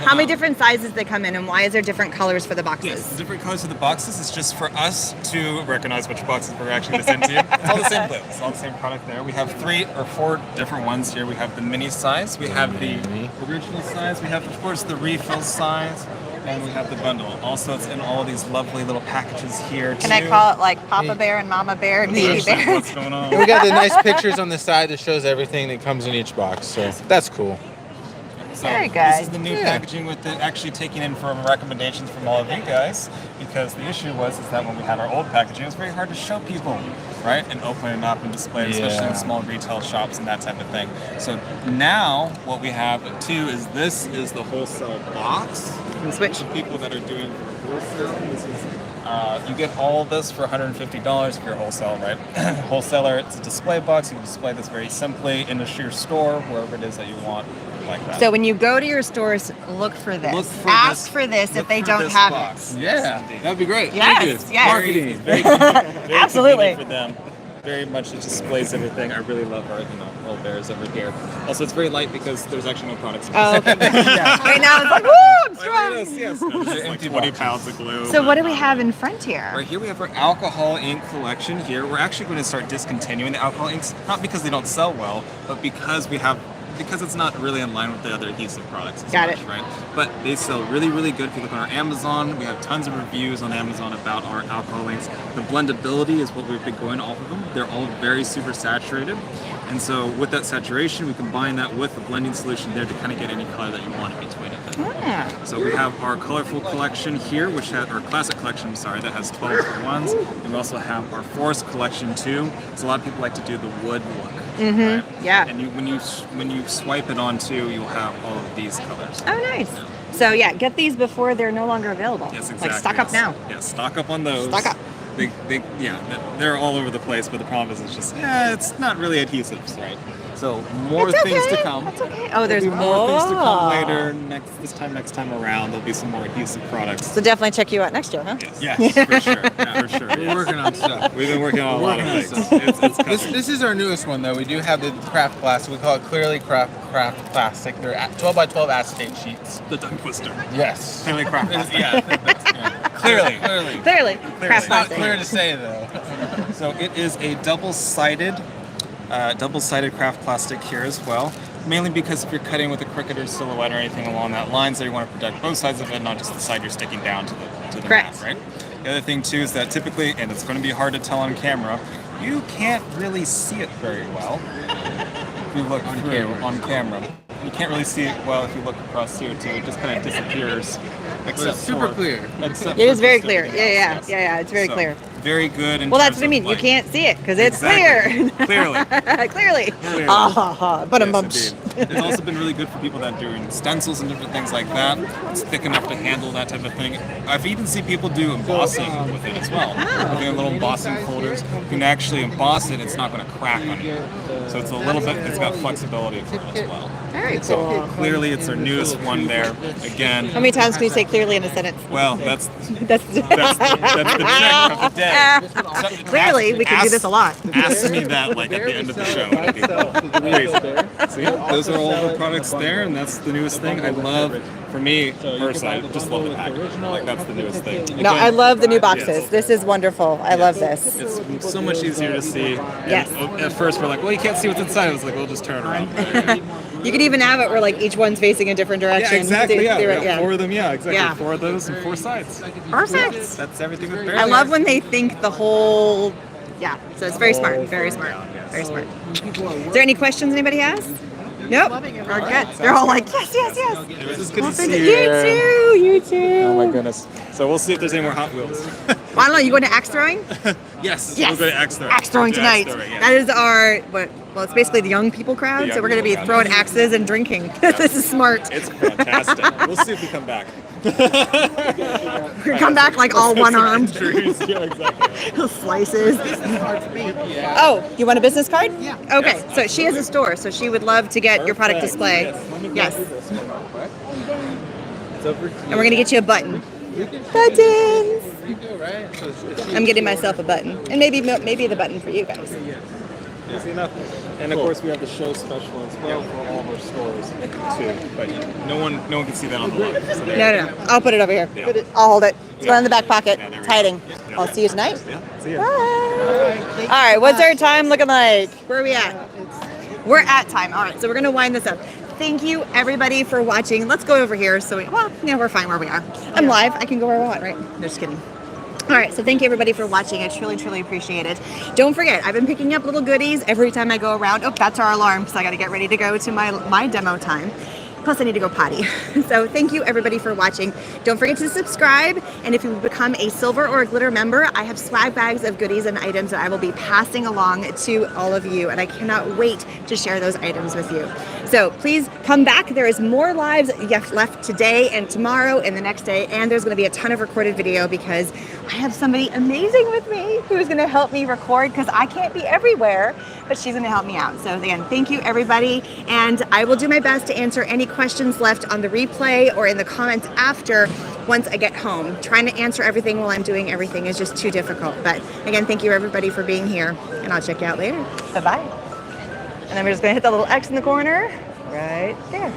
How many different sizes they come in, and why is there different colors for the boxes? Yes, different colors of the boxes is just for us to recognize which boxes we're actually going to send to you. It's all the same glue. It's all the same product there. We have 3 or 4 different ones here. We have the mini size, we have the original size, we have, of course, the refill size, and we have the bundle. Also, it's in all these lovely little packages here, Can I call it like Papa Bear and Mama Bear and Baby Bear? What's going on? And we got the nice pictures on the side that shows everything that comes in each box, so that's cool. So Very good. This is the new packaging with it actually taking in from recommendations from all of you guys, because the issue was that when we had our old packaging, it was very hard to show people, right? And open it up and display it, especially in small retail shops and that type of thing. So now what we have too is this is the wholesale box. Switch. For people that are doing wholesale, this is you get all this for $150 if you're a wholesale, right? Wholesaler, it's a display box. You can display this very simply in your store, wherever it is that you want, like that. So when you go to your stores, look for this. Ask for this if they don't have it. Yeah, that'd be great. Yes, yes. Marketing, very convenient, very Absolutely. convenient for them. Very much it displays everything. I really love our little bears over here. Also, it's very light because there's actually no products. Oh, okay. Right now it's like, woo, I'm strong. Yes, no, this is like 20 pounds of glue. So what do we have in front here? Right here we have our alcohol ink collection here. We're actually going to start discontinuing the alcohol inks, not because they don't sell well, but because it's not really in line with the other adhesive products as much, right? But they sell really, really good. If you look on our Amazon, we have tons of reviews on Amazon about our alcohol inks. The blendability is what we've been going off of them. They're all very super saturated. And so with that saturation, we combine that with the blending solution there to kind of get any color that you want in between it. So we have our colorful collection here, which has our classic collection, I'm sorry, that has 12 different ones. And we also have our forest collection too. So a lot of people like to do the wood look. Right? Yeah. And when you swipe it on too, you'll have all of these colors. Oh, nice. So yeah, get these before they're no longer available. Yes, exactly. Like stock up now. Yeah, stock up on those. Stock up. They're all over the place, but the problem is it's just it's not really adhesives, right? So more It's things okay. to come. That's okay. Oh, there's There'll be more things to come more. later. Next time around, there'll be some more adhesive products. So definitely check you out next year, huh? Yes, for sure. Yeah, for sure. We're working on stuff. We've been working on a lot of things. This is our newest one, though. We do have the craft plastic. We call it clearly craft plastic. They're 12 by 12 acetate sheets. The tongue twister. Yes. Clearly craft plastic. Yeah. Clearly. Clearly. Craft It's not plastic. clear to say, though. So it is a double-sided craft plastic here as well. Mainly because if you're cutting with a Cricut or silhouette or anything along that line, so you want to protect both sides of it, not just the side you're sticking down to the mat, right? The other thing too is that typically, and it's going to be hard to tell on camera, you can't really see it very well if you look on camera. You can't really see it well if you look across here too. It just kind of disappears. But it's super clear. It is very clear. Yeah. It's very clear. Very good. Well, that's what I mean. You can't see it because it's clear. Clearly. Clearly. But a bumps. It's also been really good for people that are doing stencils and different things like that. It's thick enough to handle that type of thing. I've even seen people do embossing with it as well. Doing little embossing folders. You can actually emboss it. It's not going to crack on you. So it's a little bit. It's got flexibility for it as well. Very cool. So clearly, it's our newest one there. Again. How many times can you say clearly in a sentence? Well, that's that's the check of the day. Clearly, we can do this a lot. Ask me that like at the end of the show. It'd be crazy. So yeah, those are all the products there, and that's the newest thing. I love, for me personally, I just love the packaging. Like that's the newest thing. Again, No, I love the new boxes. This is wonderful. I love this. It's so much easier to see. Yes. And at first we're like, well, you can't see what's inside. I was like, we'll just turn around. You could even have it where like each one's facing a different direction. Yeah, exactly. Yeah, we have Yeah. 4 of them. Yeah, exactly. Yeah. 4 of those and 4 sides. Perfect. That's everything with I love when they think the whole. Yeah. So it's very smart. Very smart. Very smart. Is there any questions anybody has? Nope. We're good. They're all like, yes, yes, yes. This is good Well, to thank see you. you. You too. Oh my goodness. So we'll see if there's any more Hot Wheels. Well, I don't know. You going to axe throwing? Yes. Yes. We'll go to axe throwing. Axe throwing We'll do axe tonight. throwing, yes. That is our well, it's basically the young people crowd. The So we're going to be young people throwing crowd. axes and drinking. This is smart. It's fantastic. We'll see if we come back. We're gonna come back like all one-armed. Yeah, exactly. Slices. Oh, you want a business card? Yeah. Okay, so she has a store, so she would love to get your product display. Yes. And we're gonna get you a button. Buttons. I'm getting myself a button, and maybe the button for you guys. Easy enough. And of course we have the show special as well for all of our stores too. But no one can see that on the live. So No. I'll put it over here. Yeah. I'll hold it. It's going in the back pocket. It's hiding. I'll see you tonight. Yeah. See ya. Bye. All right, what's our time looking like? Where are we at? We're at time. All right, so we're gonna wind this up. Thank you everybody for watching. Let's go over here. We're fine where we are. I'm live. I can go where I want, right? No, just kidding. All right, so thank you everybody for watching. I truly, truly appreciate it. Don't forget, I've been picking up little goodies every time I go around. Oh, that's our alarm, because I got to get ready to go to my demo time. Plus, I need to go potty. So thank you everybody for watching. Don't forget to subscribe. And if you become a silver or a glitter member, I have swag bags of goodies and items that I will be passing along to all of you. And I cannot wait to share those items with you. So please come back. There is more lives left today and tomorrow and the next day. And there's going to be a ton of recorded video because I have somebody amazing with me who's going to help me record because I can't be everywhere, but she's going to help me out. So again, thank you everybody. And I will do my best to answer any questions left on the replay or in the comments after once I get home. Trying to answer everything while I'm doing everything is just too difficult. But again, thank you everybody for being here and I'll check you out later. Bye-bye. And then we're just gonna hit the little X in the corner right there.